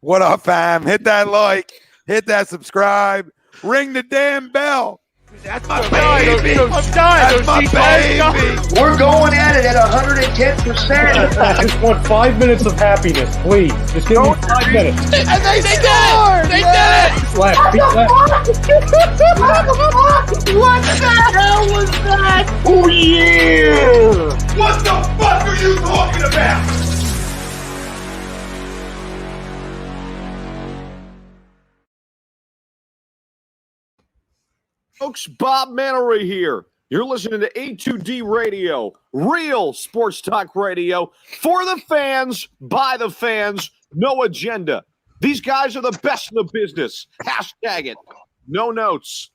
What up, fam? Hit that like, hit that subscribe, ring the damn bell. That's my baby. That's my baby. We're going at it at 110%. I just want 5 minutes of happiness, please. Just give me 5 minutes. And they scored! They did it! Left. What the hell was that? Oh, yeah! What the fuck are you talking about? Folks, Bob Mannery here. You're listening to A2D Radio, real sports talk radio for the fans, by the fans, no agenda. These guys are the best in the business. Hashtag it. No notes.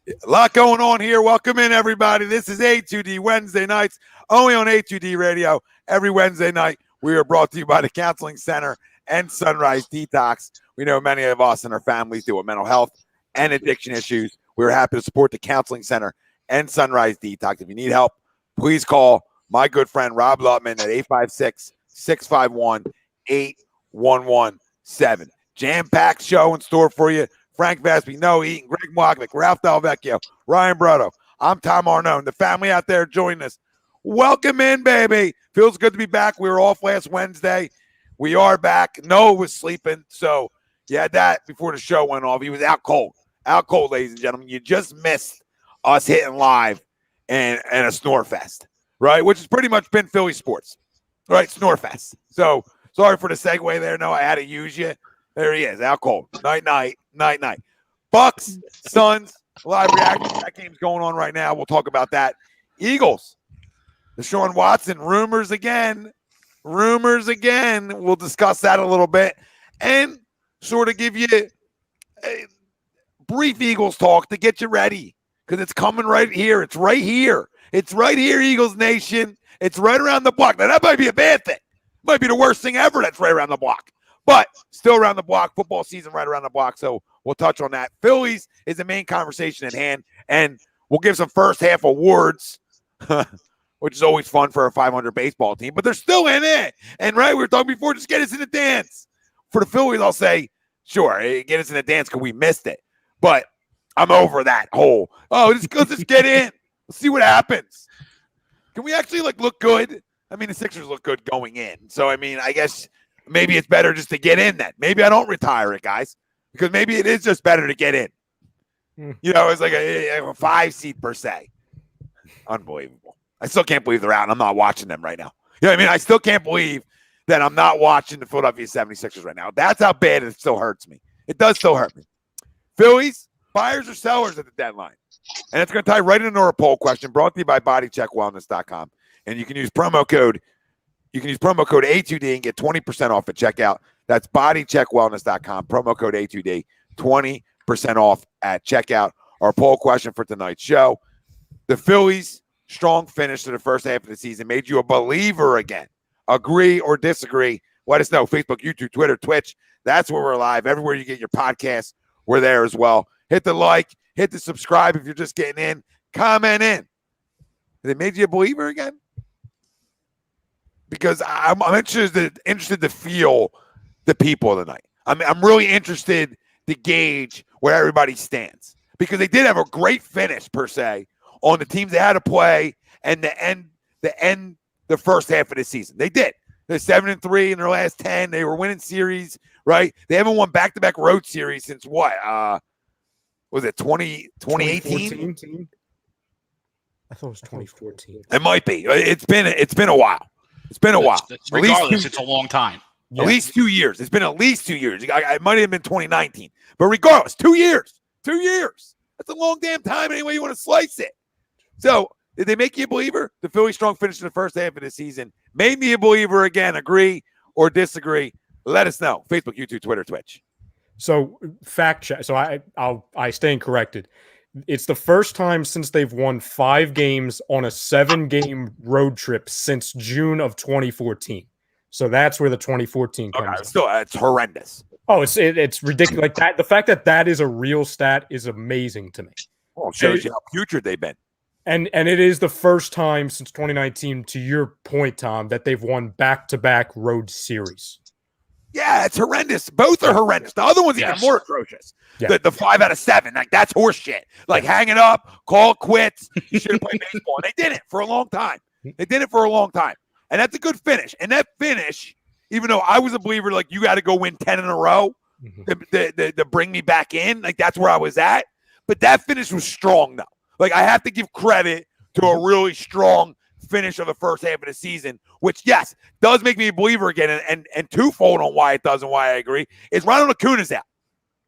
A lot going on here. Welcome in, everybody. This is A2D Wednesday nights, only on A2D Radio. Every Wednesday night, we are brought to you by the Counseling Center and Sunrise Detox. We know many of us and our families deal with mental health and addiction issues. We're happy to support the Counseling Center and Sunrise Detox. If you need help, please call my good friend Rob Lutman at 856-651-8117. Jam-packed show in store for you. Frank Vespi, Noah Eaton, Greg Mocklick, Ralph Delvecchio, Ryan Brotto. I'm Tom Arnone. The family out there joining us. Welcome in, baby. Feels good to be back. We were off last Wednesday. We are back. Noah was sleeping, so you had that before the show went off. He was out cold. Out cold, ladies and gentlemen. You just missed us hitting live and a snore fest, right? Which has pretty much been Philly sports, right? Snore fest. So sorry for the segue there. No, I had to use you. There he is, out cold. Night. Bucks, Suns, live reaction. That game's going on right now. We'll talk about that. Eagles, Deshaun Watson, rumors again. We'll discuss that a little bit and sort of give you a brief Eagles talk to get you ready because it's coming right here. It's right here, Eagles Nation. It's right around the block. Now, that might be a bad thing. Might be the worst thing ever that's right around the block. But still around the block, football season right around the block, so we'll touch on that. Phillies is the main conversation at hand, and we'll give some first half awards, which is always fun for a 500 baseball team, but they're still in it. And right, we were talking before, just get us in the dance. For the Phillies, I'll say, sure, get us in the dance because we missed it. But I'm over that whole, let's get in. Let's see what happens. Can we actually, look good? I mean, the Sixers look good going in. So, I mean, I guess – maybe it's better just to get in then. Maybe I don't retire it, guys, because maybe it is just better to get in. You know, it's like a 5 seed per se. Unbelievable. I still can't believe they're out, and I'm not watching them right now. You know what I mean? I still can't believe that I'm not watching the Philadelphia 76ers right now. That's how bad it still hurts me. It does still hurt me. Phillies, buyers or sellers at the deadline? And it's going to tie right into our poll question brought to you by bodycheckwellness.com. And you can use promo code A2D and get 20% off at checkout. That's bodycheckwellness.com. Promo code A2D, 20% off at checkout. Our poll question for tonight's show. The Phillies' strong finish to the first half of the season made you a believer again. Agree or disagree? Let us know. Facebook, YouTube, Twitter, Twitch. That's where we're live. Everywhere you get your podcasts, we're there as well. Hit the like. Hit the subscribe if you're just getting in. Comment in. They made you a believer again? Because I'm interested to feel the people tonight. I'm really interested to gauge where everybody stands because they did have a great finish per se on the teams they had to play and the end the first half of the season. They did. They're 7-3 in their last 10. They were winning series, right? They haven't won back-to-back road series since what? Was it 2018? I thought it was 2014. It might be. It's been a while. It's been a while. Regardless, it's a long time. At least 2 years. It's been at least 2 years. It might have been 2019. But regardless, 2 years. 2 years. That's a long damn time any way you want to slice it. So, did they make you a believer? The Philly strong finish in the first half of the season made me a believer again. Agree or disagree? Let us know. Facebook, YouTube, Twitter, Twitch. So fact check. So I stand corrected. It's the first time since they've won 5 games on a 7-game road trip since June of 2014. So that's where the 2014 comes. Okay, still, it's horrendous. Oh, it's ridiculous. Like that. The fact that is a real stat is amazing to me. Well, it shows you how putrid they've been. And it is the first time since 2019, to your point, Tom, that they've won back-to-back road series. Yeah, it's horrendous. Both are horrendous. The other one's even more atrocious. Yeah. The 5 out of 7, like that's horse shit. Like hang it up, call it quits. You should have played baseball. And they did it for a long time. And that's a good finish. And that finish, even though I was a believer, like you got to go win 10 in a row to bring me back in. Like that's where I was at. But that finish was strong, though. Like I have to give credit to a really strong finish of the first half of the season, which, yes, does make me a believer again. And twofold on why it does and why I agree is Ronald Acuna's out.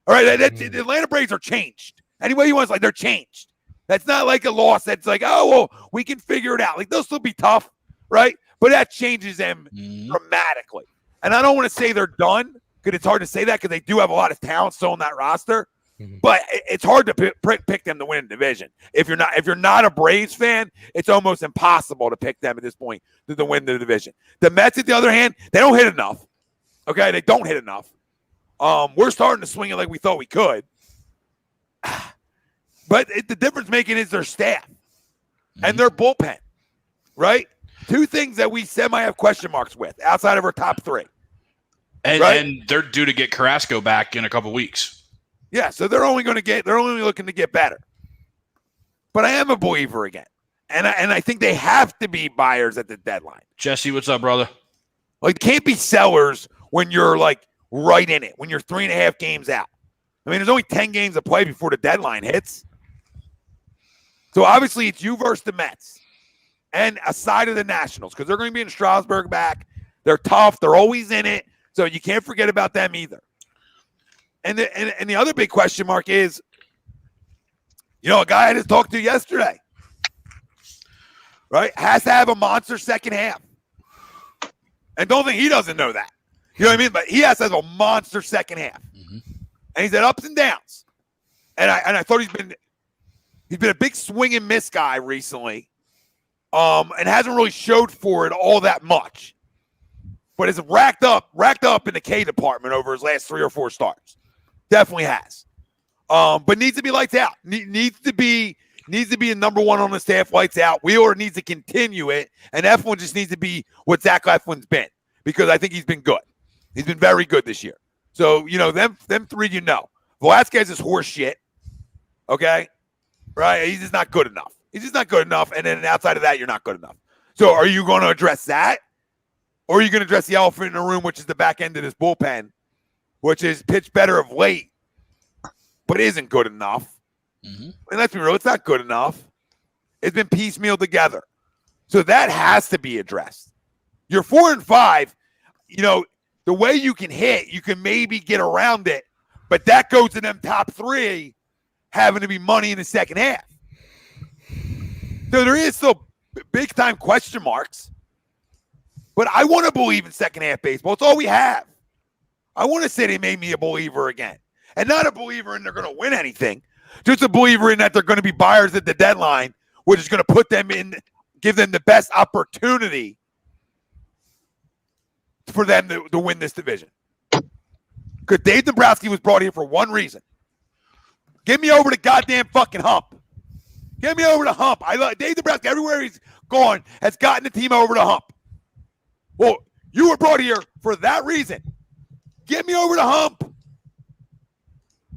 All right, the Atlanta Braves are changed. Any way you want, like they're changed. That's not like a loss that's like, oh, well, we can figure it out. Like they'll still be tough, right? But that changes them dramatically. And I don't want to say they're done because it's hard to say that because they do have a lot of talent still on that roster. But it's hard to pick them to win the division. If you're not a Braves fan, it's almost impossible to pick them at this point to win the division. The Mets, at the other hand, they don't hit enough. Okay, they don't hit enough. We're starting to swing it like we thought we could. But the difference making is their staff and their bullpen, right? 2 things that we semi have question marks with outside of our top 3. And they're due to get Carrasco back in a couple weeks. Yeah, so they're only looking to get better. But I am a believer again. And I think they have to be buyers at the deadline. Jesse, what's up, brother? Like, can't be sellers when you're like right in it, when you're 3.5 games out. I mean, there's only 10 games to play before the deadline hits. So obviously it's you versus the Mets. And aside of the Nationals, because they're going to be in Strasburg back. They're tough. They're always in it. So you can't forget about them either. And the other big question mark is, a guy I just talked to yesterday, right, has to have a monster second half. And don't think he doesn't know that. You know what I mean? But he has to have a monster second half. And he's had ups and downs. And I thought he's been a big swing and miss guy recently. And hasn't really showed for it all that much. But has racked up in the K department over his last 3 or 4 starts. Definitely has. But needs to be lights out. Needs to be a number 1 on the staff, lights out. Wheeler needs to continue it. And Eflin just needs to be what Zach Eflin's been. Because I think he's been good. He's been very good this year. So, them 3, Velasquez is horse shit. Okay? Right? He's just not good enough. And then outside of that, you're not good enough. So are you going to address that? Or are you going to address the elephant in the room, which is the back end of this bullpen, which is pitched better of late, but isn't good enough? And let's be real, it's not good enough. It's been piecemeal together. So that has to be addressed. You're 4 and 5, the way you can hit, you can maybe get around it, but that goes to them top 3 having to be money in the second half. So there is still big-time question marks. But I want to believe in second half baseball. It's all we have. I want to say they made me a believer again. And not a believer in they're going to win anything. Just a believer in that they're going to be buyers at the deadline, which is going to put them in, give them the best opportunity for them to win this division. Because Dave Dombrowski was brought here for one reason. Get me over the goddamn fucking hump. Get me over the hump. I love Dave Dombrowski. Everywhere he's gone has gotten the team over the hump. Well, you were brought here for that reason. Get me over the hump.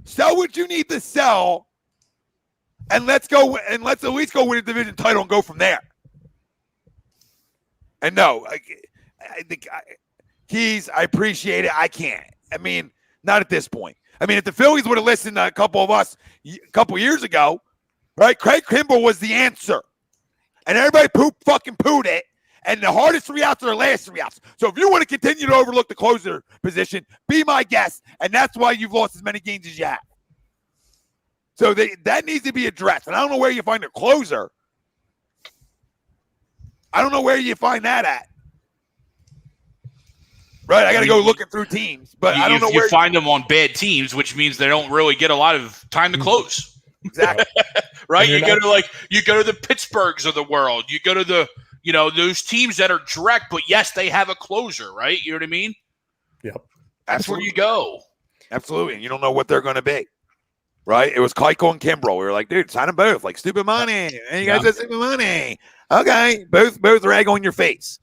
Sell what you need to sell, and let's at least go win a division title and go from there. And no, I think Keys, I appreciate it. I can't. I mean, not at this point. I mean, if the Phillies would have listened to a couple of us a couple years ago, right? Craig Kimbrell was the answer. And everybody fucking pooed it. And the hardest 3 outs are the last 3 outs. So if you want to continue to overlook the closer position, be my guest. And that's why you've lost as many games as you have. So that needs to be addressed. And I don't know where you find a closer. I don't know where you find that at. right? I got to go looking through teams, but I don't know where you find them on bad teams, which means they don't really get a lot of time to close. Exactly. Right? You go to the Pittsburghs of the world. You go to the, those teams that are direct, but yes, they have a closer, right? You know what I mean? Yep. That's where you go. Absolutely. And you don't know what they're going to be. Right? It was Keuchel and Kimbrel. We were like, dude, sign them both. Like, stupid money. And you guys said stupid money. Okay. Both rag on your face.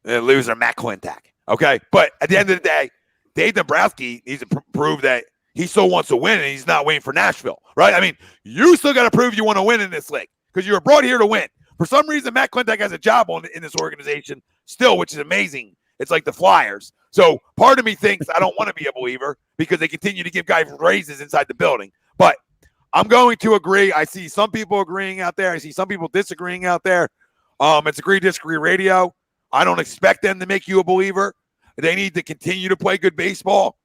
The loser, Matt Clintack. Okay. But at the end of the day, Dave Dombrowski needs to prove that he still wants to win and he's not waiting for Nashville. Right? I mean, you still got to prove you want to win in this league because you were brought here to win. For some reason, Matt Clintack has a job in this organization still, which is amazing. It's like the Flyers. So part of me thinks I don't want to be a believer because they continue to give guys raises inside the building. But I'm going to agree. I see some people agreeing out there. I see some people disagreeing out there. It's agree, disagree radio. I don't expect them to make you a believer. They need to continue to play good baseball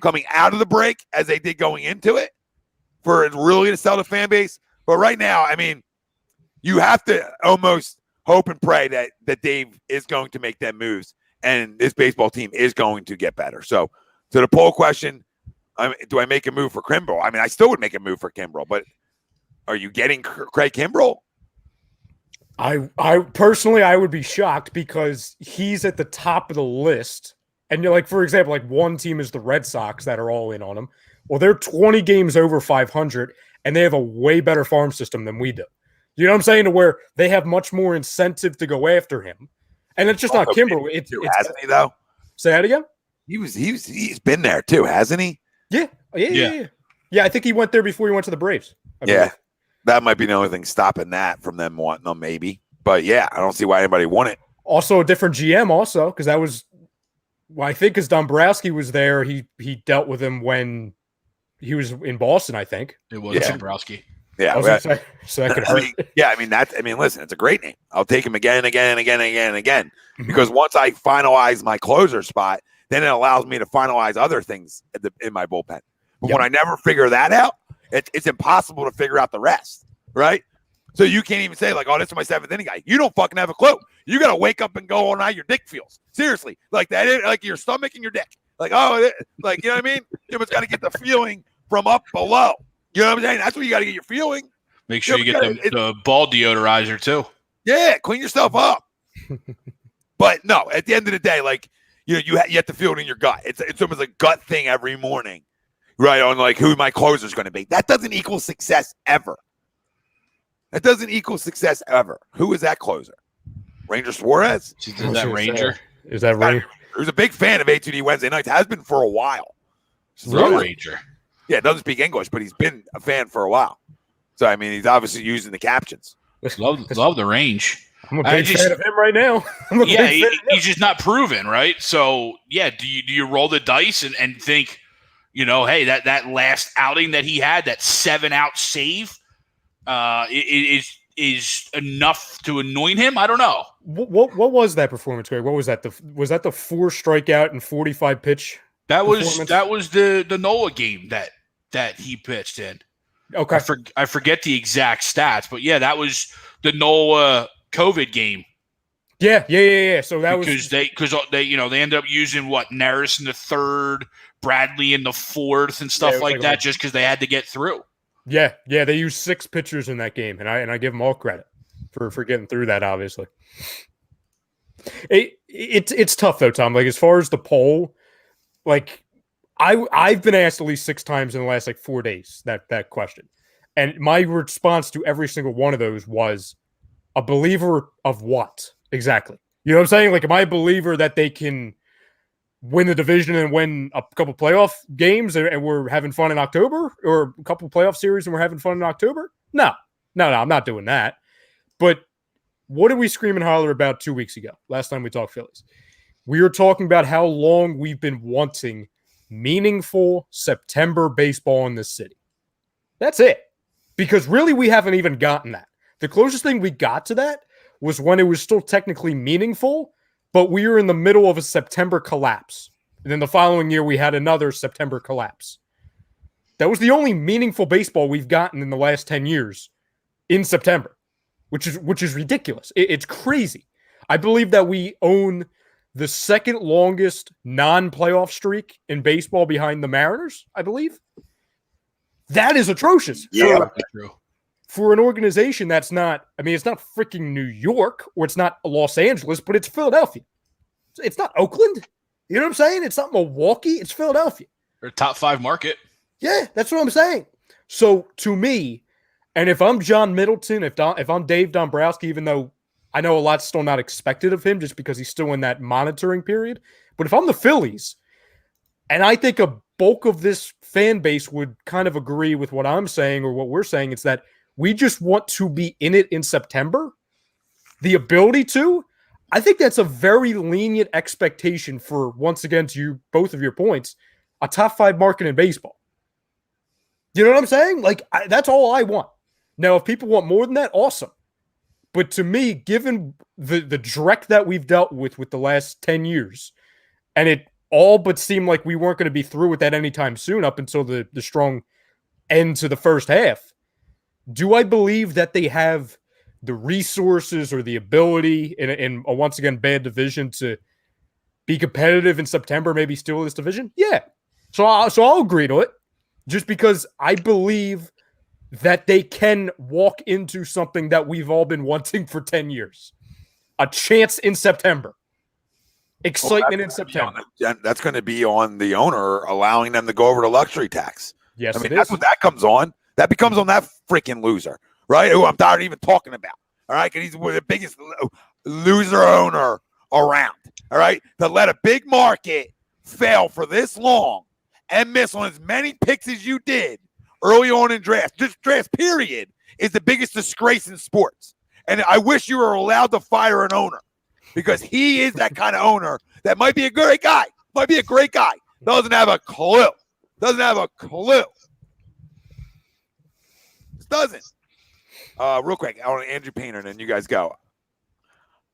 coming out of the break as they did going into it for it really to sell the fan base. But right now, I mean, you have to almost hope and pray that Dave is going to make them moves. And this baseball team is going to get better. So, to the poll question, do I make a move for Kimbrel? I mean, I still would make a move for Kimbrel, but are you getting Craig Kimbrel? I personally, I would be shocked because he's at the top of the list. And you're like, for example, like one team is the Red Sox that are all in on him. Well, they're 20 games over 500, and they have a way better farm system than we do. You know what I'm saying? To where they have much more incentive to go after him. And it's just not Kimbrel. Hasn't he though? Say that again. He's been there too, hasn't he? Yeah. I think he went there before he went to the Braves. That might be the only thing stopping that from them wanting them, maybe. But yeah, I don't see why anybody won it. Also, a different GM, also because that was, well, I think, as Dombrowski was there, he dealt with him when he was in Boston. I think it was Dombrowski. Yeah, so that could hurt. Listen, it's a great name. I'll take him again. Because once I finalize my closer spot, then it allows me to finalize other things in my bullpen. But when I never figure that out, it's impossible to figure out the rest, right? So you can't even say like, "Oh, this is my seventh inning guy." You don't fucking have a clue. You got to wake up and go on how your dick feels. Seriously, like that, like your stomach and your dick. Like, you know what I mean? You just got to get the feeling from up below. You know what I'm saying? That's where you got to get your feeling. Make sure you get the ball deodorizer too. Yeah, clean yourself up. But no, at the end of the day, like you have to feel it in your gut. It's almost a gut thing every morning, right? On like who my closer is going to be. That doesn't equal success ever. Who is that closer? Ranger Suarez? Is that Ranger? Is that Ranger? Who's a big fan of A2D Wednesday nights? Has been for a while. Ranger. Yeah, doesn't speak English, but he's been a fan for a while. So, I mean, he's obviously using the captions. Love the range. I'm a big fan of him right now. He's just not proven, right? So, yeah, do you roll the dice and think, hey, that last outing that he had, that 7-out save, is enough to anoint him? I don't know. What was that performance, Greg? What was that? Was that the 4 strikeout and 45 pitch? That was the Nola game that he pitched in. Okay, I forget the exact stats, but yeah, that was the Nola COVID game. Yeah. So that because they end up using Neris in the 3rd, Bradley in the 4th, and stuff like that, just because they had to get through. Yeah. They used 6 pitchers in that game, and I give them all credit for getting through that. Obviously, it's tough though, Tom. Like as far as the poll. Like I've been asked at least 6 times in the last 4 days that question. And my response to every single one of those was a believer of what? Exactly. You know what I'm saying? Like, am I a believer that they can win the division and win a couple playoff games and we're having fun in October, or a couple playoff series and we're having fun in October? No, I'm not doing that. But what did we scream and holler about 2 weeks ago? Last time we talked Phillies. We were talking about how long we've been wanting meaningful September baseball in this city. That's it. Because really, we haven't even gotten that. The closest thing we got to that was when it was still technically meaningful, but we were in the middle of a September collapse. And then the following year, we had another September collapse. That was the only meaningful baseball we've gotten in the last 10 years in September, which is ridiculous. It's crazy. I believe that we own the second longest non-playoff streak in baseball behind the Mariners, I believe. That is atrocious. Yeah. For an organization that's not, I mean, it's not freaking New York or it's not Los Angeles, but it's Philadelphia. It's not Oakland. You know what I'm saying? It's not Milwaukee. It's Philadelphia. They're a top 5 market. Yeah, that's what I'm saying. So to me, and if I'm John Middleton, if I'm Dave Dombrowski, even though I know a lot's still not expected of him just because he's still in that monitoring period, but if I'm the Phillies, and I think a bulk of this fan base would kind of agree with what I'm saying or what we're saying, it's that we just want to be in it in September. The ability to, I think that's a very lenient expectation for, once again, to you, both of your points, a top 5 market in baseball. You know what I'm saying? Like, that's all I want. Now, if people want more than that, awesome. But to me, given the dreck that we've dealt with the last 10 years, and it all but seemed like we weren't going to be through with that anytime soon up until the strong end to the first half, do I believe that they have the resources or the ability in a once again bad division to be competitive in September, maybe steal this division? Yeah. So I'll agree to it, just because I believe that they can walk into something that we've all been wanting for 10 years. A chance in September. Excitement in September. That's going to be on the owner allowing them to go over the luxury tax. Yes, I mean, that's what that comes on. That becomes on that freaking loser, right? Who I'm tired of even talking about. All right, because he's the biggest loser owner around. All right, to let a big market fail for this long and miss on as many picks as you did early on in draft, just draft period, is the biggest disgrace in sports. And I wish you were allowed to fire an owner, because he is that kind of owner that might be a great guy, doesn't have a clue. Just doesn't. Real quick, I want Andrew Painter, and then you guys go.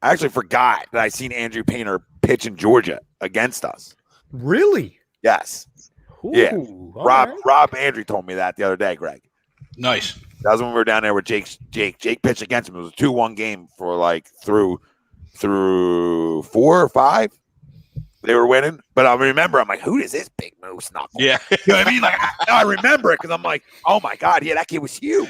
I actually forgot that I seen Andrew Painter pitch in Georgia against us. Really? Yes. Ooh, yeah. Right. Rob Andrew told me that the other day, Greg. Nice. That was when we were down there with Jake. Jake pitched against him. It was a 2-1 game for like through 4 or 5. They were winning. But I remember, I'm like, who is this big moose knuckle? Yeah. You know what I mean? Like, I remember it because I'm like, oh my God, yeah, that kid was huge.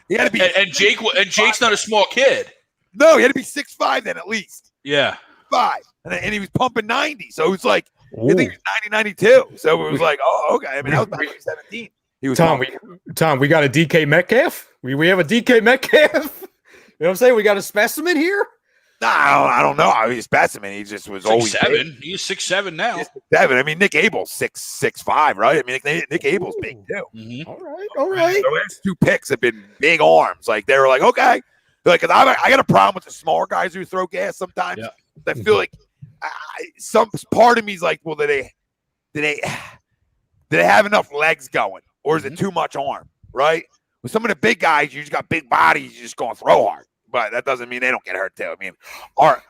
He had to be and Jake's not a small kid. No, he had to be 6'5" then at least. Yeah. 5. And he was pumping 90. So it was like, Ooh. I think it was 92. So it was like, oh, okay. I mean, that was back in 17. He was Tom, we got a DK Metcalf? We have a DK Metcalf? You know what I'm saying? We got a specimen here? No, I don't know. He's a specimen. He just was always 6'7". He's 6'7" now. 6'7". I mean, Nick Abel's 6'5", right? I mean, Nick Abel's big too. Mm-hmm. All right. The last 2 picks have been big arms. Like, they were like, okay. Like, cause I got a problem with the smaller guys who throw gas sometimes. Yeah. I feel like some part of me is like, well, do they have enough legs going, or is it too much arm? Right? With some of the big guys, you just got big bodies. You just gonna throw hard, but that doesn't mean they don't get hurt too. I mean, our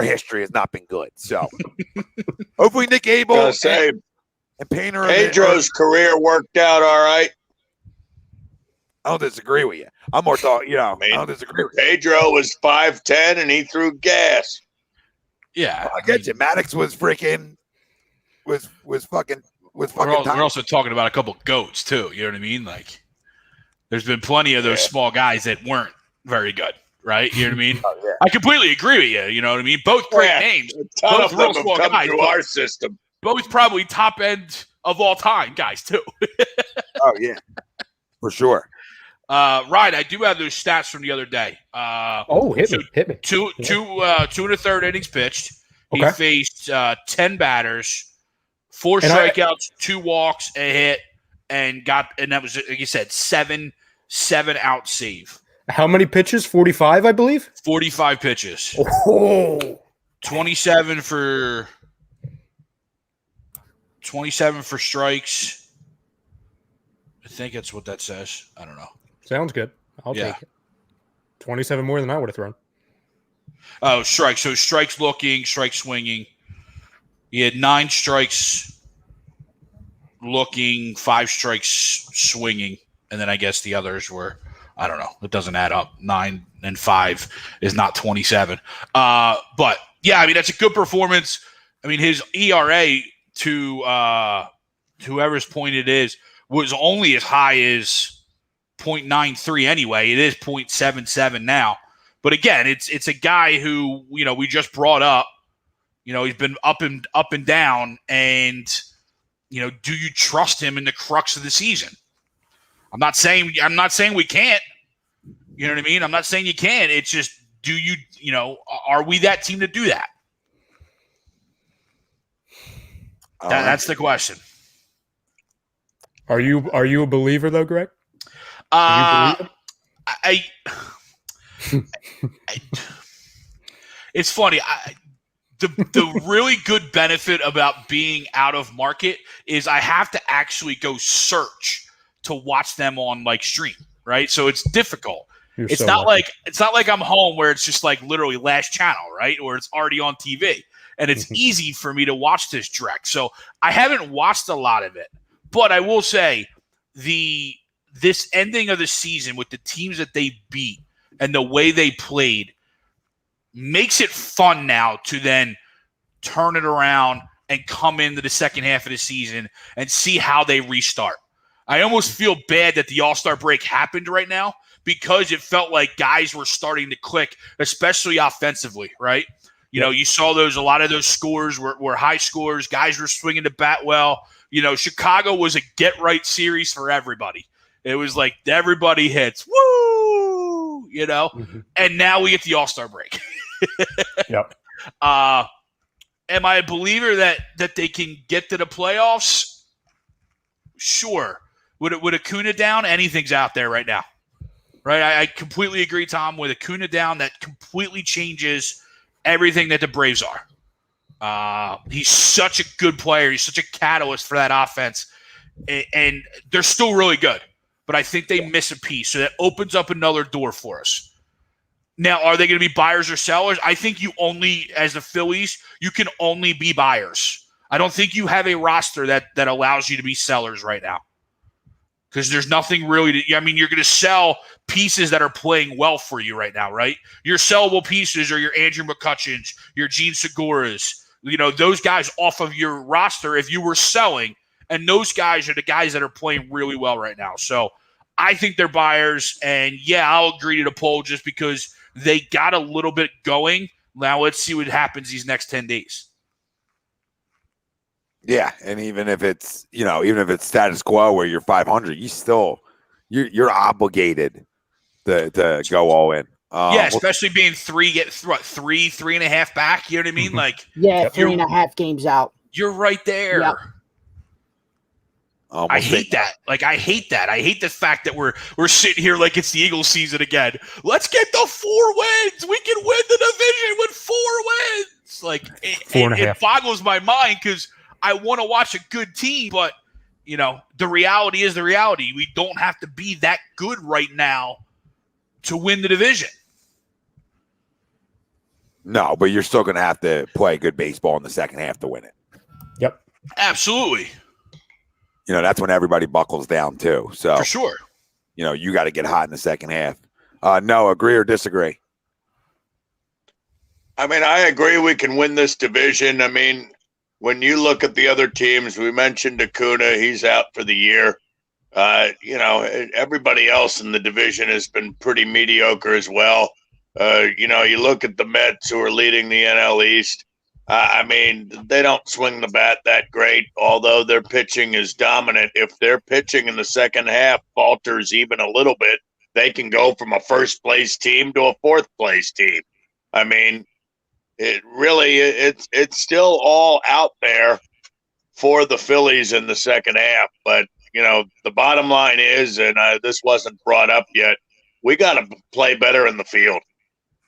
history has not been good. So hopefully Nick Abel and Painter. Pedro's career worked out all right. I don't disagree with you. I'm more thought, I don't disagree with you. Pedro was 5'10" and he threw gas. Yeah, I get you. Maddox was freaking was fucking. We're also talking about a couple goats too. You know what I mean? Like, there's been plenty of those small guys that weren't very good, right? You know what I mean? Oh, yeah. I completely agree with you. You know what I mean? Both great names. A ton both of real them small have come guys. through our system. Both probably top end of all time guys too. Oh yeah, for sure. Ryan, I do have those stats from the other day. Hit me. Two and a third innings pitched. Okay. He faced 10 batters, 4 strikeouts, 2 walks, a hit, and that was, like you said, 7 out save. How many pitches? 45, I believe. 45 pitches. Oh. 27 for strikes. I think that's what that says. I don't know. Sounds good. I'll take it. 27 more than I would have thrown. Oh, strikes. So strikes looking, strikes swinging. He had 9 strikes looking, 5 strikes swinging. And then I guess the others were, I don't know. It doesn't add up. 9 and 5 is not 27. But Yeah, I mean, that's a good performance. I mean, his ERA to whoever's point it is was only as high as 0.93 anyway. It is 0.77 now. But again, it's a guy who, we just brought up. He's been up and down, and do you trust him in the crux of the season? I'm not saying we can't. You know what I mean? I'm not saying you can. It's just, are we that team to do that? That's the question. Are you a believer though, Greg? It's funny. The really good benefit about being out of market is I have to actually go search to watch them on stream, right? So it's difficult. It's not like I'm home where it's just literally last channel, right? Or it's already on TV. And it's easy for me to watch this direct. So I haven't watched a lot of it. But I will say this ending of the season with the teams that they beat and the way they played makes it fun now to then turn it around and come into the second half of the season and see how they restart. I almost feel bad that the All-Star break happened right now because it felt like guys were starting to click, especially offensively, right? You saw a lot of those scores were high scores. Guys were swinging the bat well. Chicago was a get-right series for everybody. It was like everybody hits. Woo! And now we get the All-Star break. Yep. Am I a believer that they can get to the playoffs? Sure. With Acuna down, anything's out there right now. Right? I completely agree, Tom. With Acuna down, that completely changes everything that the Braves are. He's such a good player. He's such a catalyst for that offense. And they're still really good. But I think they miss a piece. So that opens up another door for us. Now, are they going to be buyers or sellers? I think as the Phillies, you can only be buyers. I don't think you have a roster that allows you to be sellers right now. Because there's nothing really you're going to sell pieces that are playing well for you right now, right? Your sellable pieces are your Andrew McCutchens, your Gene Seguras, those guys off of your roster if you were selling. And those guys are the guys that are playing really well right now. So I think they're buyers. And yeah, I'll agree to the poll just because they got a little bit going. Now let's see what happens these next 10 days. Yeah, and even if it's status quo where you're 500, you're obligated to go all in. Especially being 3.5 back. You know what I mean? 3.5 games out. You're right there. Yep. I hate that. I hate that. I hate the fact that we're sitting here like it's the Eagles season again. Let's get the 4 wins. We can win the division with 4 wins. It boggles my mind because I want to watch a good team, but the reality is the reality. We don't have to be that good right now to win the division. No, but you're still going to have to play good baseball in the second half to win it. Yep. Absolutely. That's when everybody buckles down too. So for sure. You got to get hot in the second half. No, agree or disagree? I mean, I agree we can win this division. I mean, when you look at the other teams, we mentioned Acuna, he's out for the year. Everybody else in the division has been pretty mediocre as well. You look at the Mets who are leading the NL East. They don't swing the bat that great, although their pitching is dominant. If their pitching in the second half falters even a little bit, they can go from a first-place team to a fourth-place team. It's still all out there for the Phillies in the second half. But, the bottom line is, and this wasn't brought up yet, we got to play better in the field.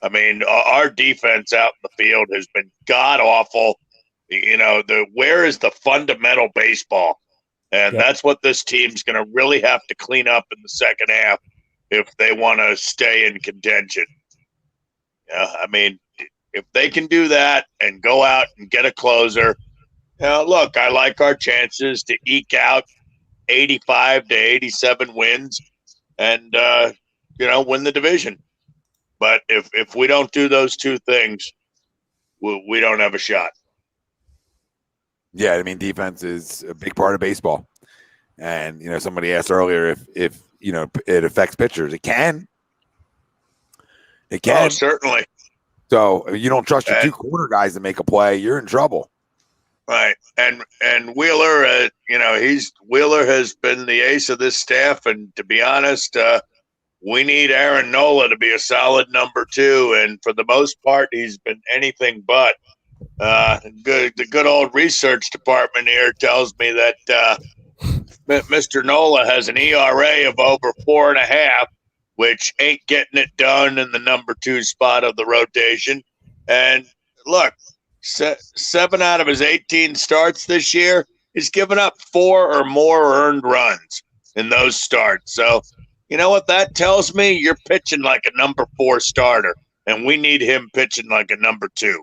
Our defense out in the field has been god-awful. Where is the fundamental baseball? And that's what this team's going to really have to clean up in the second half if they want to stay in contention. If they can do that and go out and get a closer, look, I like our chances to eke out 85 to 87 wins and, win the division. But if we don't do those two things, we don't have a shot. Yeah, I mean, defense is a big part of baseball. And, somebody asked earlier if it affects pitchers. It can. It can. Oh, certainly. So you don't trust your two corner guys to make a play, you're in trouble. Right. And Wheeler, Wheeler has been the ace of this staff. And to be honest, we need Aaron Nola to be a solid number 2. And for the most part, he's been anything but. The good old research department here tells me that Mr. Nola has an ERA of over 4.5, which ain't getting it done in the number 2 spot of the rotation. And look, 7 out of his 18 starts this year, he's given up 4 or more earned runs in those starts. So, you know what that tells me? You're pitching like a number 4 starter, and we need him pitching like a number 2.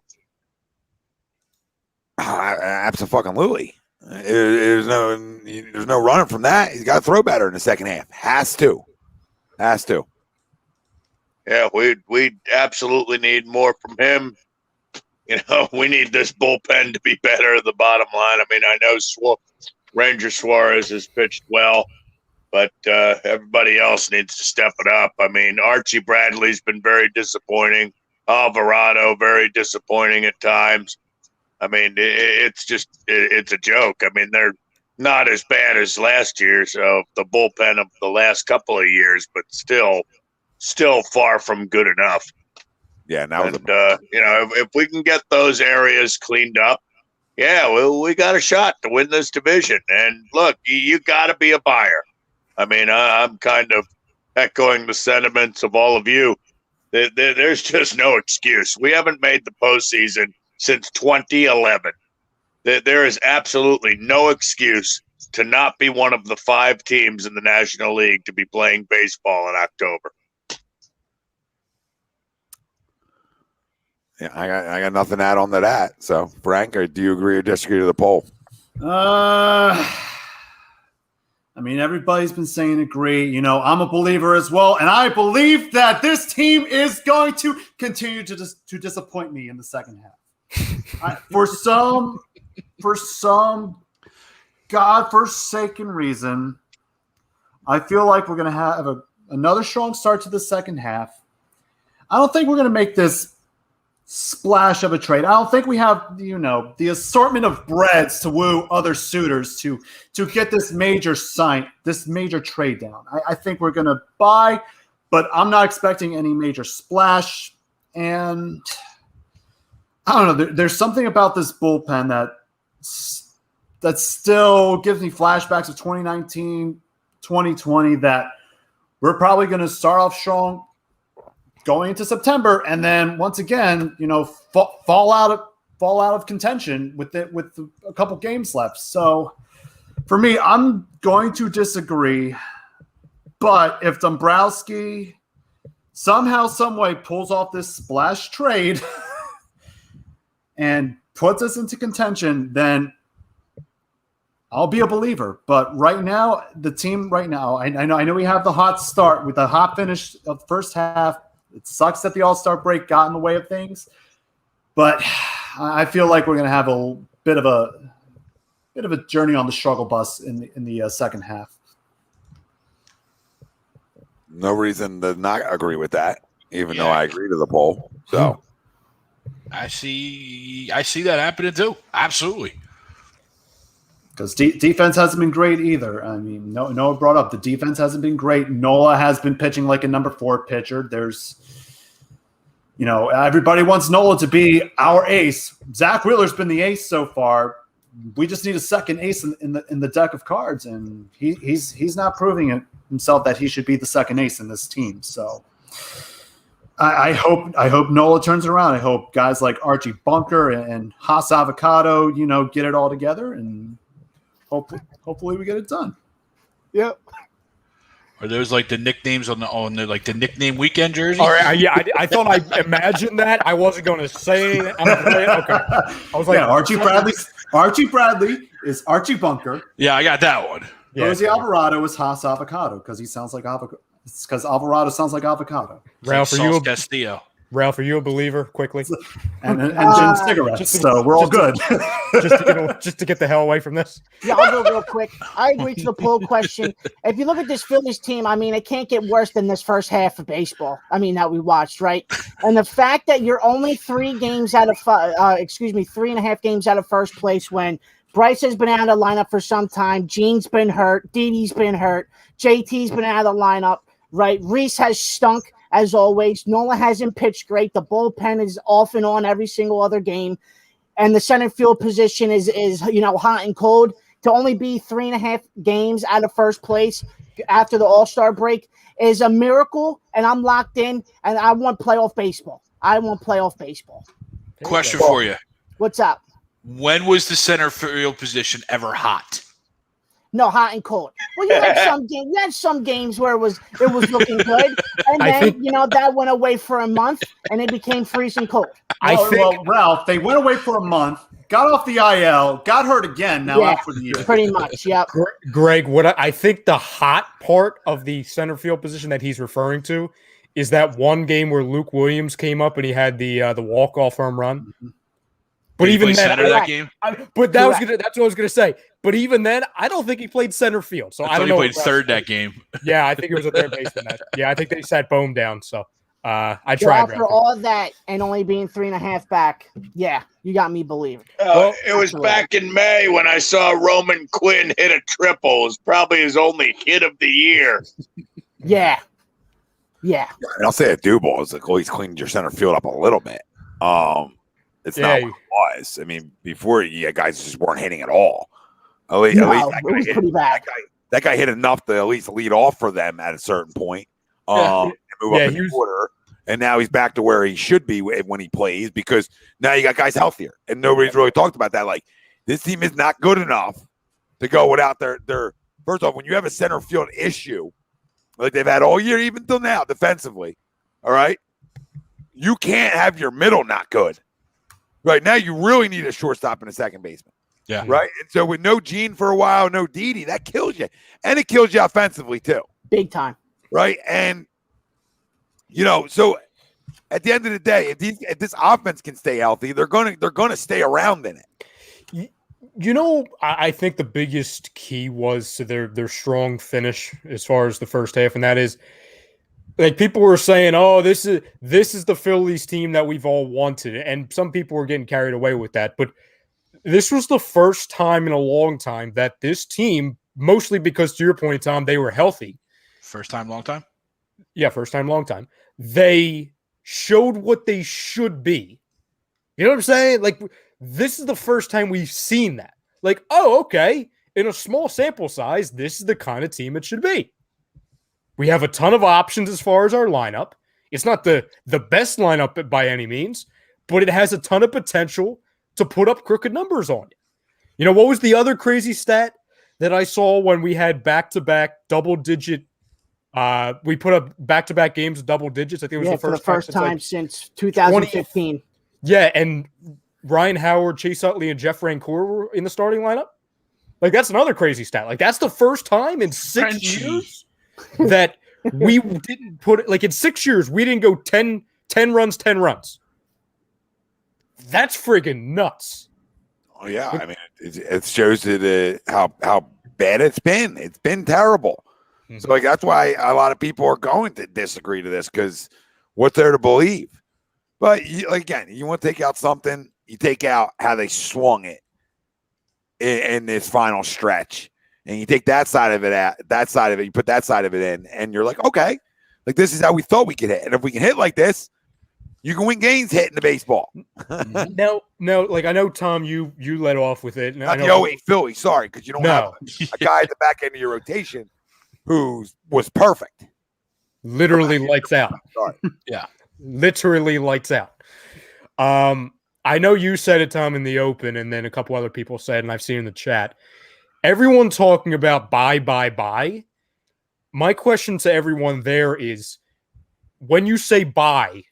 Absolutely. There's no running from that. He's got to throw better in the second half. Has to. Yeah, we absolutely need more from him. We need this bullpen to be better. The bottom line. I mean, I know Ranger Suarez has pitched well, but everybody else needs to step it up. I mean, Archie Bradley's been very disappointing. Alvarado, very disappointing at times. I mean, it's a joke. I mean, they're not as bad as last year's the bullpen of the last couple of years, but still far from good enough. Yeah, now if we can get those areas cleaned up, we got a shot to win this division. And look, you got to be a buyer. I mean, I'm kind of echoing the sentiments of all of you. There's just no excuse. We haven't made the postseason since 2011. There is absolutely no excuse to not be one of the 5 teams in the National League to be playing baseball in October. Yeah, I got nothing to add on to that. So, Frank, do you agree or disagree to the poll? I mean, everybody's been saying agree. I'm a believer as well, and I believe that this team is going to continue to disappoint me in the second half. For some godforsaken reason, I feel like we're going to have another strong start to the second half. I don't think we're going to make this splash of a trade. I don't think we have, the assortment of breads to woo other suitors to get this major trade down. I think we're going to buy, but I'm not expecting any major splash. And I don't know. There's something about this bullpen that still gives me flashbacks of 2019, 2020, that we're probably going to start off strong going into September, and then once again, fall out of contention with a couple games left. So for me, I'm going to disagree. But if Dombrowski somehow, some way pulls off this splash trade and puts us into contention, then I'll be a believer. But right now, the team I know we have the hot start with the hot finish of the first half. It sucks that the All-Star break got in the way of things, but I feel like we're going to have a bit of a journey on the struggle bus in the second half. No reason to not agree with that, even though I agree to the poll. So I see that happening too. Absolutely. Because defense hasn't been great either. I mean, Noah brought up the defense hasn't been great. Nola has been pitching like a number 4 pitcher. There's, everybody wants Nola to be our ace. Zach Wheeler's been the ace so far. We just need a second ace in the deck of cards, and he's not proving himself that he should be the second ace in this team. So I hope Nola turns it around. I hope guys like Archie Bunker and Haas Avocado, get it all together, and hopefully we get it done. Yep. Are those like the nicknames on the like the nickname weekend jersey? All right, I thought I imagined that. I wasn't going to say it. Okay. I was like, Archie Bradley is Archie Bunker. Yeah, I got that one. Jose Alvarado is Haas Avocado because he sounds like avocado. It's because Alvarado sounds like avocado. Ralph, like Castillo. Ralph, are you a believer? Quickly, and cigarettes. So we're all good. just to get the hell away from this. Yeah, I'll go real quick. I agree to the poll question. If you look at this Phillies team, I mean, it can't get worse than this first half of baseball. I mean, that we watched, right? And the fact that you're only 3 games out of 3.5 games out of first place when Bryce has been out of the lineup for some time. Gene's been hurt. Didi's been hurt. JT's been out of the lineup, right? Reese has stunk as always. Nola hasn't pitched great. The bullpen is off and on every single other game. And the center field position is hot and cold. To only be 3.5 games out of first place after the All-Star break is a miracle, and I'm locked in, and I want playoff baseball. Question for you. What's up? When was the center field position ever hot? No, hot and cold. Well, you had some games where it was looking good, and then that went away for a month, and it became freezing cold. Well, Ralph, they went away for a month, got off the IL, got hurt again. Now out for the year. Pretty much. Yeah. Greg, what I think the hot part of the center field position that he's referring to is that one game where Luke Williams came up and he had the walk-off home run. Mm-hmm. But even then, center that game. That's what I was gonna say. But even then, I don't think he played center field. So I don't know. He played third that game. Yeah, I think it was a third baseman. Yeah, I think they sat Bohm down. So I tried. After all of that and only being 3.5 back, yeah, you got me believing. It was back in May when I saw Roman Quinn hit a triple. It was probably his only hit of the year. Yeah. And I'll say a Dubal is like always cleaned your center field up a little bit. It's not what it was. I mean, before guys just weren't hitting at all. At least it was pretty bad. That guy hit enough to at least lead off for them at a certain point. And move up in the order. And now he's back to where he should be when he plays because now you got guys healthier. And nobody's really talked about that. Like, this team is not good enough to go without their first off, when you have a center field issue, like they've had all year, even till now, defensively, all right, you can't have your middle not good. Right now, you really need a shortstop and a second baseman. Yeah. Right. And so with no Gene for a while, no Didi, that kills you. And it kills you offensively, too. Big time. Right. And, so at the end of the day, if this offense can stay healthy, they're gonna stay around in it. I think the biggest key was to their strong finish as far as the first half, and that is like people were saying, "Oh, this is the Phillies team that we've all wanted," and some people were getting carried away with that. But this was the first time in a long time that this team, mostly because to your point, Tom, they were healthy. First time, long time. Yeah, first time, long time. They showed what they should be. You know what I'm saying? Like, this is the first time we've seen that. Like, oh, okay, in a small sample size, this is the kind of team it should be. We have a ton of options as far as our lineup. It's not the best lineup by any means, but it has a ton of potential to put up crooked numbers on you. What was the other crazy stat that I saw when we had back-to-back double-digit we put up back-to-back games of double digits? I think it was the first time since 2015. Yeah, and Ryan Howard, Chase Utley, and Jeff Rancourt were in the starting lineup. Like, that's another crazy stat. Like, that's the first time in 6 years that we didn't put it. Like, in 6 years, we didn't go 10 runs, 10 runs. That's friggin' nuts. Oh, yeah. I mean, it shows that how bad it's been. It's been terrible. Mm-hmm. So, like, that's why a lot of people are going to disagree to this because what's there to believe? But, again, you want to take out something, you take out how they swung it in this final stretch. And you take that side of it you put that side of it in, and you're like, okay, like this is how we thought we could hit. And if we can hit like this, you can win games hitting the baseball. No, like I know, Tom, you led off with it. Not the 08 Philly, sorry, because you don't have a guy at the back end of your rotation who was perfect. Literally lights out. Sorry. Yeah. Literally lights out. I know you said it, Tom, in the open, and then a couple other people said, and I've seen in the chat. Everyone talking about buy. My question to everyone there is, when you say buy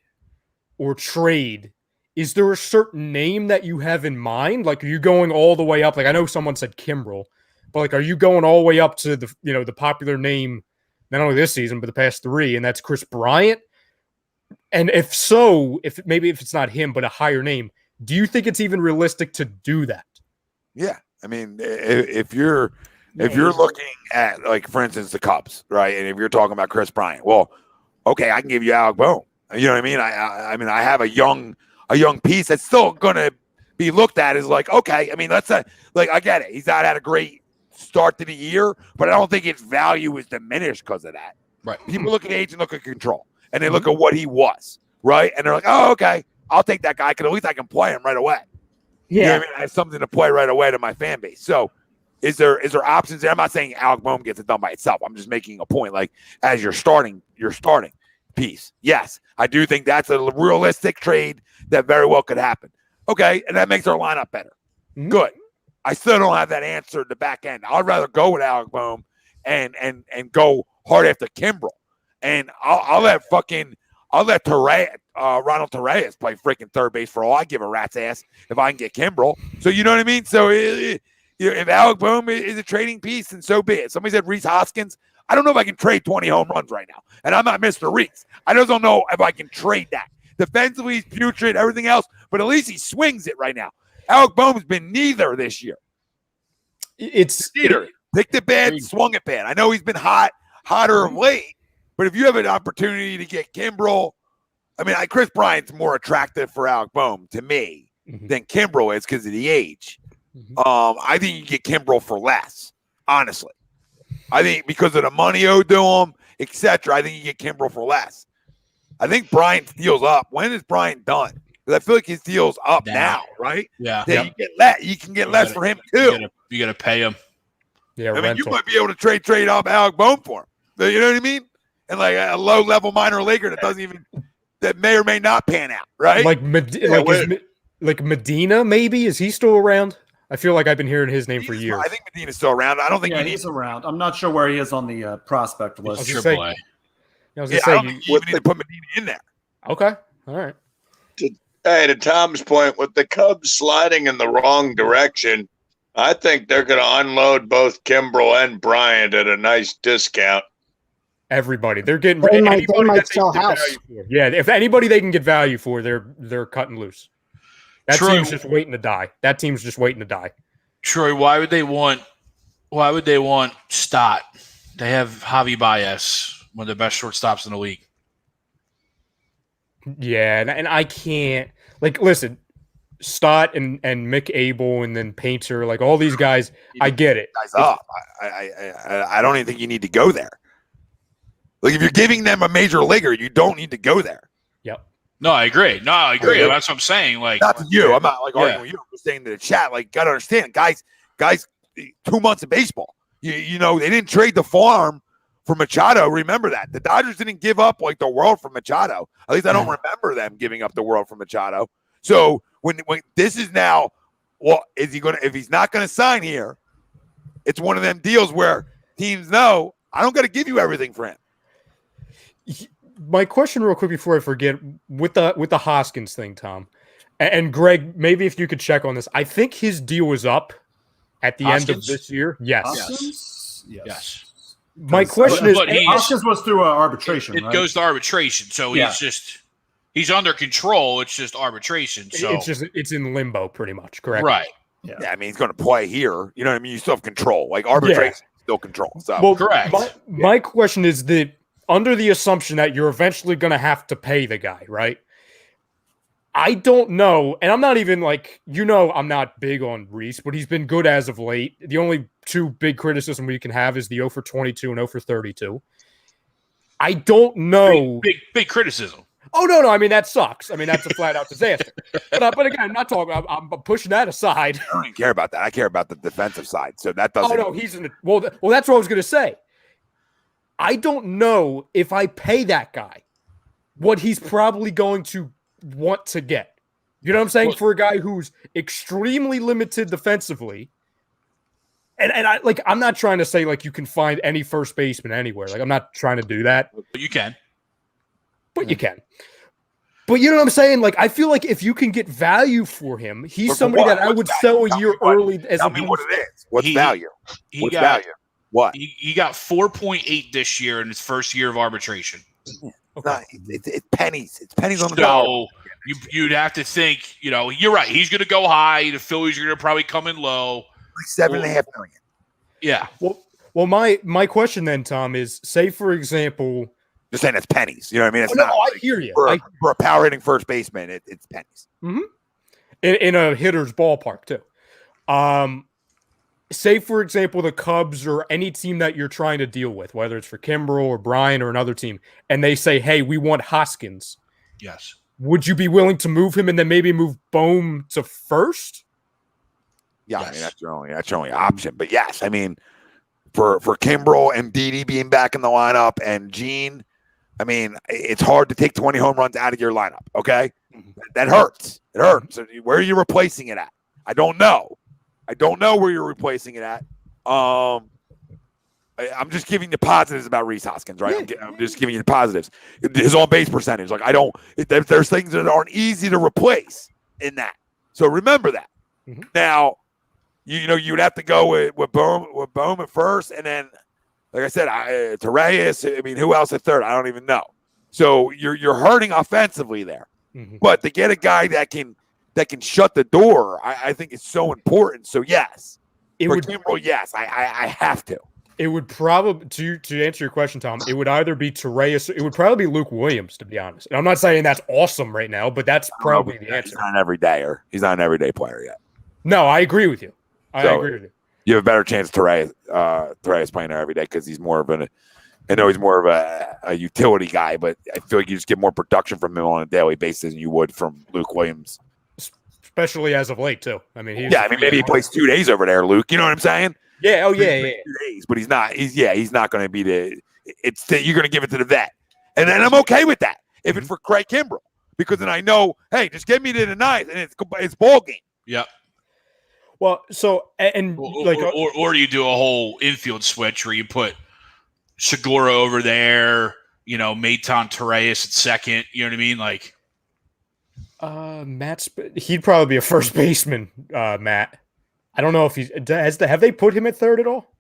or trade, is there a certain name that you have in mind? Like, are you going all the way up? Like, I know someone said Kimbrel, but like, are you going all the way up to the popular name, not only this season, but the past 3, and that's Chris Bryant? And if so, if it's not him, but a higher name, do you think it's even realistic to do that? Yeah. I mean, if you're looking at, like, for instance, the Cubs, right? And if you're talking about Chris Bryant, well, okay, I can give you Alec Bohm. You know what I mean? I mean, I have a young piece that's still going to be looked at as like, okay, I mean, I get it. He's not had a great start to the year, but I don't think its value is diminished because of that. Right. People look at age and look at control, and they look at what he was, right? And they're like, oh, okay, I'll take that guy because at least I can play him right away. Yeah. You know what I mean? I have something to play right away to my fan base. So is there options there? I'm not saying Alec Bohm gets it done by itself. I'm just making a point, like, as your starting piece. Yes, I do think that's a realistic trade that very well could happen. Okay, and that makes our lineup better. Mm-hmm. Good. I still don't have that answer in the back end. I'd rather go with Alec Bohm and go hard after Kimbrel. And I'll let Ronald Torreyes play freaking third base for all I give a rat's ass if I can get Kimbrel. So you know what I mean? So if Alec Bohm is a trading piece, then so be it. Somebody said Rhys Hoskins. I don't know if I can trade 20 home runs right now. And I'm not Mr. Rhys. I just don't know if I can trade that. Defensively, he's putrid, everything else, but at least he swings it right now. Alec Bohm's been neither this year. It's neither. Picked it bad, swung it bad. I know he's been hotter of late, but if you have an opportunity to get Kimbrel, I mean, Chris Bryant's more attractive for Alec Bohm to me than Kimbrel is because of the age. I think you get Kimbrel for less, honestly. I think because of the money owed to him, etc., I think you get Kimbrel for less. I think Bryant's deal's up. When is Bryant done? Because I feel like his deal's up now, right? Yeah. Then you can get less for him too. You got to pay him. Yeah, I mean, you might be able to trade up Alec Bohm for him. You know what I mean? And like a low-level minor leaguer that may or may not pan out, right? Like Medina, maybe? Is he still around? I feel like I've been hearing his name for years. I think Medina's still around. I don't think he's around. I'm not sure where he is on the prospect list. AAA. I don't think you even need to put Medina in there. Okay. All right. Hey, to Tom's point, with the Cubs sliding in the wrong direction, I think they're going to unload both Kimbrel and Bryant at a nice discount. Everybody, they're getting They might that sell they can get house. value for. Yeah, if anybody they can get value for, they're cutting loose. That team's just waiting to die. Troy, why would they want Stott? They have Javi Baez, one of the best shortstops in the league. Yeah, and I can't listen. Stott and Mick Abel and then Painter, like all these guys, I get it. Guys up. I don't even think you need to go there. Like if you're giving them a major leaguer, you don't need to go there. Yep. No, I agree. That's what I'm saying. Like, not to you. I'm not like arguing with you. I'm just saying to the chat. Like, gotta understand, guys. 2 months of baseball. You know they didn't trade the farm for Machado. Remember that the Dodgers didn't give up like the world for Machado. At least I don't remember them giving up the world for Machado. So when this is now, well, is he gonna? If he's not gonna sign here, it's one of them deals where teams know I don't got to give you everything for him. My question, real quick, before I forget, with the Hoskins thing, Tom, and Greg, maybe if you could check on this. I think his deal was up at the end of this year. Yes. Yes. My question is, Hoskins was through arbitration. It goes to arbitration, so he's under control. It's just arbitration. So it's in limbo, pretty much. Correct. Right. Yeah, I mean he's going to play here. You know what I mean? You still have control. Like arbitration, still control. So well, correct. My question is that under the assumption that you're eventually going to have to pay the guy, right? I don't know, and I'm not even I'm not big on Rhys, but he's been good as of late. The only two big criticism we can have is the 0 for 22 and 0 for 32. I don't know. Big criticism. Oh, no. I mean, that sucks. I mean, that's a flat-out disaster. But again, I'm not talking. I'm pushing that aside. I don't even care about that. I care about the defensive side. So that doesn't. Oh, no, he's in the – well, that's what I was going to say. I don't know if I pay that guy what he's probably going to want to get. You know what I'm saying? For a guy who's extremely limited defensively. And I'm not trying to say you can find any first baseman anywhere. I'm not trying to do that. But you can. But you can. But you know what I'm saying? I feel like if you can get value for him, he's somebody that I would sell a year early. Tell me what it is. What's value? What? He got 4.8 this year in his first year of arbitration. Okay. It's pennies. It's pennies on the So dollar. you'd have to think, you're right. He's going to go high. The Phillies are going to probably come in low. Like $7.5 million. Yeah. Well, my question then, Tom, is say for example, Just saying it's pennies. You know what I mean? It's no, not. I hear you. For a power hitting first baseman, it's pennies. Mm-hmm. In a hitter's ballpark too. Say for example, the Cubs or any team that you're trying to deal with, whether it's for Kimbrel or Brian or another team, and they say, "Hey, we want Hoskins." Yes. Would you be willing to move him and then maybe move Bohm to first? Yeah, Yes. I mean that's your only option. But yes, I mean for Kimbrel and Didi being back in the lineup and Gene, I mean it's hard to take 20 home runs out of your lineup. Okay, that hurts. It hurts. So where are you replacing it at? I don't know. Where you're replacing it at. I'm just giving you positives about Rhys Hoskins, right? I'm just giving you the positives. His on base percentage, like there's things that aren't easy to replace in that. So remember that. Mm-hmm. Now, you'd have to go with Bohm at first, and then, like I said, Torreyes. I mean, who else at third? I don't even know. So you're hurting offensively there, but to get a guy that can shut the door, I think is so important. So yes, Kimbrel, yes, I have to. It would probably to answer your question, Tom. It would either be Torreyes. It would probably be Luke Williams, to be honest. And I'm not saying that's awesome right now, but that's probably the answer. He's not an everydayer. He's not an everyday player yet. No, I agree with you. I agree with you. You have a better chance Torreyes playing there every day because he's more of a utility guy, but I feel like you just get more production from him on a daily basis than you would from Luke Williams. Especially as of late, too. I mean, maybe he plays 2 days over there, Luke. You know what I'm saying? Yeah. Oh, yeah. 2 days, but he's not. He's not going to be you're going to give it to the vet, and then I'm okay with that if it's for Craig Kimbrel because then I know, hey, just get me to the ninth and it's ball game. Yep. Well, so and or you do a whole infield switch where you put Segura over there, Maton Torreyes at second. You know what I mean? Like, he'd probably be a first baseman, Matt. I don't know if have they put him at third at all?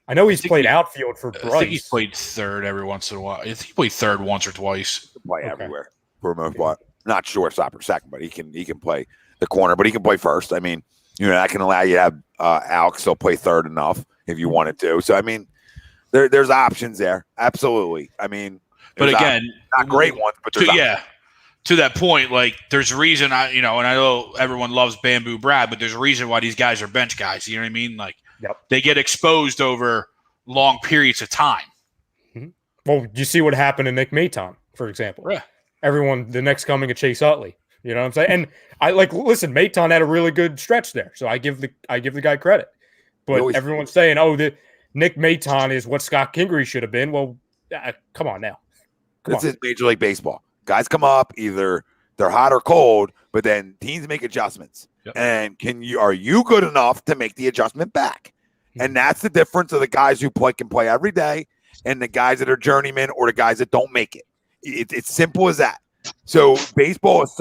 I know he's played outfield for Bryce. I think he's played third every once in a while. I think he played third once or twice. Play everywhere for the most part. Not shortstop or second, but he can play the corner, but he can play first. I mean, that can allow you to have Alex still play third enough if you wanted to. So I mean, there's options there. Absolutely. I mean, but again, not great ones, but there's options. To that point, like there's a reason and I know everyone loves Bamboo Brad, but there's a reason why these guys are bench guys. You know what I mean? Like they get exposed over long periods of time. Mm-hmm. Well, you see what happened to Nick Maton, for example. Yeah. Everyone, the next coming of Chase Utley. You know what I'm saying? And I listen, Maton had a really good stretch there, so I give the guy credit. But everyone's saying, the Nick Maton is what Scott Kingery should have been. Well, come on now. This is Major League Baseball. Guys come up, either they're hot or cold, but then teams make adjustments. Yep. And are you good enough to make the adjustment back? Mm-hmm. And that's the difference of the guys who can play every day and the guys that are journeymen or the guys that don't make it. It's simple as that. So baseball is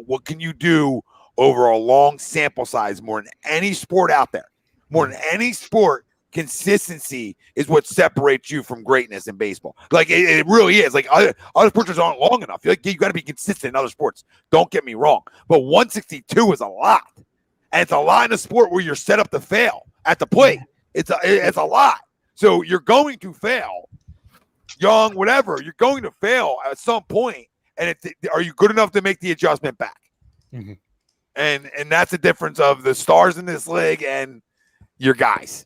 what can you do over a long sample size more than any sport out there? More than any sport, consistency is what separates you from greatness in baseball. Like it really is. Like other sports aren't long enough. You got to be consistent in other sports. Don't get me wrong, but 162 is a lot, and it's a lot in a sport where you're set up to fail at the plate. It's a lot. So you're going to fail, young, whatever. You're going to fail at some point, and are you good enough to make the adjustment back? Mm-hmm. And that's the difference of the stars in this league and your guys.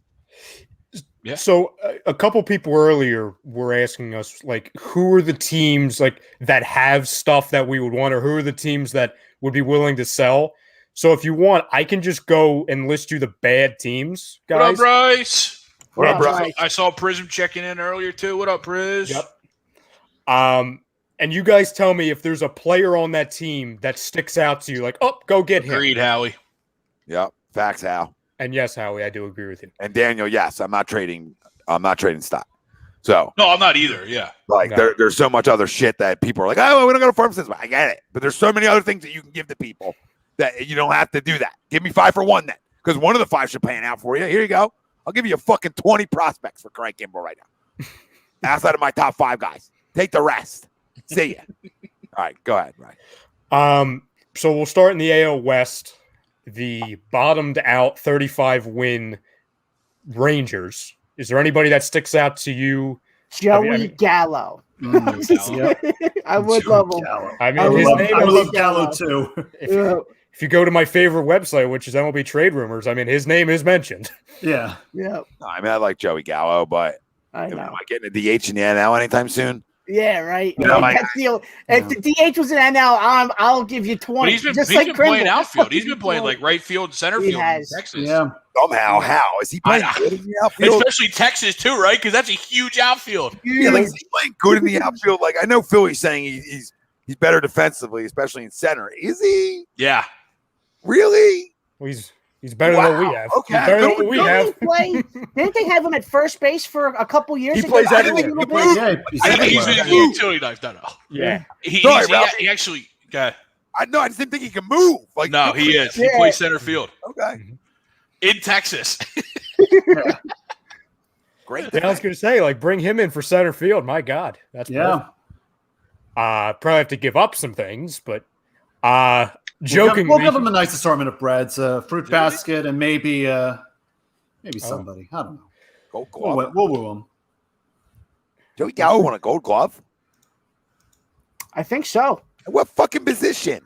Yeah. So a couple people earlier were asking us, like, who are the teams like that have stuff that we would want, or who are the teams that would be willing to sell? So if you want, I can just go and list you the bad teams, guys. What up, Bryce? What up, Bryce? I saw Prism checking in earlier too. What up, Priz? Yep. And you guys tell me if there's a player on that team that sticks out to you, like, go get him. Agreed, Howie. Yep. Facts, Hal. And yes, Howie, I do agree with you. And Daniel, yes, I'm not trading stock. So no, I'm not either. Yeah, like there's so much other shit that people are like, we don't go to farm systems. I get it, but there's so many other things that you can give to people that you don't have to do that. Give me 5 for 1 then, because one of the 5 should pan out for you. Here you go. I'll give you a fucking 20 prospects for Craig Kimbrel right now, outside of my top 5 guys. Take the rest. See ya. All right, go ahead, Ryan. So we'll start in the AL West. The bottomed out 35-win Rangers. Is there anybody that sticks out to you? Joey Gallo. I would love him. I mean, I love Gallo too. If you go to my favorite website, which is MLB Trade Rumors, I mean, his name is mentioned. Yeah. Yeah. No, I mean, I like Joey Gallo, but I am know. I getting a DH in the NL anytime soon? Yeah, right. You know, like- If the DH was an NL, I'll give you 20. But he's been Krimble. playing outfield. He's been playing like right field, center He field has. in Texas. Yeah. Somehow, how is he playing good in the outfield? Especially Texas too, right? Because that's a huge outfield. Yeah, like, is he playing good in the outfield? Like, I know Philly's saying he's better defensively, especially in center. Is he Yeah. really? Well, he's better than what we have. Okay. He's better than what we have. Didn't they have him at first base for a couple years He ago? plays I everywhere. think He he plays- Yeah. He's I think he's everywhere. a utility knife. No. Yeah. Sorry, Ralph. He actually. Okay. I just didn't think he can move. Like, No, he is. He Yeah. plays center field Okay, in Texas. great. Yeah, I was going to say, like, bring him in for center field. My God, that's Yeah. perfect. Probably have to give up some things, but Jokingly, jokingly, we'll give him a nice assortment of breads, fruit basket, and maybe somebody. I don't know. Gold glove. We'll woo him. Joey Gallo won a Gold Glove. I think so. What fucking position?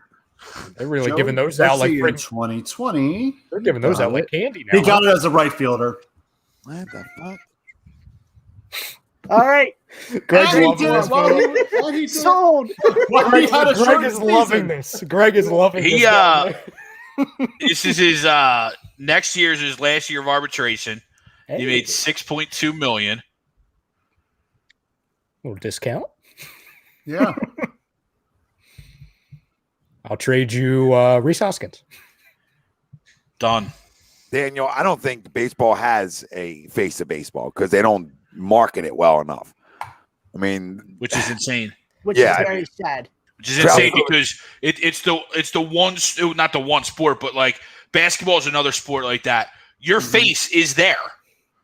they're really Joey, giving those let's out like see, in frick- 2020. they're giving those out like candy now. He got it as a right fielder. What the fuck? All right. Greg's Why'd he loving do this. it? Why'd he do it? Sold. Why he had a Greg short is season? loving this. Greg is loving He, this. This is his next year's his last year of arbitration. He made $6.2 million. little discount. Yeah. I'll trade you Reese Hoskins. Done. Daniel, I don't think baseball has a face of baseball because they don't market it well enough. I mean, Which is insane. Which Yeah. is very sad. Which is insane because it's the one, not the one sport, but like basketball is another sport like that. Your face is there.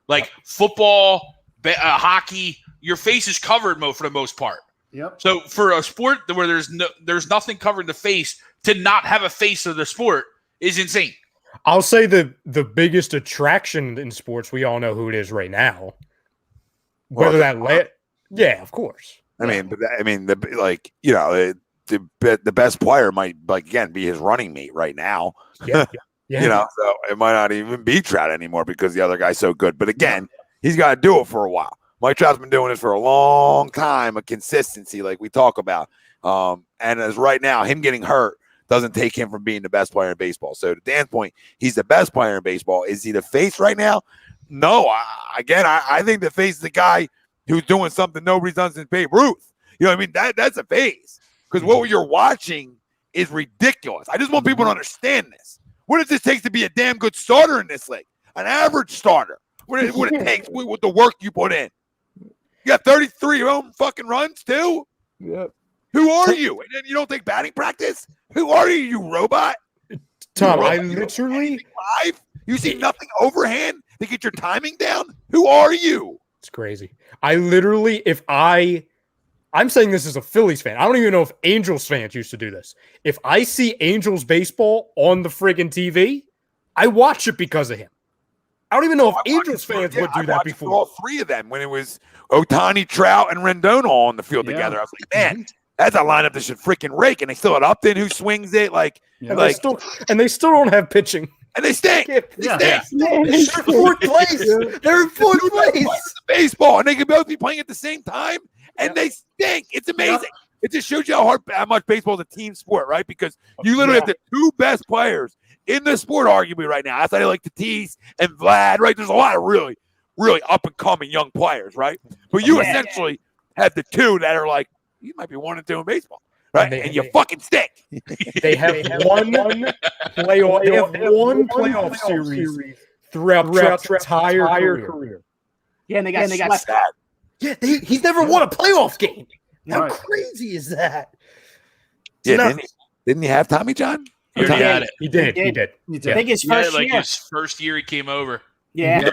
Like football, hockey, your face is covered for the most part. Yep. So for a sport where there's nothing covering the face, to not have a face of the sport is insane. I'll say the biggest attraction in sports, we all know who it is right now. Whether yeah, of course. I mean, the best player might again be his running mate right now. Yeah. So it might not even be Trout anymore because the other guy's so good. But again, he's got to do it for a while. Mike Trout's been doing this for a long time, a consistency like we talk about. And as right now, him getting hurt doesn't take him from being the best player in baseball. So to Dan's point, he's the best player in baseball. Is he the face right now? No. I think the face is the guy who's doing something nobody's done since Babe Ruth. You know what I mean? That's a face. Because what you're watching is ridiculous. I just want people to understand this. What does this take to be a damn good starter in this league? An average starter. What it takes with the work you put in. You got 33 home fucking runs too? Yep. Who are you? And then you don't take batting practice? Who are you robot? Tom, You I robot? You don't literally anything live? You see nothing overhand to get your timing down? Who are you? it's crazy. I literally, I'm saying this as a Phillies fan. I don't even know if Angels fans used to do this. If I see Angels baseball on the friggin' TV, I watch it because of him. I don't even know if Angels fans would do that before. All three of them when it was Ohtani, Trout, and Rendon all on the field together. I was like, man, that's a lineup that should freaking rake. And they still had Upton who swings it And they still don't have pitching. And they stink. Yeah. They're fourth place. They're in fourth place. Baseball, and they can both be playing at the same time, and they stink. It's amazing. It just shows you how much baseball is a team sport, right? Because you literally have the two best players in the sport, arguably, right now. Outside of like Tatis and Vlad, right? There's a lot of really, really up and coming young players, right? But you essentially have the two that are like, you might be 1 and 2 in baseball, right? And you fucking stink. They have one playoff series throughout Trout's entire career. Yeah, and they got sad. Yeah, he's never won a playoff game. How Right. crazy is that? Yeah, didn't he have Tommy John? He already had it. He did. I think his Yeah, first like year. his first year he came over. Yeah.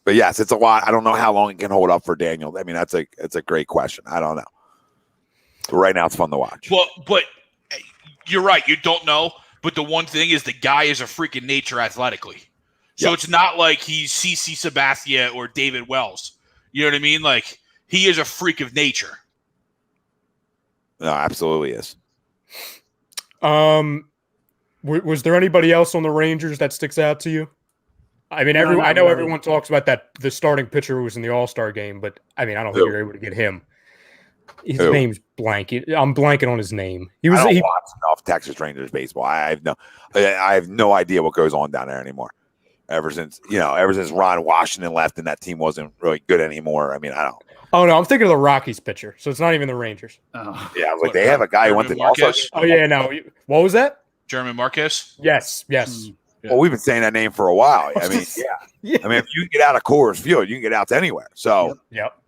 But yes, it's a lot. I don't know how long it can hold up for Daniel. I mean, it's a great question. I don't know. Right now, it's fun to watch. But you're right. You don't know. But the one thing is the guy is a freaking nature athletically. So Yes. it's not like he's CC Sabathia or David Wells. You know what I mean? Like, he is a freak of nature. No, absolutely is. Was there anybody else on the Rangers that sticks out to you? I mean, I know everyone talks about that the starting pitcher who was in the All-Star game, but I mean, I don't think you're able to get him. His name's blank. I'm blanking on his name. I don't watch enough Texas Rangers baseball. I have no idea what goes on down there anymore. Ever since Ron Washington left and that team wasn't really good anymore. I mean, I don't. Oh no, I'm thinking of the Rockies pitcher. So it's not even the Rangers. Oh. Yeah, I was like, they have a guy who went to Marquez? Oh yeah, no. What was that? German Marquez? Yes. Yeah. Well, we've been saying that name for a while. I mean, yeah. I mean, if you can get out of Coors Field, you can get out to anywhere. So, Yep.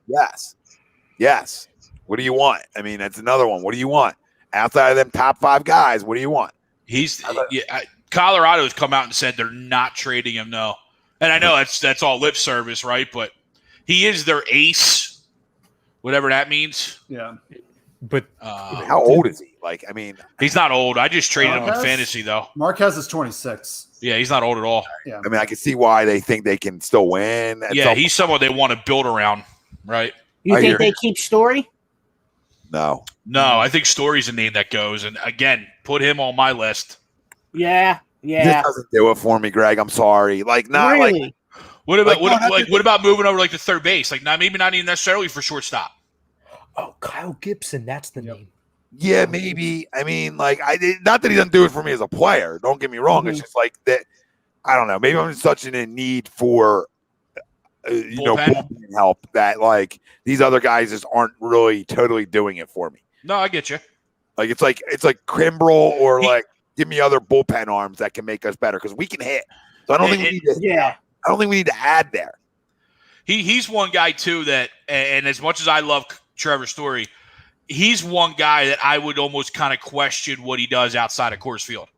Yes. What do you want? I mean, that's another one. What do you want? Outside of them top 5 guys, what do you want? Colorado's come out and said they're not trading him, no. And I know that's all lip service, right? But he is their ace, whatever that means. Yeah. But how old is he? Like, I mean, he's not old. I just traded him in Marquez? fantasy, though. Marquez is 26. Yeah, he's not old at all. Yeah. I mean, I can see why they think they can still win. Yeah, he's someone they want to build around, right? You I think hear they you. keep Story? No. No, I think Story's a name that goes. And again, put him on my list. Yeah. This doesn't do it for me, Greg. I'm sorry. Like, not Really? like. What about Like, what about moving over like to third base? Like, maybe not even necessarily for shortstop. Kyle Gibson, that's the name. Yeah, maybe. I mean, like, not that he doesn't do it for me as a player. Don't get me wrong. It's just like that. I don't know. Maybe I'm just such in need for, bullpen help that like these other guys just aren't really totally doing it for me. No, I get you. Like it's like Kimbrel or like give me other bullpen arms that can make us better because we can hit. So I don't think we need to. Yeah. I don't think we need to add there. He's one guy too that, and as much as I love Trevor Story, he's one guy that I would almost kind of question what he does outside of Coors Field.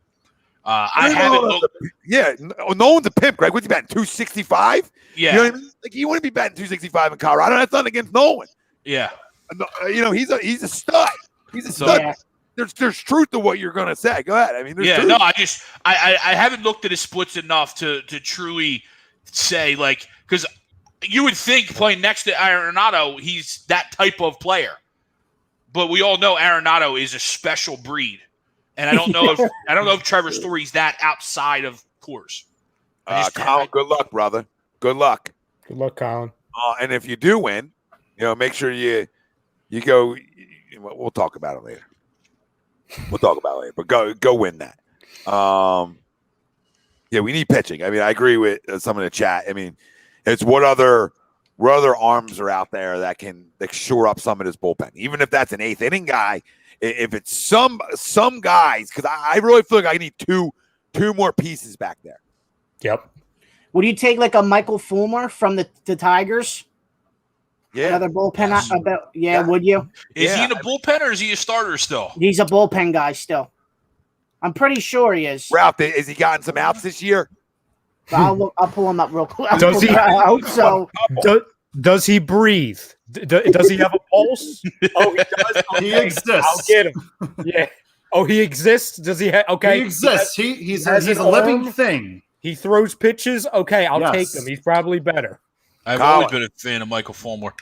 I haven't looked. Yeah, no one's a pimp, Greg. What's he batting? 265? Yeah. You know what I mean? Like you wouldn't be batting 265 in Colorado. That's nothing against Nolan. Yeah. He's a stud. He's a stud. Yeah. There's truth to what you're gonna say. Go ahead. I mean, there's truth. No, I haven't looked at his splits enough to truly say like because you would think playing next to Arenado, he's that type of player, but we all know Arenado is a special breed, and I don't know if Trevor Story's that outside of Coors. Colin, good luck, brother. Good luck. Good luck, Colin. And if you do win, make sure you go. We'll talk about it later. But go win that. Yeah, we need pitching. I mean, I agree with some of the chat. I mean, it's what other arms are out there that can shore up some of this bullpen, even if that's an 8th inning guy. If it's some guys, because I really feel like I need two more pieces back there. Yep. Would you take like a Michael Fulmer from the Tigers? Yeah. Another bullpen? Yeah. Would you? Is he in the bullpen or is he a starter still? He's a bullpen guy still. I'm pretty sure he is. Ralph, has he gotten some outs this year? I'll pull him up real quick. Does he? I hope so. Does he breathe? Does he have a pulse? Oh, he does. Okay. He exists. I'll get him. Yeah. Oh, he exists. Does he? Okay. He exists. He's has a an living arm. thing. He throws pitches. Okay, I'll Yes. take him. He's probably better. I've Colin. always been a fan of Michael Fulmer.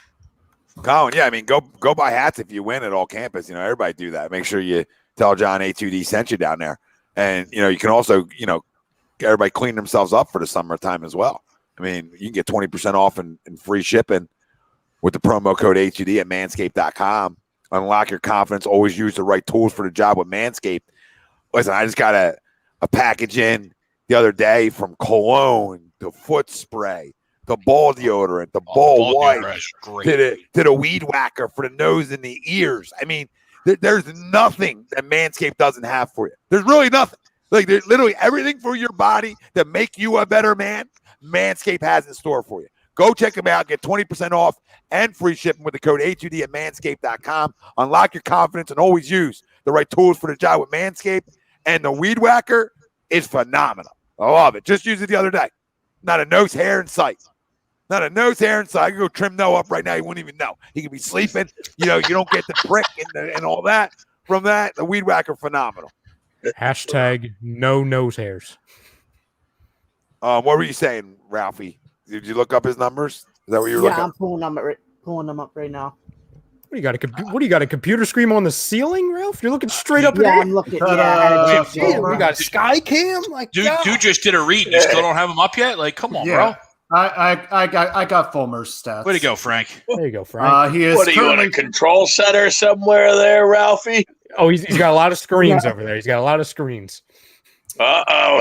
Colin, yeah, I mean, go buy hats if you win at all campus. Everybody do that. Make sure you tell John A2D sent you down there. And, you can also, everybody clean themselves up for the summertime as well. I mean, you can get 20% off and free shipping with the promo code A2D at manscaped.com. Unlock your confidence. Always use the right tools for the job with Manscaped. Listen, I just got a package in the other day from cologne to foot spray, the ball deodorant, the ball wipe, to the weed whacker for the nose and the ears. I mean, there's nothing that Manscaped doesn't have for you. There's really nothing. Like, there's literally everything for your body to make you a better man, Manscaped has in store for you. Go check them out. Get 20% off and free shipping with the code A2D at manscaped.com. Unlock your confidence and always use the right tools for the job with Manscaped. And the weed whacker is phenomenal. I love it. Just used it the other day. Not a nose hair in sight. Not a nose hair inside. I could go trim Noah up right now. You wouldn't even know. He could be sleeping. You don't get the prick and all that from that. The weed whacker, phenomenal. Hashtag no nose hairs. What were you saying, Ralphie? Did you look up his numbers? Is that what you were looking I'm pulling them up right now. What do you got? A computer screen on the ceiling, Ralph? You're looking straight up. Yeah, I'm looking. Yeah, we got a sky cam. Like, dude just did a read. You still don't have him up yet? Like, come on, bro. I got Fulmer's stats. Way to go, Frank. There you go, Frank. He is What are you in a control center somewhere there, Ralphie? Oh, he's got a lot of screens over there. He's got a lot of screens.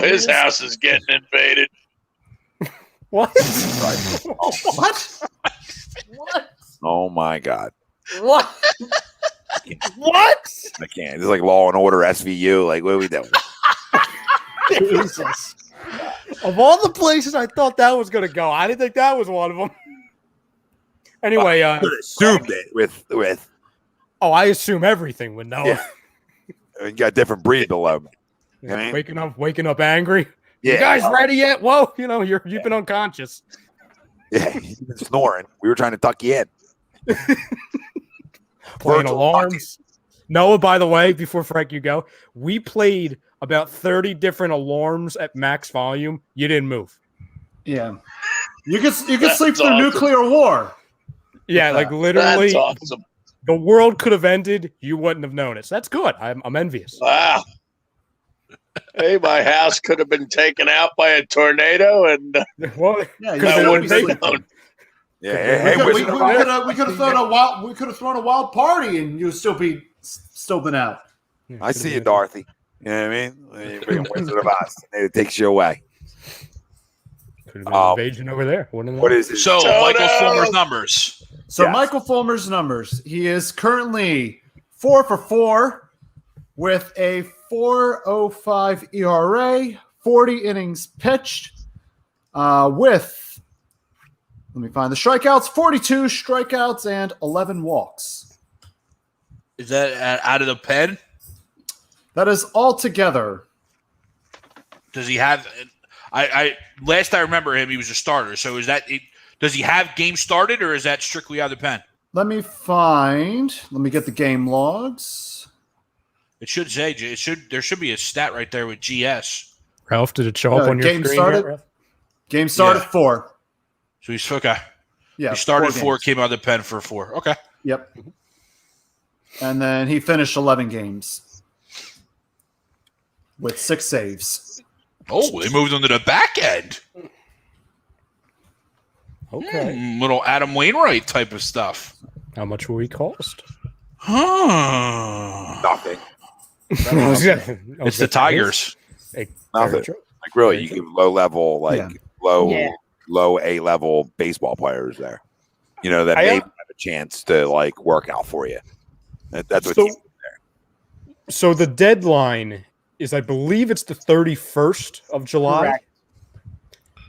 His house is getting invaded. What? What? What? Oh my God. What? What? I can't. It's like Law and Order SVU. Like, what are we doing? Jesus. Of all the places I thought that was going to go, I didn't think that was one of them. Anyway, I assumed it with. Oh, I assume everything with Noah. Yeah. You got a different breed below me. You know what I mean? Waking up angry. Yeah. You guys ready yet? Whoa, you've been unconscious. Yeah, you've been snoring. We were trying to tuck you in. Playing alarms. Noah, by the way, before Frank, you go, we played about 30 different alarms at max volume. You didn't move. Yeah. You could sleep through nuclear war. Yeah, like literally. That's awesome. The world could have ended. You wouldn't have known it. So that's good. I'm envious. Wow. Hey, my house could have been taken out by a tornado, and well, I wouldn't have known. Yeah, we could have thrown a wild party, and you'd still been out. I see you, Dorothy. You know what I mean? You bring a Wizard of Oz, and it takes you away. Could have been an invasion over there. What is it? So, Michael Fulmer's numbers. So, yes. Michael Fulmer's numbers. He is currently 4 for 4 with a 4.05 ERA, 40 innings pitched, with, let me find the strikeouts, 42 strikeouts and 11 walks. Is that out of the pen? That is all together. Does he have? Last I remember him, he was a starter. So is that? Does he have games started, or is that strictly out of the pen? Let me get the game logs. It should say there should be a stat right there with GS. Ralph, did it show up on your game screen? Started, game started 4. So he's okay. Yeah, he started 4, came out of the pen for 4. Okay. Yep. And then he finished 11 games with 6 saves. Oh, they moved him to the back end. Okay. Little Adam Wainwright type of stuff. How much will he cost? Nothing. It's the Tigers. Nothing. Like really, you give low level, low A level baseball players there. That maybe have a chance to like work out for you. That's what. So the deadline is, I believe, it's the 31st of July. Correct.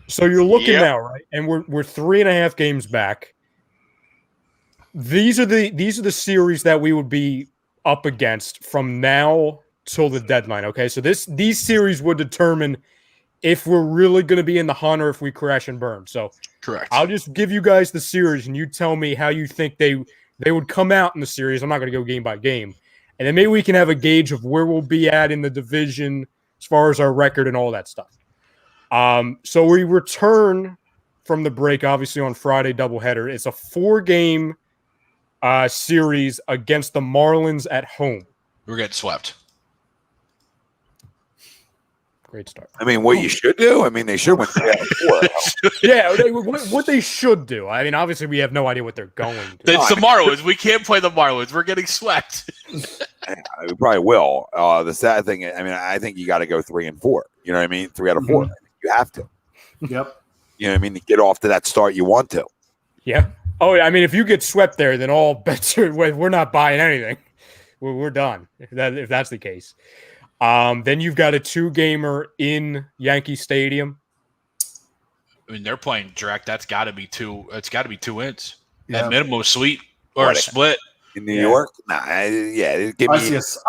So you're looking now, right? And we're 3.5 games back. These are the series that we would be up against from now till the deadline. Okay, so these series would determine if we're really going to be in the hunt or if we crash and burn. So correct. I'll just give you guys the series, and you tell me how you think they would come out in the series. I'm not going to go game by game, and then maybe we can have a gauge of where we'll be at in the division as far as our record and all that stuff. So we return from the break, obviously on Friday doubleheader. It's a 4-game series against the Marlins at home. We're getting swept. Great start. I mean, what you should do? I mean, they should win 3 out of 4. Yeah, what they should do. I mean, obviously, we have no idea what they're going to do. It's the Marlins. We can't play the Marlins. We're getting swept. We probably will. The sad thing, I think you got to go 3 and 4. You know what I mean? 3 out of 4. You have to. Yep. You know what I mean? To get off to that start you want to. Yeah. Oh, I mean, if you get swept there, then all bets are. We're not buying anything. We're done. If that's the case. Then you've got a 2-gamer in Yankee Stadium. I mean, they're playing direct. That's got to be 2. It's got to be 2 wins. Yeah. At minimum, sweep or a split. In New York? Nah, I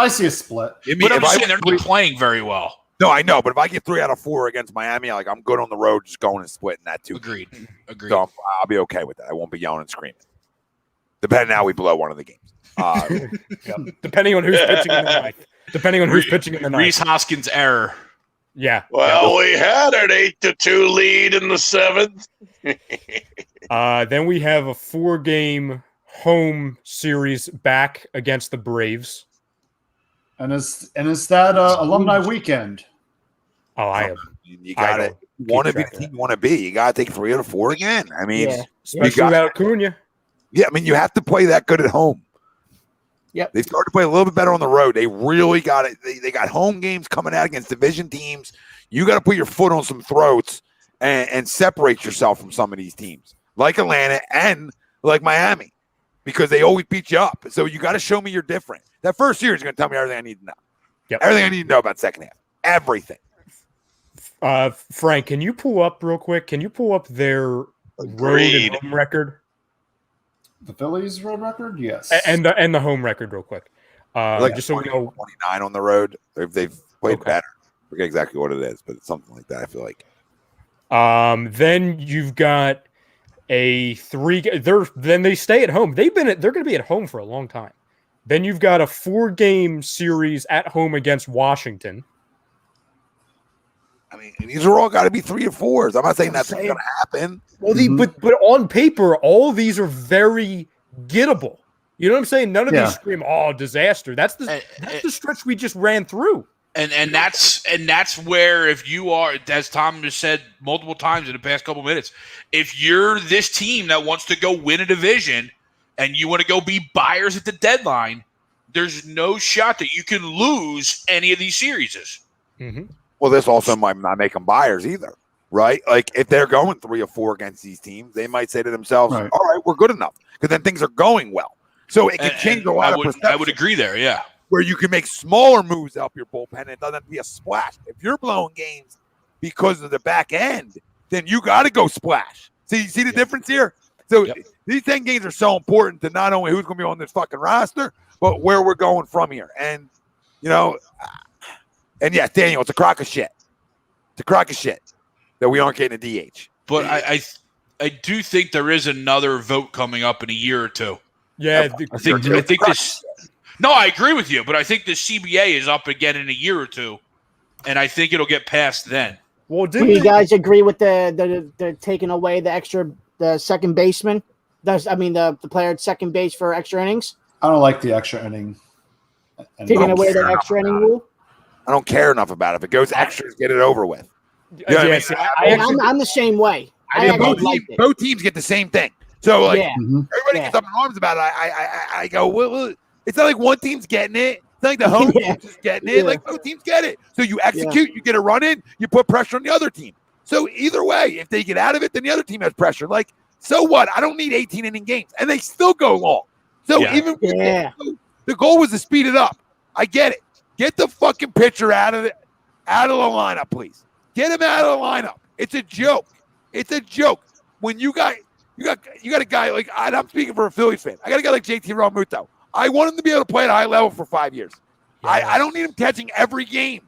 see a split. But I'm just saying they're not playing very well. No, I know, but if I get 3 out of 4 against Miami, I'm good on the road, just going and splitting that 2. Agreed. So I'll be okay with that. I won't be yelling and screaming. Depending how we blow one of the games. Depending on who's pitching in the ninth. Depending on who's pitching in the ninth. Reese Hoskins error. Yeah. Well, we had an 8-2 lead in the 7th. Then we have a 4-game home series back against the Braves. And is that alumni weekend? Oh, I have. You got it. Want to be the team you want to be. You got to take 3 out of 4 again. I mean, especially without Acuna. Yeah, I mean, you have to play that good at home. Yep. They started to play a little bit better on the road. They really got it. They got home games coming out against division teams. You got to put your foot on some throats and separate yourself from some of these teams, like Atlanta and like Miami, because they always beat you up. So you got to show me you're different. That first year is going to tell me everything I need to know. Yep. Everything I need to know about second half. Everything. Frank, can you pull up real quick? Can you pull up their road and home record? The Phillies road record? Yes. And the home record real quick. Just so we know. 29 on the road. They've played better. I forget exactly what it is, but it's something like that, I feel like. Then you've got a 3. Then they stay at home. They're going to be at home for a long time. Then you've got a 4-game series at home against Washington. I mean, these are all got to be 3 or 4s. I'm not saying that's going to happen. Well, but on paper, all these are very gettable. You know what I'm saying? None of these scream, "Oh, disaster." That's the stretch we just ran through. And that's where, if you are, as Tom has said multiple times in the past couple minutes, if you're this team that wants to go win a division and you want to go be buyers at the deadline, there's no shot that you can lose any of these series. Mm-hmm. Well, this also might not make them buyers either, right? Like if they're going 3 or 4 against these teams, they might say to themselves, "All right, we're good enough," because then things are going well. So it can change a lot of perception. I would agree there, yeah. Where you can make smaller moves to help your bullpen, and it doesn't have to be a splash. If you're blowing games because of the back end, then you got to go splash. See the difference here? So these 10 games are so important to not only who's going to be on this fucking roster, but where we're going from here. And, and yeah, Daniel, it's a crock of shit. It's a crock of shit that we aren't getting a DH. But I do think there is another vote coming up in a year or two. Yeah, I think this. No, I agree with you, but I think the CBA is up again in a year or two, and I think it'll get passed then. Well, do you guys agree with the taking away the second baseman? The player at second base for extra innings? I don't like the extra inning. Taking away the extra inning rule? I don't care enough about it. If it goes extras, get it over with. I'm the same way. Both teams get the same thing. So everybody gets up in arms about it. I go, well, it's not like one team's getting it. It's not like the home team's just getting it. Like both teams get it. So you execute, you get a run in, you put pressure on the other team. So either way, if they get out of it, then the other team has pressure. Like, so what? I don't need 18-inning games. And they still go long. So the goal was to speed it up. I get it. Get the fucking pitcher out of the lineup, please. Get him out of the lineup. It's a joke. It's a joke. When you got a guy like, I'm speaking for a Phillies fan. I got a guy like JT Realmuto. I want him to be able to play at a high level for 5 years. Yeah. I don't need him catching every game.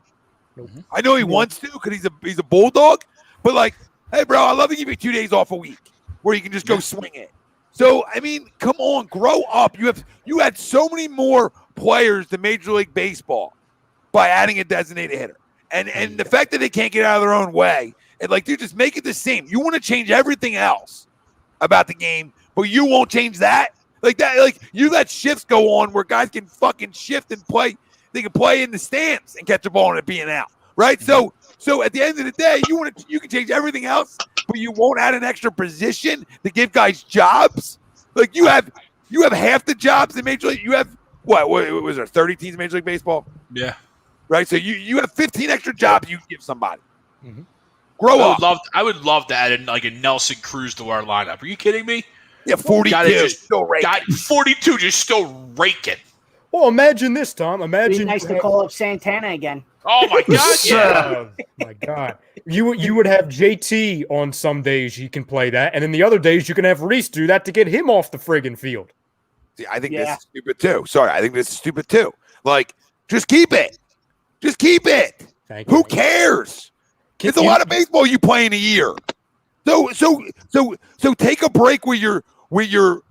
Mm-hmm. I know he wants to because he's a bulldog. But like, hey, bro, I love to give you 2 days off a week where you can just go swing it. So I mean, come on, grow up. You had so many more players to Major League Baseball by adding a designated hitter, and the fact that they can't get out of their own way, and like, dude, just make it the same. You want to change everything else about the game, but you won't change that. Like that, like you let shifts go on where guys can fucking shift and play. They can play in the stands and catch a ball and it being out, right? So at the end of the day, you can change everything else, but you won't add an extra position to give guys jobs. Like you have half the jobs in Major League. You have what was there 30 teams in Major League Baseball? Yeah, right. So you have 15 extra jobs you can give somebody. Mm-hmm. Grow up. I would love to add like a Nelson Cruz to our lineup. Are you kidding me? Yeah, 42 still raking. 42 just still raking. Well, imagine this, Tom. Imagine. It'd be nice to call up Santana again. Oh my God! Yeah. Oh my God. You would have JT on some days you can play that, and then the other days you can have Reese do that to get him off the friggin' field. See, I think this is stupid too. Sorry, I think this is stupid too. Like, just keep it. Just keep it. Thank you. Who cares? It's a lot of baseball you play in a year. So take a break with your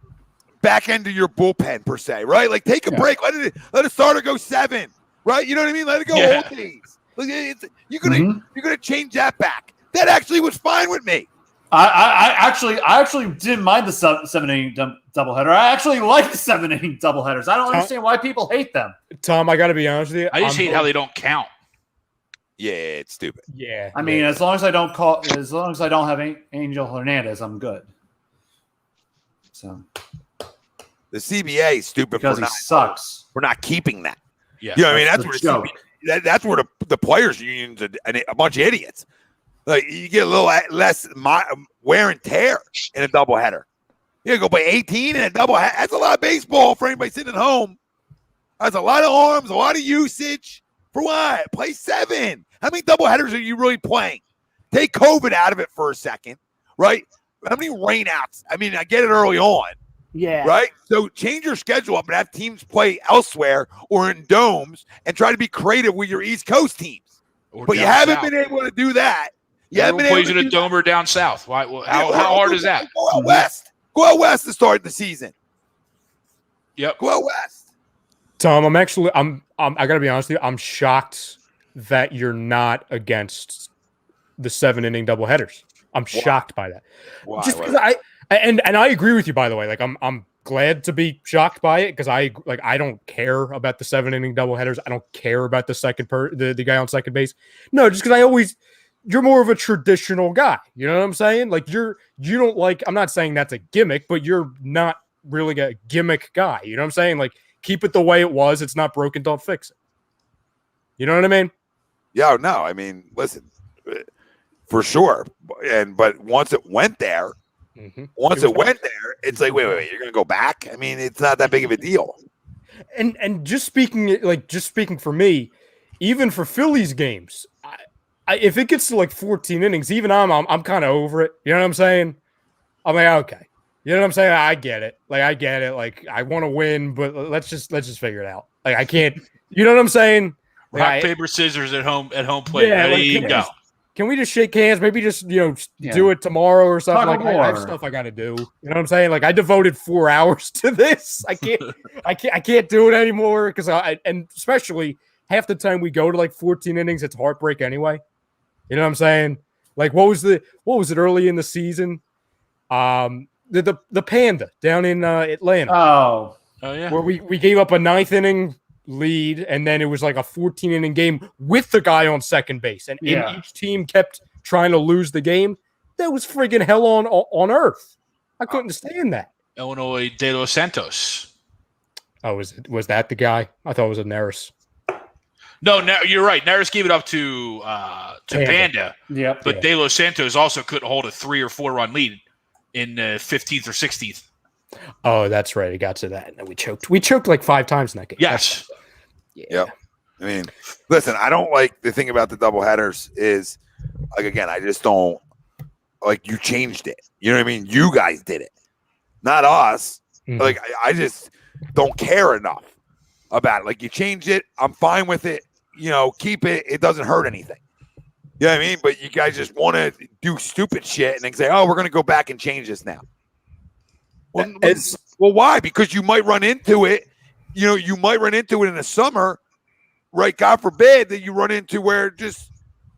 back end of your bullpen per se, right? Like take a break. Let a starter go 7, right? You know what I mean? Let it go all days. Like you're gonna change that back. That actually was fine with me. I actually didn't mind the 7-inning doubleheader. I actually like the 7-inning doubleheaders. I don't understand why people hate them. Tom, I got to be honest with you. I just hate how they don't count. Yeah, it's stupid. Yeah. I mean, as long as I don't have Angel Hernandez, I'm good. So the CBA is stupid because he sucks. We're not keeping that. Yeah, you know what I mean? That's where the players' unions are a bunch of idiots. Like you get a little less wear and tear in a doubleheader. You go play 18 in a doubleheader. That's a lot of baseball for anybody sitting at home. That's a lot of arms, a lot of usage. For what? Play 7. How many doubleheaders are you really playing? Take COVID out of it for a second, right? How many rainouts? I mean, I get it early on. Yeah. Right? So change your schedule up and have teams play elsewhere or in domes and try to be creative with your East Coast teams. But you haven't been able to do that. You haven't been able plays to in a dome or down south. Why? How hard is that? Go out west. Go out west to start the season. Yep. Go out west. Tom, I gotta be honest with you. I'm shocked that you're not against the 7-inning doubleheaders. I'm shocked by that. Why? Just because I agree with you, by the way. Like I'm glad to be shocked by it because I don't care about the 7-inning doubleheaders. I don't care about the the guy on second base. No, just because you're more of a traditional guy. You know what I'm saying? Like you don't like. I'm not saying that's a gimmick, but you're not really a gimmick guy. You know what I'm saying? Like keep it the way it was. It's not broken. Don't fix it. You know what I mean? Yeah. No. I mean, listen, for sure. But once it went there. Once it went there, it's like, wait, you're gonna go back? I mean, it's not that big of a deal. And just speaking for me, even for Phillies games, if it gets to like 14 innings, even I'm kind of over it. You know what I'm saying? I'm like, okay, you know what I'm saying? I get it. Like I get it. Like I want to win, but let's just figure it out. Like I can't. You know what I'm saying? Rock, paper, scissors at home plate. Yeah, there you go. Can we just shake hands? Maybe just do it tomorrow or something. Like I have stuff I got to do. You know what I'm saying? Like I devoted 4 hours to this. I can't do it anymore because and especially half the time we go to like 14 innings, it's heartbreak anyway. You know what I'm saying? Like what was it early in the season? The Panda down in Atlanta. Oh yeah. Where we gave up a 9th inning lead, and then it was like a 14-inning game with the guy on second base, and each team kept trying to lose the game. That was friggin' hell on earth. I couldn't stand that. Illinois De Los Santos. Oh, was that the guy? I thought it was a Neris. No, you're right. Neris gave it up to Panda. Yep. But De Los Santos also couldn't hold a 3 or 4 run lead in 15th or 16th. Oh, that's right. It got to that. And we choked. We choked like 5 times in that game. Yes. Yeah. I mean, listen, I don't like the thing about the doubleheaders is, like, again, I just don't like you changed it. You know what I mean? You guys did it, not us. Mm-hmm. Like, I just don't care enough about it. Like, you changed it. I'm fine with it. You know, keep it. It doesn't hurt anything. You know what I mean? But you guys just want to do stupid shit and then say, oh, we're going to go back and change this now. Well, why? Because you might run into it. You know, you might run into it in the summer, right? God forbid that you run into where just,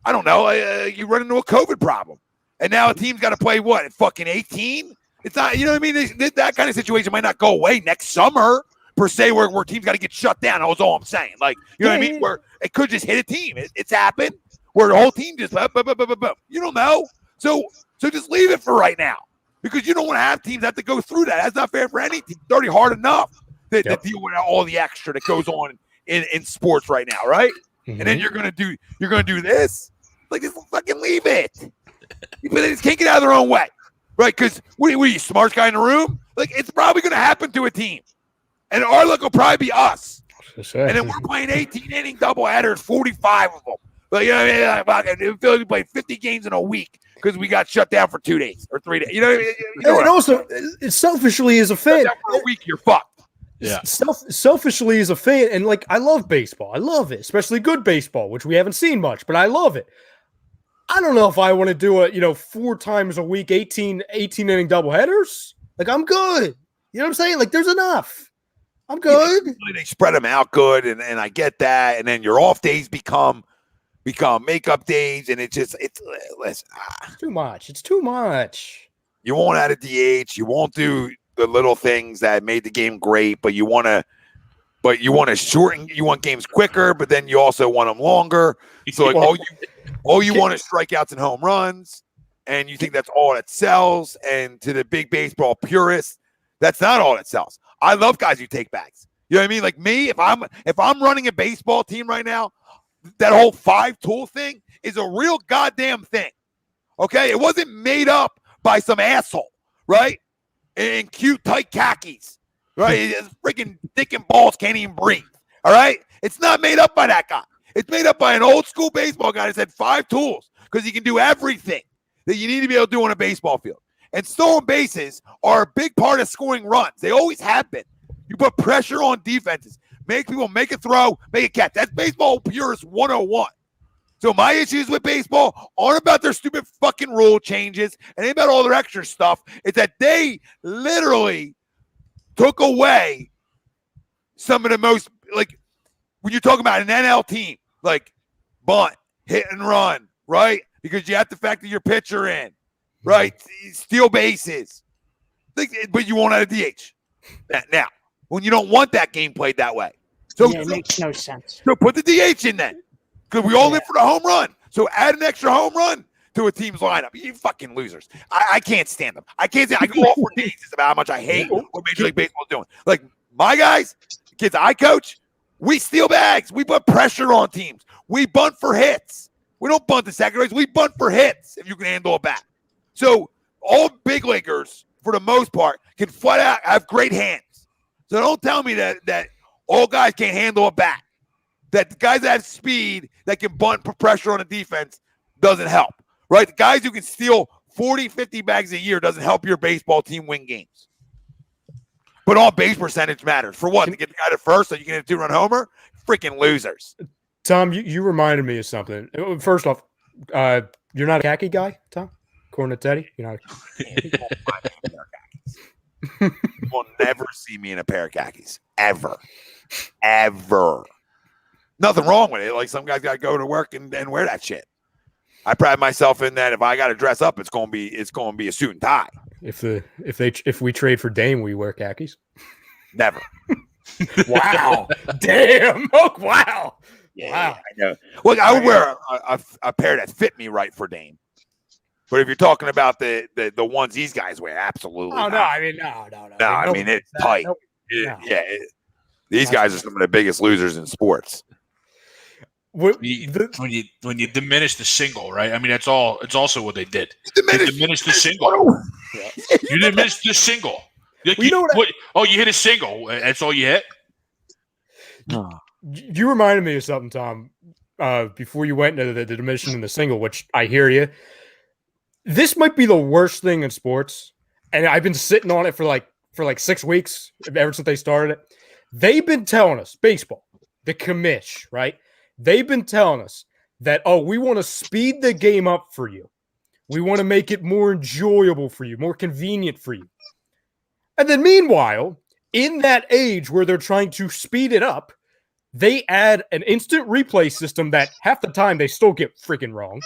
I don't know, you run into a COVID problem. And now a team's got to play what, fucking 18? It's not, you know what I mean? That kind of situation might not go away next summer, per se, where teams got to get shut down. That's all I'm saying. Like, you know what I mean? Where it could just hit a team. It's happened where the whole team just, you don't know. So just leave it for right now. Because you don't want to have teams have to go through that. That's not fair for any team. It's already hard enough to deal with all the extra that goes on in sports right now, right? Mm-hmm. And then you're gonna do this. Like, just fucking leave it. But they just can't get out of their own way, right? Because what are you, smartest guy in the room? Like, it's probably gonna happen to a team, and our luck will probably be us. And then we're playing 18-inning doubleheaders, 45 of them. Like, you know, I mean, Philly played 50 games in a week because we got shut down for 2 days or 3 days. You know, and also, selfishly as a fan, for a week, you're fucked. Yeah. Selfishly as a fan, and like I love baseball. I love it, especially good baseball, which we haven't seen much, but I love it. I don't know if I want to do a 4 times a week, 18 inning doubleheaders. Like I'm good. You know what I'm saying? Like there's enough. I'm good. They spread them out good, and I get that. And then your off days become makeup days, and it's too much. It's too much. You won't add a DH. You won't do the little things that made the game great, but you want to shorten. You want games quicker, but then you also want them longer. So like all you want is strikeouts and home runs, and you think that's all that sells. And to the big baseball purists, that's not all that sells. I love guys who take bags. You know what I mean? Like me, if I'm running a baseball team right now, that whole 5-tool thing is a real goddamn thing. Okay? It wasn't made up by some asshole, right? In cute, tight khakis, right? His freaking dick and balls can't even breathe, all right? It's not made up by that guy. It's made up by an old school baseball guy that said 5 tools because he can do everything that you need to be able to do on a baseball field. And stolen bases are a big part of scoring runs. They always have been. You put pressure on defenses, make people make a throw, make a catch. That's baseball purist 101. So my issues with baseball aren't about their stupid fucking rule changes and ain't about all their extra stuff. It's that they literally took away some of the most, like, when you're talking about an NL team, like bunt, hit and run, right? Because you have to factor your pitcher in, right? Steal bases. But you won't have a DH. Now, when you don't want that game played that way. So it makes no sense. So put the DH in then. Because we all live for the home run. So add an extra home run to a team's lineup. You fucking losers. I can't stand them. I can't stand I go all for days about how much I hate what Major League Baseball is doing. Like my guys, the kids I coach, we steal bags. We put pressure on teams. We bunt for hits. We don't bunt the second base. We bunt for hits if you can handle a bat. So all big leaguers, for the most part, can flat out have great hands. So don't tell me that all guys can't handle a bat. That the guys that have speed that can bunt for pressure on a defense doesn't help, right? The guys who can steal 40, 50 bags a year doesn't help your baseball team win games. But on base percentage matters. For what? To get the guy to first so you can hit a 2-run homer? Freaking losers. Tom, you reminded me of something. First off, you're not a khaki guy, Tom? According to Teddy? You're not a khaki guy. You will never see me in a pair of khakis. Ever. Ever. Nothing wrong with it. Like some guys got to go to work and wear that shit. I pride myself in that if I got to dress up, it's going to be a suit and tie. If we trade for Dame, will you wear khakis? Never. Wow. Damn. Oh, wow. Yeah, wow. I know. Look, I would wear a pair that fit me right for Dame. But if you're talking about the ones these guys wear, absolutely. Oh, not. No. I mean, no. No, I mean, it's tight. These guys are some of the biggest losers in sports. When you diminish the single, right? I mean, it's also what they did. They diminished the single. You diminished the single. You hit a single. That's all you hit? You reminded me of something, Tom, before you went into the diminishing in the single, which I hear you. This might be the worst thing in sports, and I've been sitting on it for like 6 weeks, ever since they started it. They've been telling us, baseball, the commish, right? They've been telling us that, we want to speed the game up for you. We want to make it more enjoyable for you, more convenient for you. And then meanwhile, in that age where they're trying to speed it up, they add an instant replay system that half the time they still get freaking wrong.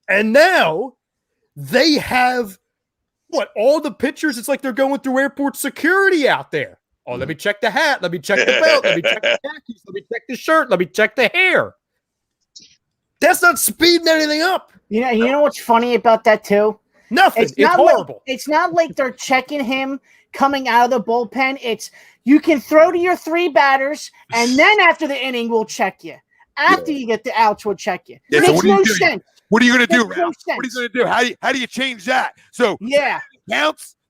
And now they have, all the pitchers, it's like they're going through airport security out there. Oh, let me check the hat. Let me check the belt. Let me check the khakis. Let me check the shirt. Let me check the hair. That's not speeding anything up. You know what's funny about that too? Nothing. It's horrible. It's not like they're checking him coming out of the bullpen. It's you can throw to your 3 batters, and then after the inning, we'll check you. After you get the outs, we'll check you. Yeah, Makes no sense. What are you going to do, Ralph? What are you going to do? How do you change that? So that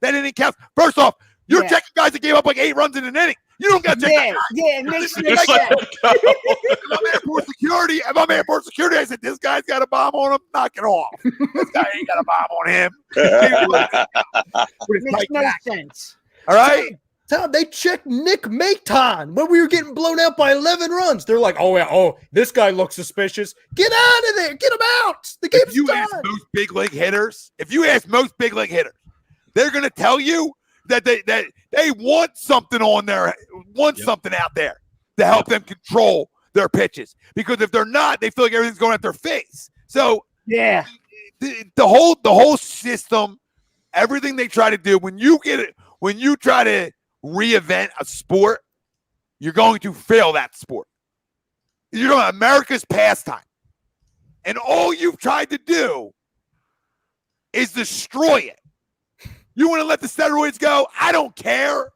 inning counts. First off, you're checking guys that gave up like 8 runs in an inning. You don't got to check that guy. Yeah, it makes no sense. If I'm airport security, I said, this guy's got a bomb on him, knock it off. This guy ain't got a bomb on him. Makes no sense. All right? Tom, they checked Nick Maton when we were getting blown out by 11 runs. They're like, this guy looks suspicious. Get out of there. Get him out. The game's done. Ask most big league hitters, they're going to tell you that they want something on there, something out there to help them control their pitches. Because if they're not, they feel like everything's going at their face. So yeah, the whole system, everything they try to do, when you try to reinvent a sport, you're going to fail that sport. You're doing America's pastime. And all you've tried to do is destroy it. You want to let the steroids go? I don't care.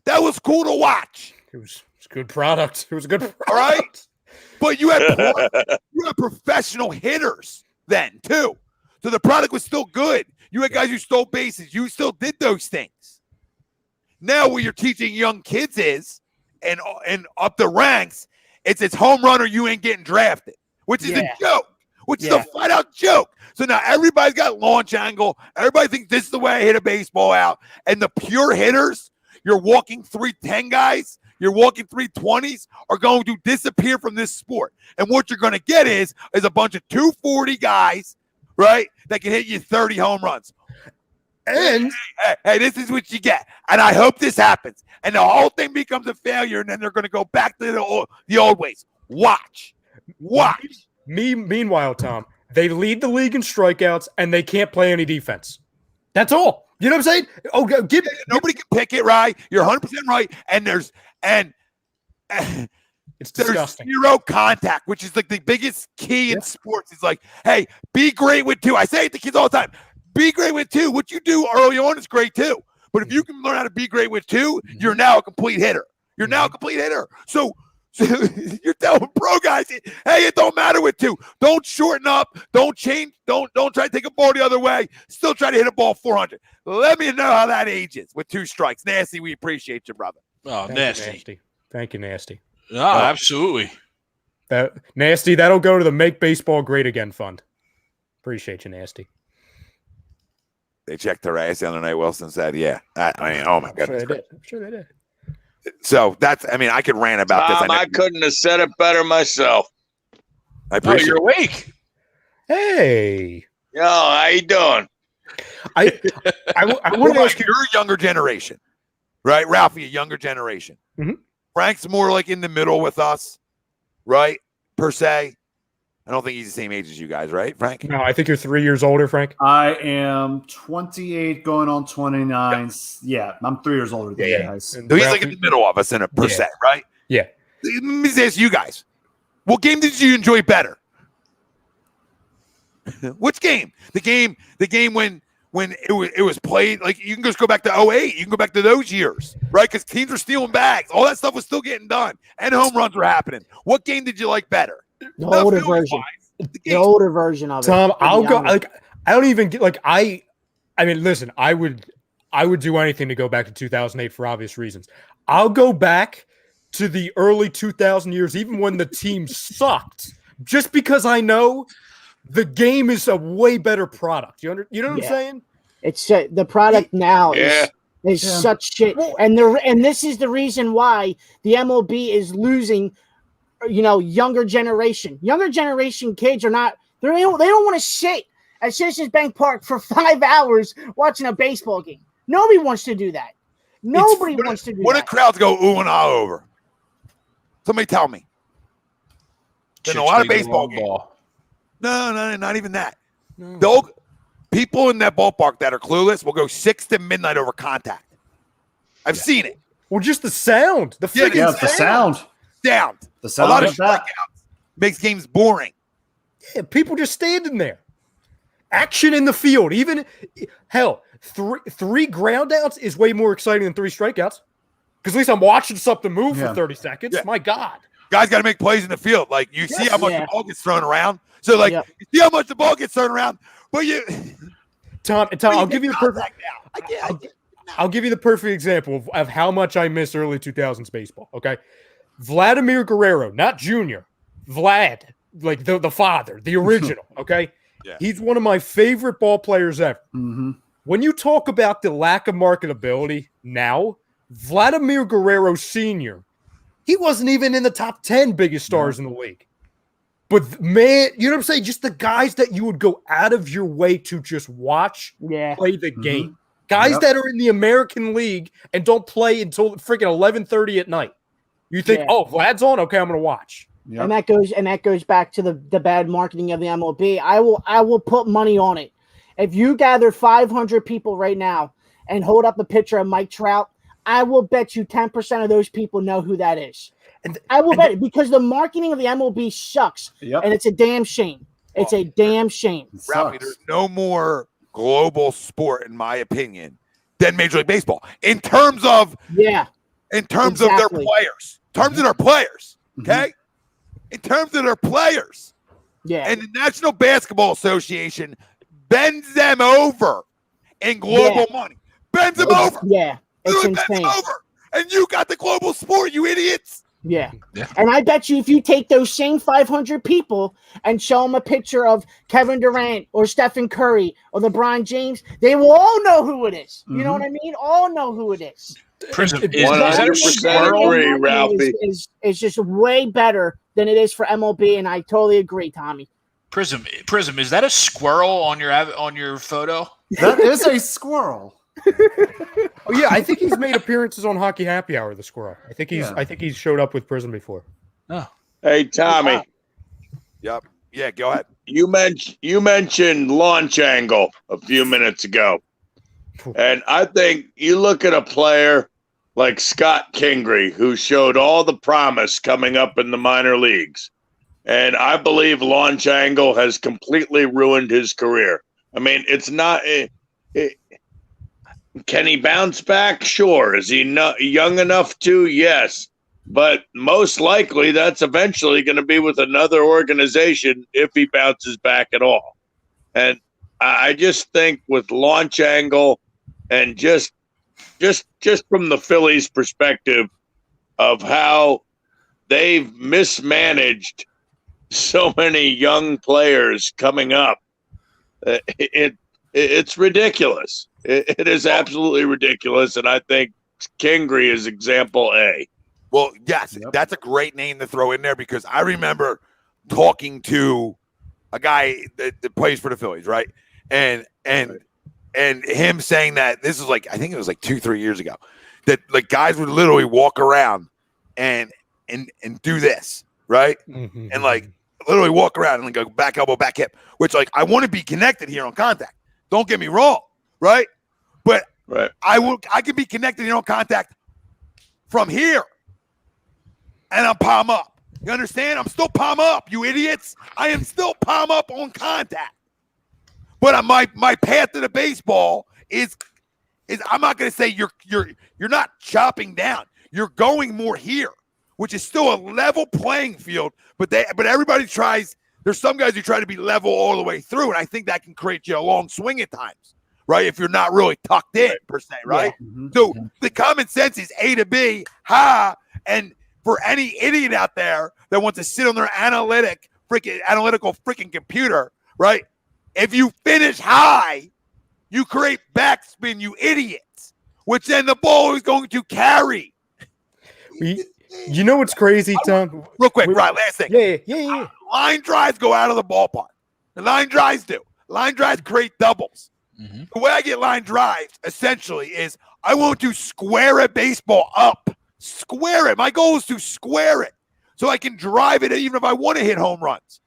That was cool to watch. It was a good product. It was a good product. All right? But you had professional hitters then, too. So the product was still good. You had guys who stole bases. You still did those things. Now what you're teaching young kids is, and up the ranks, it's home run or you ain't getting drafted, which is a joke, which is a flat-out joke. So now everybody's got launch angle. Everybody thinks this is the way I hit a baseball out. And the pure hitters, you're walking 310 guys, you're walking 320s, are going to disappear from this sport. And what you're going to get is a bunch of 240 guys, right, that can hit you 30 home runs. And hey, this is what you get. And I hope this happens. And the whole thing becomes a failure, and then they're going to go back to the old ways. Watch. Meanwhile, Tom, they lead the league in strikeouts, and they can't play any defense. That's all. You know what I'm saying? Nobody can pick it, right? You're 100% right. And it's disgusting. There's zero contact, which is like the biggest key in sports. It's like, hey, be great with two. I say it to kids all the time. Be great with two. What you do early on is great too. But if you can learn how to be great with two, you're now a complete hitter. So you're telling pro guys, hey, it don't matter with two. Don't shorten up. Don't change. Don't try to take a ball the other way. Still try to hit a ball 400. Let me know how that ages with 2 strikes. Nasty, we appreciate you, brother. Oh, nasty. Thank you, Nasty. No, absolutely. That Nasty, that'll go to the Make Baseball Great Again Fund. Appreciate you, Nasty. They checked her ass the other night. Wilson said, yeah. Oh, my goodness. I'm sure they did. So I could rant about this. I couldn't have said it better myself. I appreciate you're awake. Hey. Yo, how you doing? I want to ask you. You're a younger generation, right? Ralphie, a younger generation. Mm-hmm. Frank's more like in the middle with us, right? Per se. I don't think he's the same age as you guys, right, Frank? No, I think you're 3 years older, Frank. I am 28 going on 29. Yeah, I'm 3 years older than you guys. So he's like in the middle of us in a per se, right? Yeah. Let me just ask you guys. What game did you enjoy better? Which game? The game when it was played, like you can just go back to 2008. You can go back to those years, right? Because teams were stealing bags. All that stuff was still getting done. And home runs were happening. What game did you like better? The older version. The older version of it. Tom, I'll go. Like, I don't even get. Like, I mean, listen. I would do anything to go back to 2008 for obvious reasons. I'll go back to the early 2000 years, even when the team sucked, just because I know the game is a way better product. You know what I'm saying? It's the product now is such shit, and this is the reason why the MLB is losing. Younger generation kids are not. They don't want to sit at Citizens Bank Park for 5 hours watching a baseball game. Nobody wants to do that. Nobody wants to do that. What do crowds go ooh and ah over? Somebody tell me. There's a lot of baseball games. No, not even that. No. People in that ballpark that are clueless will go 6 to midnight over contact. I've seen it. Well, just the sound. The sound. Down. A lot of strikeouts makes games boring. Yeah, people just standing there. Action in the field. Even hell, three ground outs is way more exciting than 3 strikeouts. Because at least I'm watching something move for 30 seconds. Yeah. My God. Guys got to make plays in the field. Like you see how much the ball gets thrown around. So you see how much the ball gets thrown around. But Tom, I'll give you the perfect. I'll give you the perfect example of how much I miss early 2000s baseball. Okay. Vladimir Guerrero, not Junior, Vlad, like the father, the original, okay? Yeah. He's one of my favorite ball players ever. Mm-hmm. When you talk about the lack of marketability now, Vladimir Guerrero Sr., he wasn't even in the top 10 biggest stars in the league. But, man, you know what I'm saying? Just the guys that you would go out of your way to just watch play the game. Guys that are in the American League and don't play until freaking 11:30 at night. You think, oh, Vlad's on? Okay, I'm going to watch. Yep. And that goes back to the bad marketing of the MLB. I will put money on it. If you gather 500 people right now and hold up a picture of Mike Trout, I will bet you 10% of those people know who that is. And I will bet it, because the marketing of the MLB sucks, and it's a damn shame. It's a damn shame. Ralphie, there's no more global sport, in my opinion, than Major League Baseball in terms of of their players, of their players. Okay. In terms of their players. Yeah. And the National Basketball Association bends them over in global money. Bends them over. Yeah. It's insane. Over. And you got the global sport, you idiots. Yeah. And I bet you if you take those same 500 people and show them a picture of Kevin Durant or Stephen Curry or LeBron James, they will all know who it is. You know what I mean? All know who it is. Prism 100% agree, Ralphie. Is just way better than it is for MLB, and I totally agree, Tommy. Prism, is that a squirrel on your photo? That is a squirrel. Oh yeah, I think he's made appearances on Hockey Happy Hour. The squirrel. I think he's showed up with Prism before. Oh, hey Tommy. Yep. Yeah, go ahead. You mentioned launch angle a few minutes ago, and I think you look at a player like Scott Kingery, who showed all the promise coming up in the minor leagues, and I believe launch angle has completely ruined his career. I mean, it's not. Can he bounce back? Sure. Is he young enough to? Yes. But most likely that's eventually going to be with another organization if he bounces back at all. And I just think with launch angle and just from the Phillies' perspective of how they've mismanaged so many young players coming up, it's ridiculous. It is absolutely ridiculous, and I think Kingery is example A. Well, yes, that's a great name to throw in there because I remember talking to a guy that plays for the Phillies, right? And him saying that this is like, I think it was like 2-3 years ago, that like guys would literally walk around and do this, right? Mm-hmm. And like literally walk around and like go back elbow, back hip, which like I want to be connected here on contact. Don't get me wrong, right? But I can be connected here on contact from here. And I'm palm up. You understand? I'm still palm up, you idiots. I am still palm up on contact. But my path to the baseball is I'm not going to say you're not chopping down. You're going more here, which is still a level playing field. But everybody tries. There's some guys who try to be level all the way through, and I think that can create you a long swing at times, right? If you're not really tucked in per se, right? Yeah. Mm-hmm. So the common sense is A to B, and for any idiot out there that wants to sit on their analytical freaking computer, right? If you finish high, you create backspin, you idiots, which then the ball is going to carry. You know what's crazy, Tom? Real quick, right? Last thing. Yeah. Line drives go out of the ballpark. The line drives do. Line drives create doubles. Mm-hmm. The way I get line drives, essentially, is I want to square a baseball up. Square it. My goal is to square it so I can drive it even if I want to hit home runs.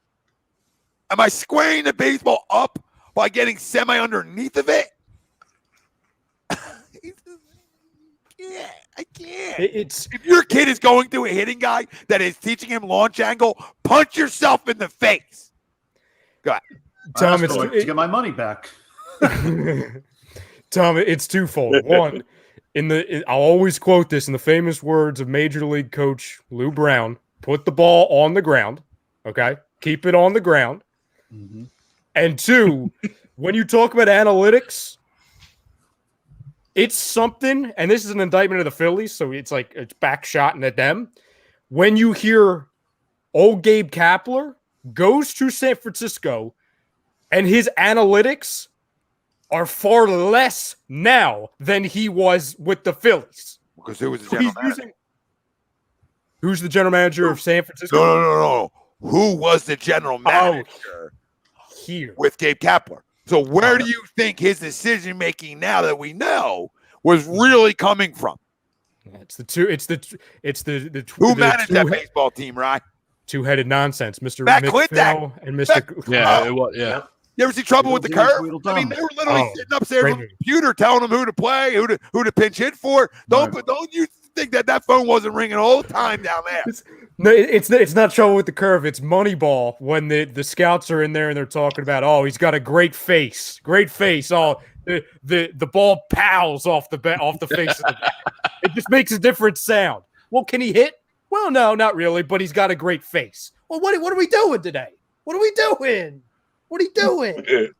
Am I squaring the baseball up by getting semi underneath of it? Yeah, I can't. If your kid is going through a hitting guy that is teaching him launch angle, punch yourself in the face. Go ahead. Tom, to get my money back. Tom, it's twofold. One, I'll always quote this in the famous words of Major League coach Lou Brown: put the ball on the ground. Okay, keep it on the ground. Mm-hmm. And two, when you talk about analytics, it's something, and this is an indictment of the Phillies, so it's like it's backshotting at them. When you hear old Gabe Kapler goes to San Francisco and his analytics are far less now than he was with the Phillies. because who was the general manager? Who's the general manager of San Francisco? No. Who was the general manager here with Gabe Kapler? So where do you think his decision making now that we know was really coming from? It's the who managed that baseball team, right? Two-headed nonsense, Mr. Matt Phil and Mr. Yeah. You ever see Trouble with the Curve? I mean, they were literally sitting upstairs on the computer telling them who to play, who to pinch hit for. Don't you think that phone wasn't ringing all the time down there? It's not Trouble with the Curve. It's Moneyball when the scouts are in there and they're talking about, he's got a great face. Oh, the ball pals off the face of the bat. It just makes a different sound. Well, can he hit? Well, no, not really, but he's got a great face. Well, what are we doing today? What are we doing? What are you doing?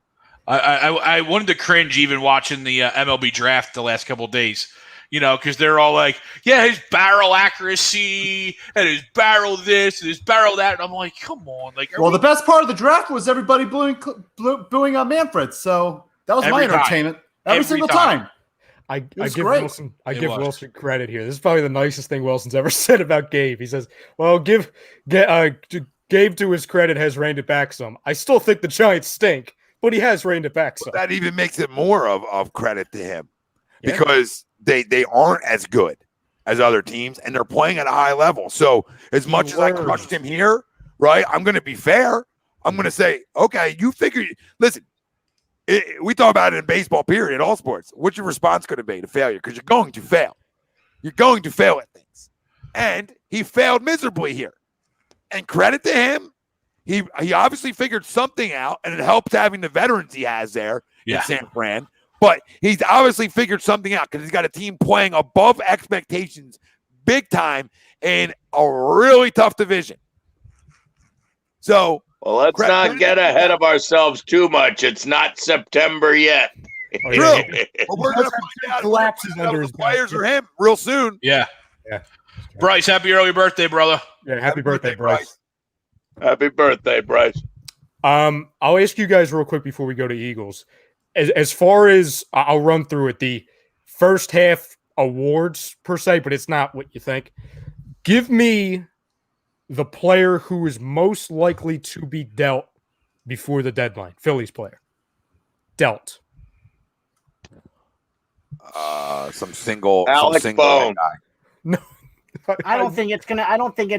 I wanted to cringe even watching the MLB draft the last couple of days, because they're all like, yeah, his barrel accuracy and his barrel this and his barrel that. And I'm like, come on. The best part of the draft was everybody booing on Manfred. So that was my entertainment every single time. I give Wilson credit here. This is probably the nicest thing Wilson's ever said about Gabe. He says, well, Gabe, to his credit, has reined it back some. I still think the Giants stink, but he has reined it back some. That even makes it more of credit to him because they aren't as good as other teams, and they're playing at a high level. So as much as I crushed him here, right, I'm going to be fair. I'm going to say, okay, you figure – listen, we talk about it in baseball, period, all sports. What's your response going to be to failure? Because you're going to fail. You're going to fail at things. And he failed miserably here. And credit to him, he obviously figured something out, and it helps having the veterans he has there in San Fran. But he's obviously figured something out because he's got a team playing above expectations big time in a really tough division. So, well, let's not get ahead of ourselves too much. It's not September yet. True. But we're going to find out collapses under his players or him real soon. Yeah. Bryce, happy early birthday, brother. Yeah, happy birthday, Bryce. Happy birthday, Bryce. I'll ask you guys real quick before we go to Eagles. As far as I'll run through it, the first half awards per se, but it's not what you think. Give me the player who is most likely to be dealt before the deadline. Phillies player. Dealt. Some single Bone. guy. No. I don't think it's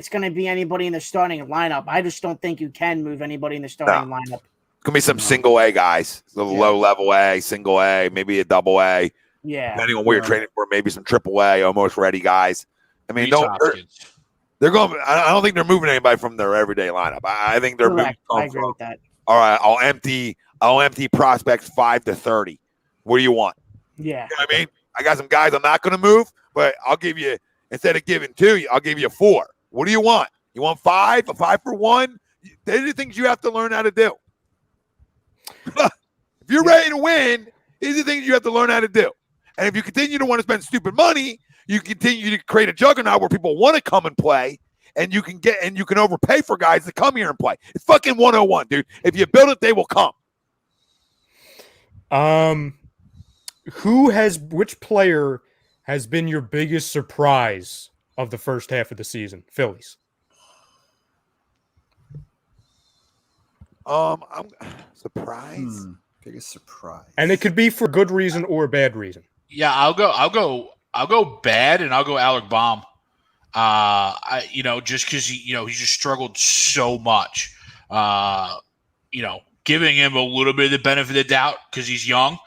gonna be anybody in the starting lineup. I just don't think you can move anybody in the starting lineup. It's gonna be some single A guys, low level A, single A, maybe a double A. Yeah, depending on where you're training for, maybe some triple A, almost ready guys. I mean, they're going. I don't think they're moving anybody from their everyday lineup. I think they're moving. I agree with that. All right, I'll empty prospects 5 to 30. What do you want? Yeah, You know what I mean, I got some guys I'm not going to move, but I'll give you, instead of giving 2, I'll give you 4. What do you want? You want 5? A 5 for 1? These are the things you have to learn how to do. If you're ready to win, these are the things you have to learn how to do. And if you continue to want to spend stupid money, you continue to create a juggernaut where people want to come and play, and you can overpay for guys to come here and play. It's fucking 101, dude. If you build it, they will come. Which player has been your biggest surprise of the first half of the season? Phillies. I'm surprised. Biggest surprise. And it could be for good reason or a bad reason. Yeah, I'll go bad, and I'll go Alec Baum. Just because he just struggled so much. Giving him a little bit of the benefit of the doubt because he's young.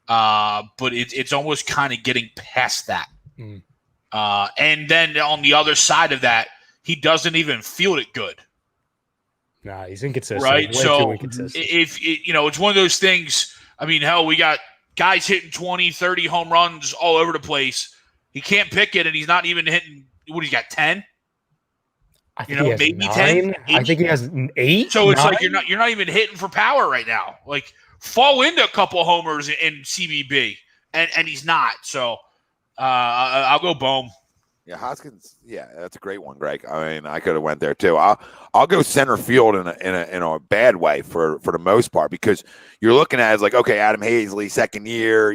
But it's almost kind of getting past that. And then on the other side of that, he doesn't even feel it good. Nah, he's inconsistent. Right? So inconsistent. It's one of those things. I mean, hell, we got guys hitting 20, 30 home runs all over the place. He can't pick it, and he's not even hitting – what, he's got 10? I think he has maybe 9. 10? I think he has an 8. So it's 9? like you're not even hitting for power right now. Like, fall into a couple of homers in CBB, and he's not. So I'll go Bohm. Yeah, Hoskins. Yeah, that's a great one, Greg. I mean, I could have went there too. I'll go center field in a bad way for the most part, because you're looking at it as like, okay, Adam Hazley, second year,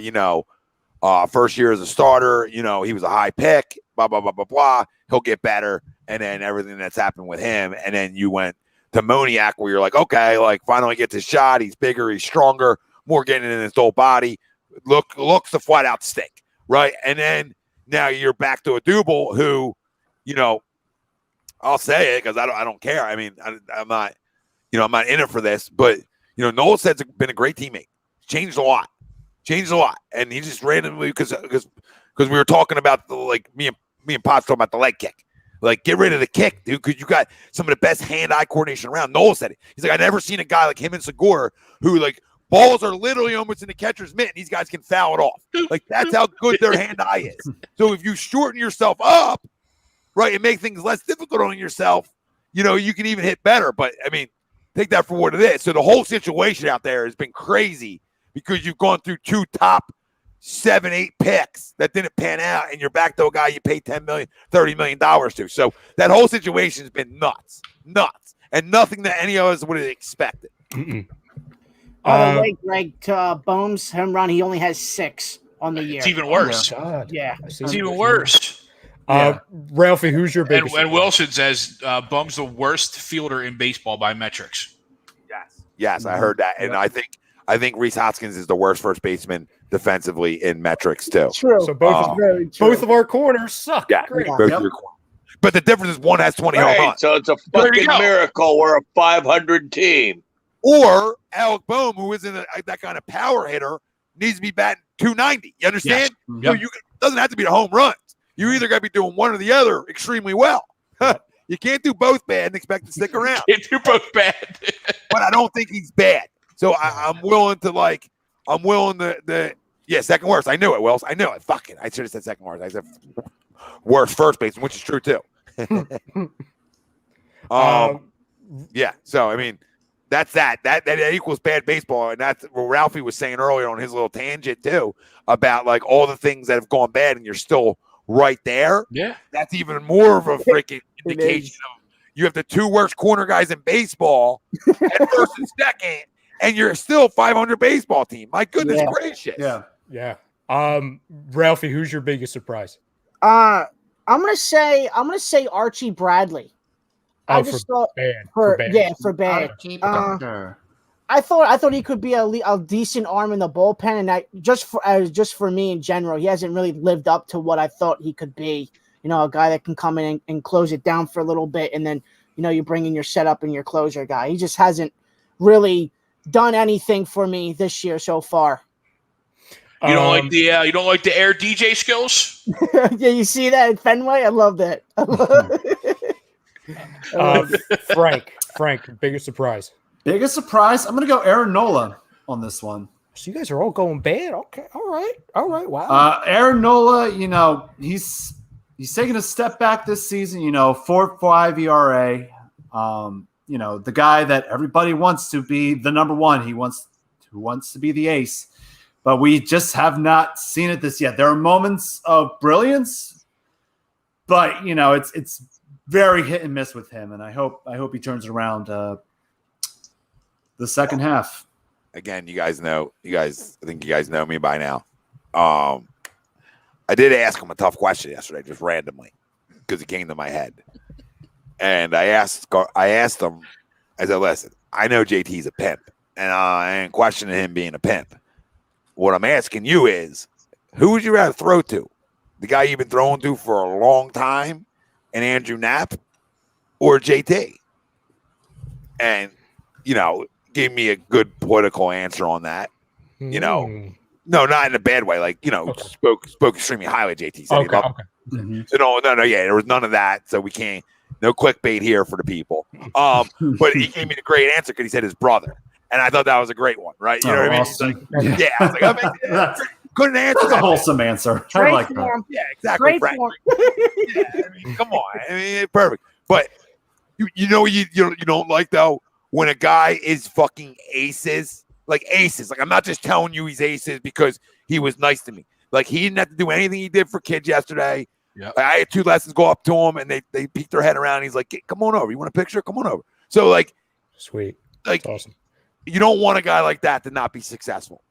First year as a starter, he was a high pick, blah, blah, blah, blah, blah. He'll get better. And then everything that's happened with him. And then you went to Moniak where you're like, okay, like finally gets his shot. He's bigger. He's stronger, more getting in his whole body. Looks to flat out stink, right? And then now you're back to a Double who, I'll say it because I don't care. I mean, I'm not in it for this, but Noel said's been a great teammate. Changed a lot, and he just randomly because we were talking about me and Potts talking about the leg kick. Like, get rid of the kick, dude, because you got some of the best hand-eye coordination around. Noel said it. He's like, I never seen a guy like him and Segura who balls are literally almost in the catcher's mitt, and these guys can foul it off. Like, that's how good their hand-eye is. So if you shorten yourself up, right, and make things less difficult on yourself, you can even hit better. But, I mean, take that for what it is. So the whole situation out there has been crazy because you've gone through 2 top 7-8 picks that didn't pan out, and you're back to a guy you paid $10 million, $30 million to. So that whole situation has been nuts, and nothing that any of us would have expected. By the way, Greg, to Bohm's home run, he only has 6 on the year. It's even worse. Yeah. It's even worse. Ralphie, who's your biggest? And Wilson says Bohm's the worst fielder in baseball by metrics. Yes, I heard that, and I think Rhys Hoskins is the worst first baseman defensively in metrics too. True. So both of our corners suck. Yeah, Great. But the difference is one has 20 home runs. So it's a fucking miracle we're a 500 team. Or Alec Bohm, who isn't that kind of power hitter, needs to be batting 290. You understand? Yes. So it doesn't have to be the home runs. You either got to be doing one or the other extremely well. You can't do both bad and expect to stick around. Can't do both bad. But I don't think he's bad. So I'm willing to second worst. I knew it, Wills. I knew it. Fuck it. I should have said second worst. I said worst first baseman, which is true too. Yeah. So I mean, that's that equals bad baseball, and that's what Ralphie was saying earlier on his little tangent too about all the things that have gone bad, and you're still right there. Yeah. That's even more of a freaking indication of you have the 2 worst corner guys in baseball at first and second, and you're still 500 baseball team. My goodness gracious. Yeah. Ralphie, who's your biggest surprise? I'm gonna say Archie Bradley. I just thought for bad. I thought he could be a decent arm in the bullpen, and that just for me in general, he hasn't really lived up to what I thought he could be. A guy that can come in and close it down for a little bit, and then you bring in your setup and your closer guy. He just hasn't really done anything for me this year so far. You don't like the air DJ skills? Yeah, you see that at Fenway? I love that. Frank, biggest surprise. Biggest surprise? I'm going to go Aaron Nola on this one. So you guys are all going bad. Okay. All right. Wow. Aaron Nola, he's taking a step back this season, 4.5 ERA. The guy that everybody wants to be the number one. Who wants to be the ace. But we just have not seen it this yet. There are moments of brilliance, but it's very hit and miss with him. And I hope he turns it around the second half. Again, I think you guys know me by now. I did ask him a tough question yesterday, just randomly, because it came to my head. And I asked him, I said, listen, I know JT's a pimp, and I ain't questioning him being a pimp. What I'm asking you is, who would you rather throw to? The guy you've been throwing to for a long time, and Andrew Knapp, or JT? And, gave me a good political answer on that. No, not in a bad way. Spoke extremely highly of JT. Said Okay. So no, there was none of that. So we can't, no clickbait here for the people. But he gave me the great answer because he said his brother. And I thought that was a great one, right? You know what I mean? Awesome. I was like, couldn't answer. That's a wholesome answer. I like that. Yeah, exactly. Great form. Yeah, I mean, come on. I mean, perfect. But you don't like though when a guy is fucking aces, like aces. Like I'm not just telling you he's aces because he was nice to me. Like he didn't have to do anything he did for kids yesterday. Yeah. I had 2 lessons go up to him and they peeked their head around. And he's like, come on over. You want a picture? Come on over. So sweet. Like that's awesome. You don't want a guy like that to not be successful.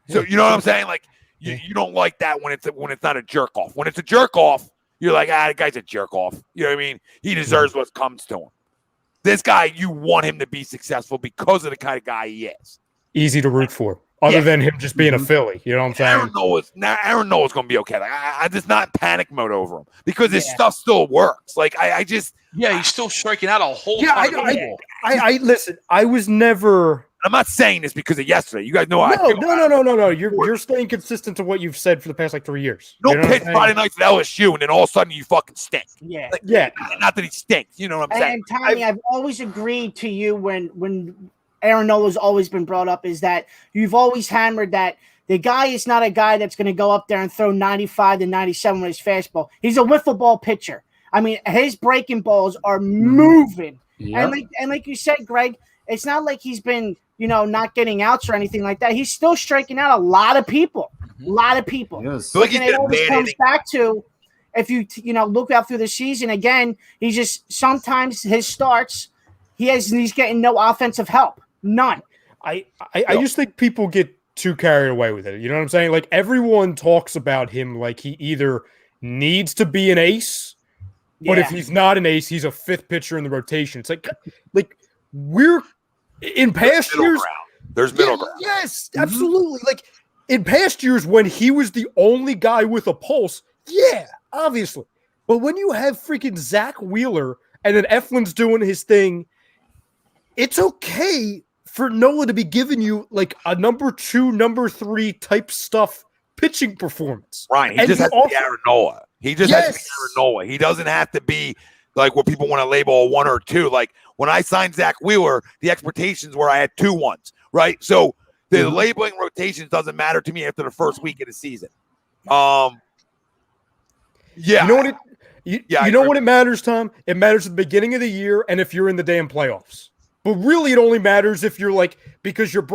So you know what I'm saying? Like You don't like that when it's not a jerk off. When it's a jerk off, you're like, that guy's a jerk off. You know what I mean? He deserves what comes to him. This guy, you want him to be successful because of the kind of guy he is. Easy to root for, other than him just being a Philly. You know what I'm saying? Aaron Noah's going to be okay. Like I'm just not in panic mode over him because his stuff still works. Like I just he's still striking out a whole ton of people. I listen. I was never. I'm not saying this because of yesterday. You guys know No. You're staying consistent to what you've said for the past 3 years. Don't pitch Friday nights at LSU and then all of a sudden you fucking stink. Yeah. Not that he stinks. You know what I'm saying? And Tommy, I've always agreed to you when Aaron Nola's always been brought up is that you've always hammered that the guy is not a guy that's going to go up there and throw 95 to 97 with his fastball. He's a wiffle ball pitcher. I mean, his breaking balls are moving. Yep. And like you said, Greg, it's not like he's been, not getting outs or anything like that. He's still striking out a lot of people. A lot of people. Yes. And it always comes back to, if you look out through the season, again, he just sometimes his starts, he's getting no offensive help. None. I just think people get too carried away with it. You know what I'm saying? Like everyone talks about him like he either needs to be an ace, but if he's not an ace, he's a fifth pitcher in the rotation. It's like we're in past years. There's middle ground. Yes, absolutely. Like in past years when he was the only guy with a pulse, obviously. But when you have freaking Zach Wheeler and then Eflin's doing his thing, it's okay for Nola to be giving you like a number 2, number 3 type stuff pitching performance. Right. He just has to be Aaron Nola. He just has to be Aaron Nola. He doesn't have to be like what people want to label a 1 or 2. Like when I signed Zach Wheeler, the expectations were I had 2 1s, right? So the labeling rotations doesn't matter to me after the first week of the season. You know what what it matters, Tom? It matters at the beginning of the year and if you're in the damn playoffs. But really, it only matters if you're because you're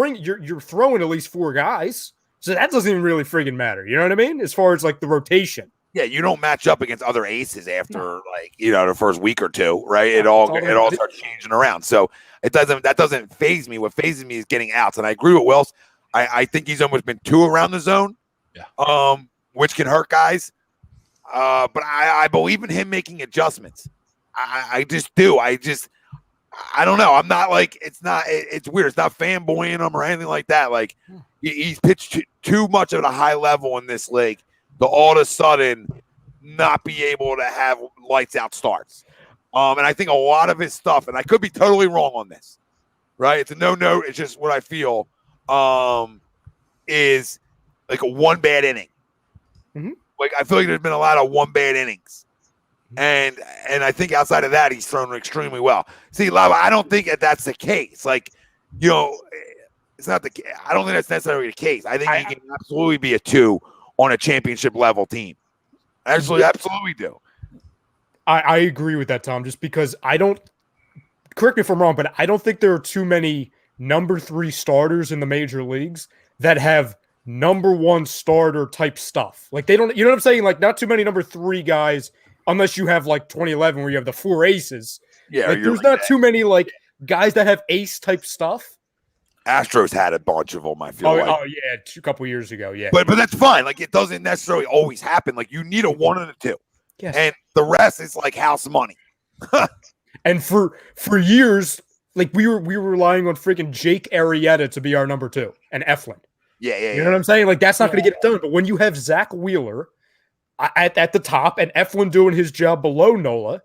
throwing at least 4 guys, so that doesn't even really friggin' matter. You know what I mean? As far as the rotation. Yeah, you don't match up against other aces after the first week or 2, right? It all starts changing around. So that doesn't faze me. What phases me is getting outs, and I agree with Wells. I think he's almost been 2 around the zone, which can hurt guys. But I believe in him making adjustments. I just do. I don't know. I'm not it's weird. It's not fanboying him or anything like that. Like he's pitched too much at a high level in this league to all of a sudden not be able to have lights out starts. And I think a lot of his stuff, and I could be totally wrong on this, right? It's a no. It's just what I feel is like a 1 bad inning. Mm-hmm. Like I feel like there's been a lot of 1 bad innings. And I think outside of that, he's thrown extremely well. See, Lava, I don't think that's the case. It's not the case. I don't think that's necessarily the case. I think he can absolutely be a 2 on a championship level team. Absolutely do. I agree with that, Tom, just because correct me if I'm wrong, but I don't think there are too many number 3 starters in the major leagues that have number 1 starter type stuff. Like they don't, you know what I'm saying? Like not too many number 3 guys. Unless you have 2011 where you have the 4 aces. Yeah, there's not too many guys that have ace type stuff. Astros had a bunch of them, I feel like. Oh, yeah, a couple years ago, yeah. But that's fine. Like, it doesn't necessarily always happen. Like, you need a 1 and a 2. Yes. And the rest is like house money. And for years, we were relying on freaking Jake Arrieta to be our number 2 and Eflin. Yeah. You know what I'm saying? That's not going to get it done. But when you have Zach Wheeler at the top and Eflin doing his job below Nola,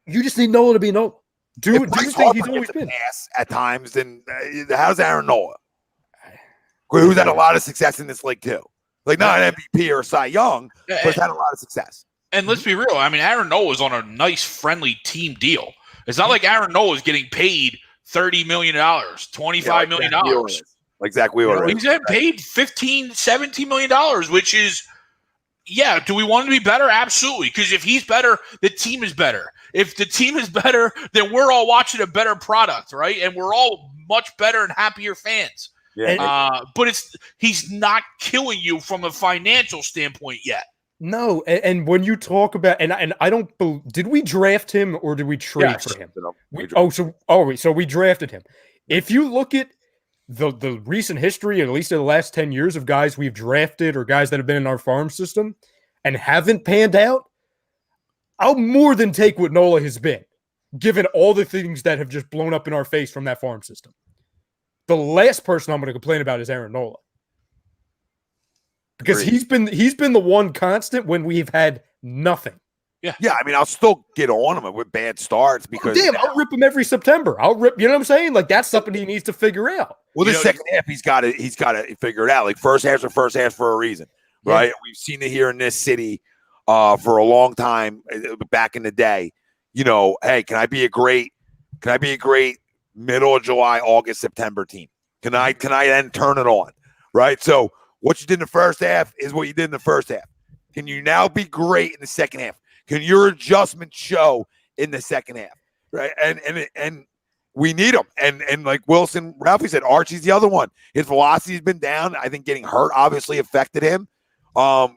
you just need Nola to be Nola. Do the thing he's always been. At times, then how's Aaron Nola? Who's had a lot of success in this league too. Not an MVP or Cy Young, but has had a lot of success. And let's be real. I mean, Aaron Nola is on a nice, friendly team deal. It's not like Aaron Nola is getting paid $30 million, $25 million. Like Zach Wheeler. He's getting paid $15, $17 million, which is, do we want him to be better? Absolutely. Because if he's better, the team is better. If the team is better, then we're all watching a better product, right? And we're all much better and happier fans. Yeah. But he's not killing you from a financial standpoint yet. No, and when you talk about and I don't did we draft him or did we trade for him? So we drafted him. If you look at the recent history, at least in the last 10 years, of guys we've drafted or guys that have been in our farm system and haven't panned out, I'll more than take what Nola has been, given all the things that have just blown up in our face from that farm system. The last person I'm going to complain about is Aaron Nola. Because he's been the one constant when we've had nothing. Yeah, I mean, I'll still get on him with bad starts because I'll rip him every September. You know what I'm saying? Like, that's something he needs to figure out. Well, the second half he's got to figure it out. Like, first half for a reason, right? Yeah. We've seen it here in this city for a long time back in the day. You know, hey, can I be a great middle of July, August, September team? Can I then turn it on? Right? So what you did in the first half is what you did in the first half. Can you now be great in the second half? Can your adjustment show in the second half? Right? And we need him. And like Ralphie said, Archie's the other one. His velocity's been down. I think getting hurt obviously affected him. The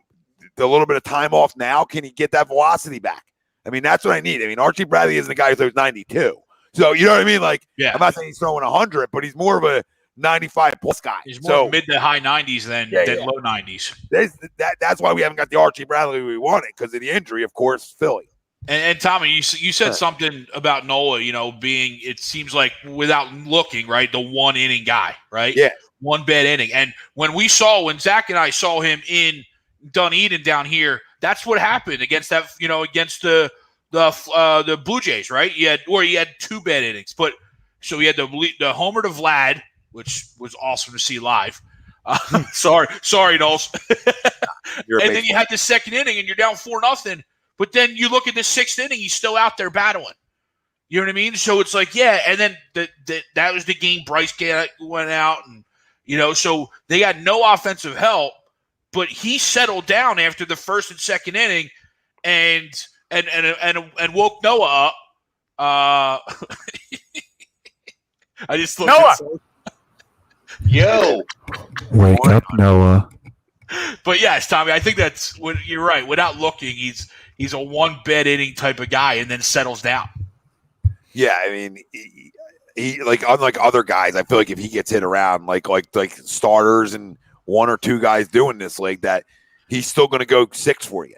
little bit of time off now, can he get that velocity back? I mean, that's what I need. I mean, Archie Bradley isn't a guy who throws 92. So, you know what I mean? Like, I'm not saying he's throwing 100, but he's more of a 95-plus guy. He's more mid to high 90s than low 90s. That's why we haven't got the Archie Bradley we wanted, because of the injury, of course, Philly. And Tommy, you said something about Nola, you know, being, it seems like without looking, right, the one-inning guy, right? Yeah. One bad inning. And when Zach and I saw him in Dunedin down here, that's what happened against that, you know, against the Blue Jays, right? He had 2 bad innings. But so he had the homer to Vlad, which was awesome to see live. Sorry, Knowles. And then you had the second inning, and you're down 4-0. But then you look at the 6th inning, he's still out there battling. You know what I mean? So it's like, yeah. And then that was the game Bryce went out, and you know, so they got no offensive help. But he settled down after the first and second inning, and woke Noah up. I just looked Noah. Yo, wake up, Noah. But yes, Tommy, I think that's what you're right. Without looking, he's a one bad inning type of guy, and then settles down. Yeah, I mean, he like, unlike other guys, I feel like if he gets hit around like starters and 1 or 2 guys doing this league, that he's still going to go 6 for you.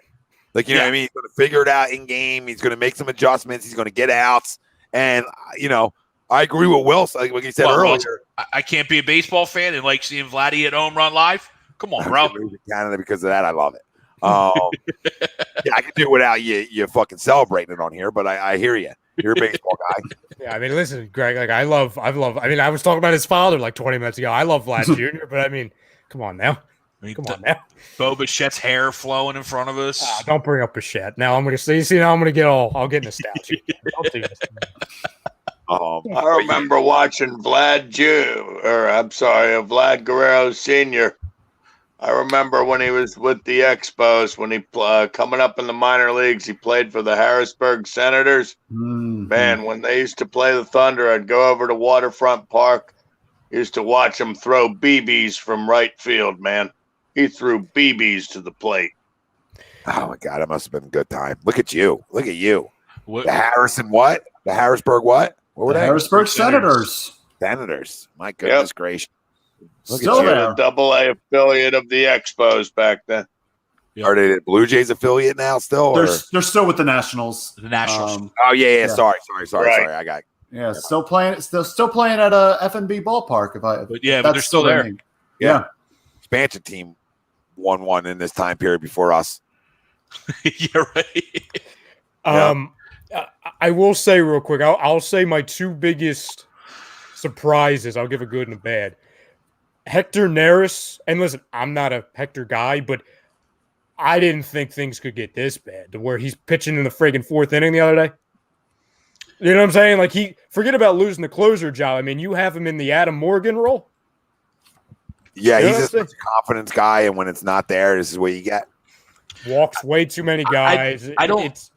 Like, you know what I mean? He's going to figure it out in game. He's going to make some adjustments. He's going to get outs. And, you know, I agree with Wilson, like he said earlier. I can't be a baseball fan and like seeing Vladdy hit home run live. Come on, bro. Canada, because of that, I love it. Yeah, I can do it without you fucking celebrating it on here, but I hear you. You're a baseball guy. Yeah, I mean, listen, Greg, like I mean, I was talking about his father like 20 minutes ago. I love Vlad Jr., but I mean, come on now. Bo Bichette's hair flowing in front of us. Don't bring up Bichette. Now I'm going to see. Now I'm going to get I'll get nostalgic. Don't do this. I remember watching Vlad Guerrero Sr. I remember when he was with the Expos, when he coming up in the minor leagues, he played for the Harrisburg Senators. Mm-hmm. Man, when they used to play the Thunder, I'd go over to Waterfront Park. Used to watch him throw BBs from right field, man. He threw BBs to the plate. Oh, my God. It must have been a good time. Look at you. Look at you. What? The Harrison what? The Harrisburg what? What were they? Harrisburg Senators. Senators. My goodness gracious. Look Still at you. there. Double-A affiliate of the Expos back then. Are they the Blue Jays affiliate now still? They're still with the Nationals. The Nationals. Yeah. Sorry. Right. I got Yeah, still playing at a FNB ballpark. But they're still there. Yeah. Expansion team won one in this time period before us. You're right. I will say real quick, I'll say my 2 biggest surprises. I'll give a good and a bad. Hector Neris, and listen, I'm not a Hector guy, but I didn't think things could get this bad to where he's pitching in the friggin' 4th inning the other day. You know what I'm saying? Like, forget about losing the closer job. I mean, you have him in the Adam Morgan role. Yeah, he's just a confidence guy, and when it's not there, this is what you get. Walks way too many guys. I don't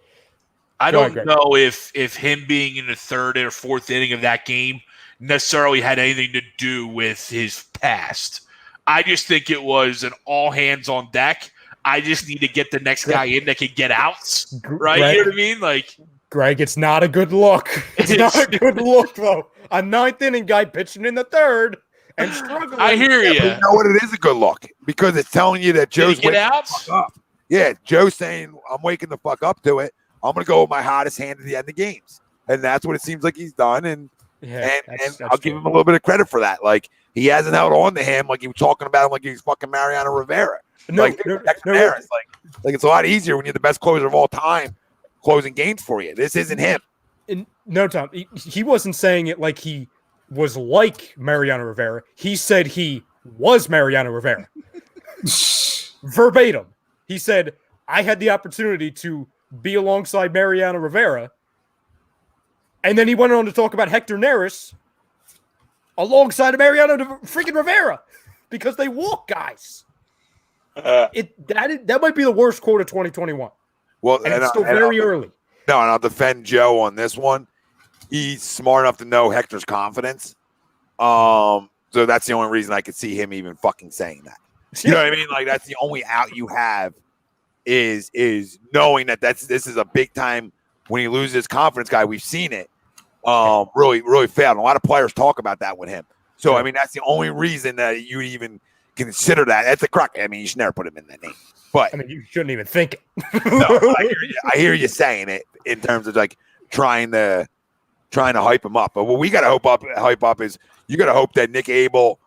know if him being in the 3rd or 4th inning of that game necessarily had anything to do with his past. I just think it was an all hands on deck. I just need to get the next guy in that can get outs, right? You know what I mean? Like, Greg, it's not a good look. It's not a good look, though. A 9th inning guy pitching in the 3rd. and struggling. I hear But you. you know what? It is a good look because it's telling you that Joe's Get waking out. the fuck up. Yeah, Joe's saying, I'm waking the fuck up to it. I'm going to go with my hottest hand at the end of games. And that's what it seems like he's done. And I'll give him a little bit of credit for that. Like, he hasn't held on to him like he was talking about him like he's fucking Mariano Rivera. Like it's a lot easier when you're the best closer of all time closing games for you. This isn't him. No, Tom, he wasn't saying it like he was like Mariano Rivera. He said he was Mariano Rivera. Verbatim. He said, I had the opportunity to be alongside Mariano Rivera. And then he went on to talk about Hector Neris alongside of Mariano freaking Rivera because they walk guys. That might be the worst quote of 2021. Well, and it's still very early. No, and I'll defend Joe on this one. He's smart enough to know Hector's confidence. So that's the only reason I could see him even fucking saying that. You know what I mean? Like, that's the only out you have is knowing that this is a big time when he loses his confidence guy. We've seen it really fail. And a lot of players talk about that with him. So, I mean, that's the only reason that you even consider that. That's a crock. I mean, you should never put him in that name. But I mean, you shouldn't even think it. No, I hear you saying it in terms of like trying to hype him up. But what we got to hype up is you got to hope that Nick Abel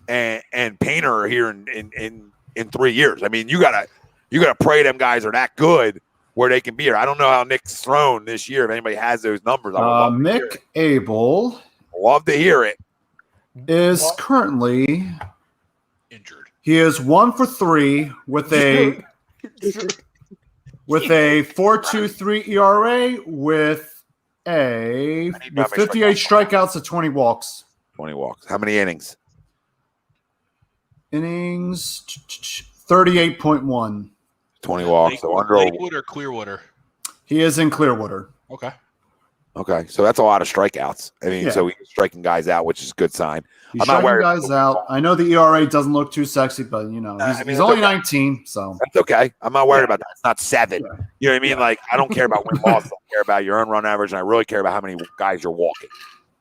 and Painter are here in 3 years. I mean, you got to pray them guys are that good where they can be here. I don't know how Nick's thrown this year. If anybody has those numbers, Mick Abel, love to hear it. Is currently injured. He is 1 for 3 with a 4.23 ERA with 58 strikeouts and 20 walks. 20 walks. How many innings? Innings 38.1. 20 walks. So under Lakewood or Clearwater? He is in Clearwater. Okay, so that's a lot of strikeouts. I mean, so he's striking guys out, which is a good sign. He's striking guys out. I know the ERA doesn't look too sexy, but he's only 19, so that's okay. I'm not worried about that. It's not 7. Yeah. You know what I mean? Like, I don't care about win loss. I don't care about your earned run average, and I really care about how many guys you're walking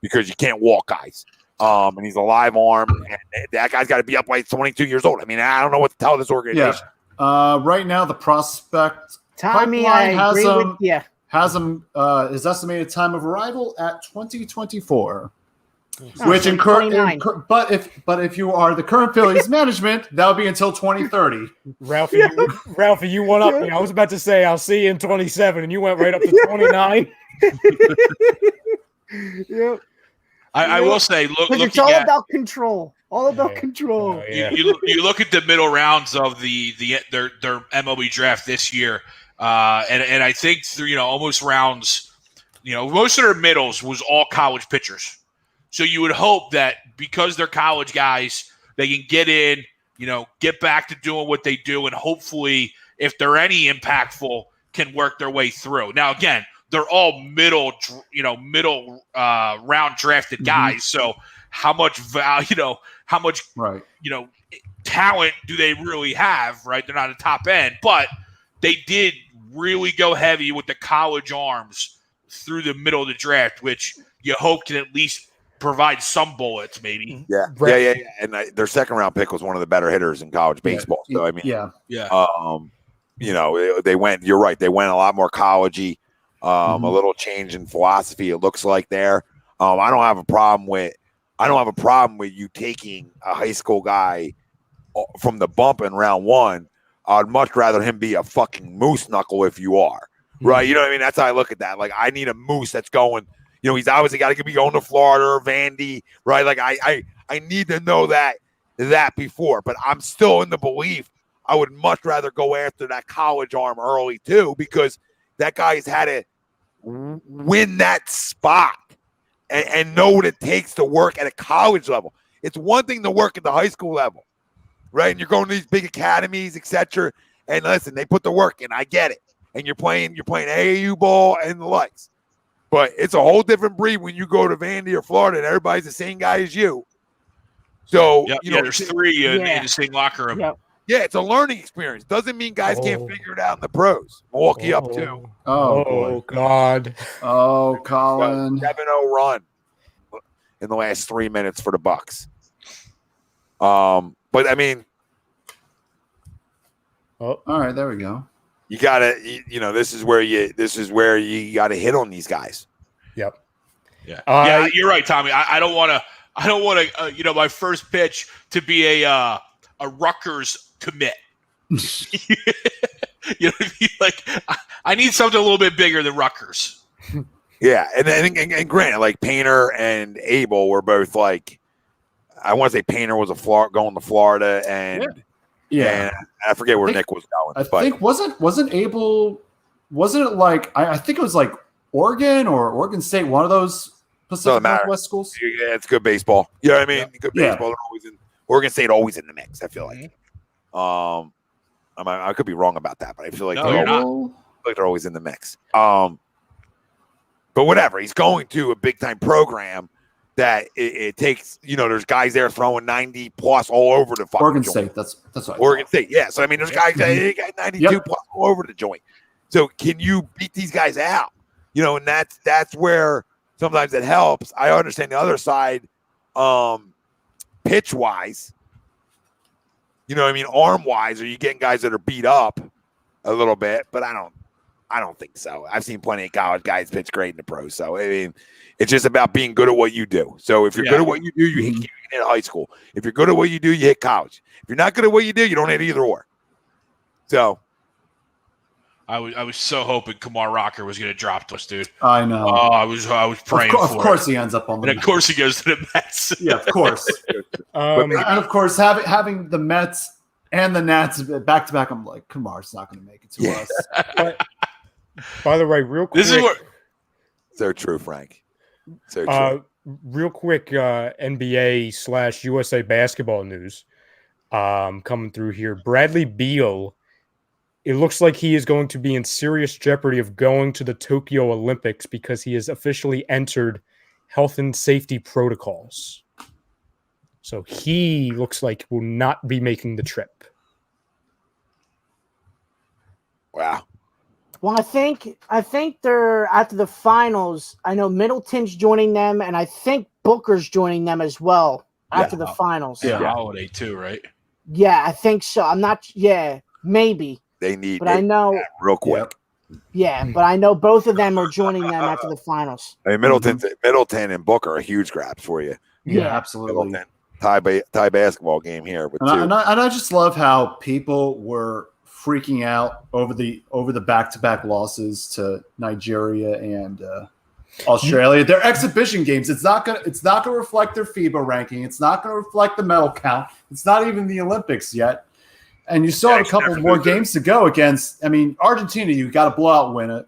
because you can't walk guys. And he's a live arm, and that guy's got to be up like 22 years old. I mean, I don't know what to tell this organization. Yeah. Right now, the prospect Tommy, I agree with you. Has him his estimated time of arrival at 2024, which but if you are the current Phillies management, that would be until 2030. Ralphie, you went up me. I was about to say I'll see you in 27, and you went right up to 29. Yep. I will say, it's all about control. All about control. You look at the middle rounds of their MLB draft this year. And I think through, almost rounds, most of their middles was all college pitchers. So you would hope that because they're college guys, they can get in, get back to doing what they do. And hopefully if they're any impactful can work their way through. Now, again, they're all middle round drafted guys. So how much value, talent do they really have, right? They're not a top end, but they did really go heavy with the college arms through the middle of the draft, which you hope can at least provide some bullets, maybe. Yeah. And their second round pick was one of the better hitters in college baseball. So I mean, they went. You're right. They went a lot more collegey. A little change in philosophy. It looks like there. I don't have a problem with you taking a high school guy from the bump in round 1. I'd much rather him be a fucking moose knuckle if you are, right? You know what I mean? That's how I look at that. Like, I need a moose that's going, he's obviously got to be going to Florida or Vandy, right? Like, I need to know that before, but I'm still in the belief I would much rather go after that college arm early too, because that guy's had to win that spot and know what it takes to work at a college level. It's one thing to work at the high school level. Right, and you're going to these big academies, etc. And listen, they put the work in. I get it. And you're playing AAU ball and the likes. But it's a whole different breed when you go to Vandy or Florida and everybody's the same guy as you. So there's 3 in the same locker room. Yep. Yeah, it's a learning experience. Doesn't mean guys can't figure it out in the pros. Milwaukee up 2. Oh God. Oh, Colin. 7-0 run in the last 3 minutes for the Bucks. But I mean, All right, there we go. you gotta, this is where you gotta hit on these guys. Yep. Yeah, you're right, Tommy. I don't want to. My first pitch to be a Rutgers commit. I need something a little bit bigger than Rutgers. Yeah, and granted, like Painter and Abel were both like, I want to say Painter was going to Florida, and and I forget where Nick was going. I think wasn't Abel, wasn't it like I think it was like Oregon or Oregon State, one of those Pacific Northwest schools. Yeah, it's good baseball. You know what I mean? Good baseball. They're always Oregon State always in the mix. I feel like. I could be wrong about that, but I feel like they're always in the mix. But whatever, he's going to a big time program that it takes. There's guys there throwing 90 plus all over the fucking Oregon joint. State. That's what Oregon State. Yeah, so I mean, there's guys that got 92 plus all over the joint. So can you beat these guys out? And that's where sometimes it helps. I understand the other side, pitch wise. You know what I mean? Arm wise, are you getting guys that are beat up a little bit? But I don't think so. I've seen plenty of college guys pitch great in the pros. So I mean, it's just about being good at what you do. So if you're good at what you do, you can hit high school. If you're good at what you do, you hit college. If you're not good at what you do, you don't hit either or. So I was so hoping Kumar Rocker was going to drop to us, dude. I know. Oh, I was praying. Of course, he ends up on the. And of course, he goes to the Mets. Yeah, of course. And of course, having the Mets and the Nats back to back, I'm like, Kumar's not going to make it to us. By the way, real quick. This is what. So true, Frank. So true. Real quick, NBA / USA basketball news coming through here. Bradley Beal. It looks like he is going to be in serious jeopardy of going to the Tokyo Olympics because he has officially entered health and safety protocols. So he looks like will not be making the trip. Wow. Well, I think they're after the finals. I know Middleton's joining them, and I think Booker's joining them as well after the finals. Yeah, holiday too, right? Yeah, I think so. I'm not. Yeah, maybe. They need, but I know real quick. Yeah, but I know both of them are joining them after the finals. I mean, Middleton and Booker are huge grabs for you. Yeah, absolutely. Middleton, tie basketball game here with two. And I just love how people were freaking out over the back-to-back losses to Nigeria and Australia. Their exhibition games. It's not gonna reflect their FIBA ranking. It's not gonna reflect the medal count. It's not even the Olympics yet. And you still have a couple more games to go against. I mean, Argentina, you got to blowout win it,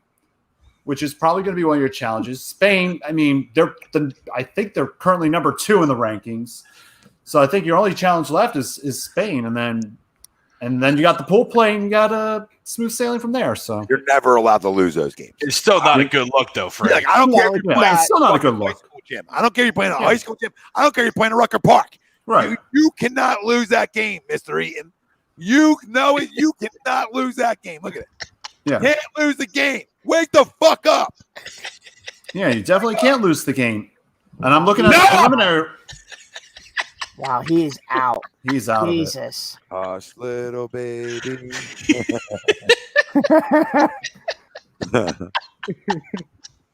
which is probably going to be one of your challenges. Spain, I mean, I think they're currently number 2 in the rankings. So I think your only challenge left is Spain, and then you got the pool play, and you got smooth sailing from there. So you're never allowed to lose those games. It's still not a good look, though, Frank. Like, I don't care if you're playing. It's still not a good look. Gym. I don't care if you're playing a high school gym. I don't care if you're playing a Rucker Park. Right. You cannot lose that game, Mr. Eaton. You know it. You cannot lose that game. Look at it. Yeah. Can't lose the game. Wake the fuck up. Yeah, you definitely can't lose the game. And I'm looking at the preliminary. Wow, he's out. He's out. Jesus. Hush, little baby.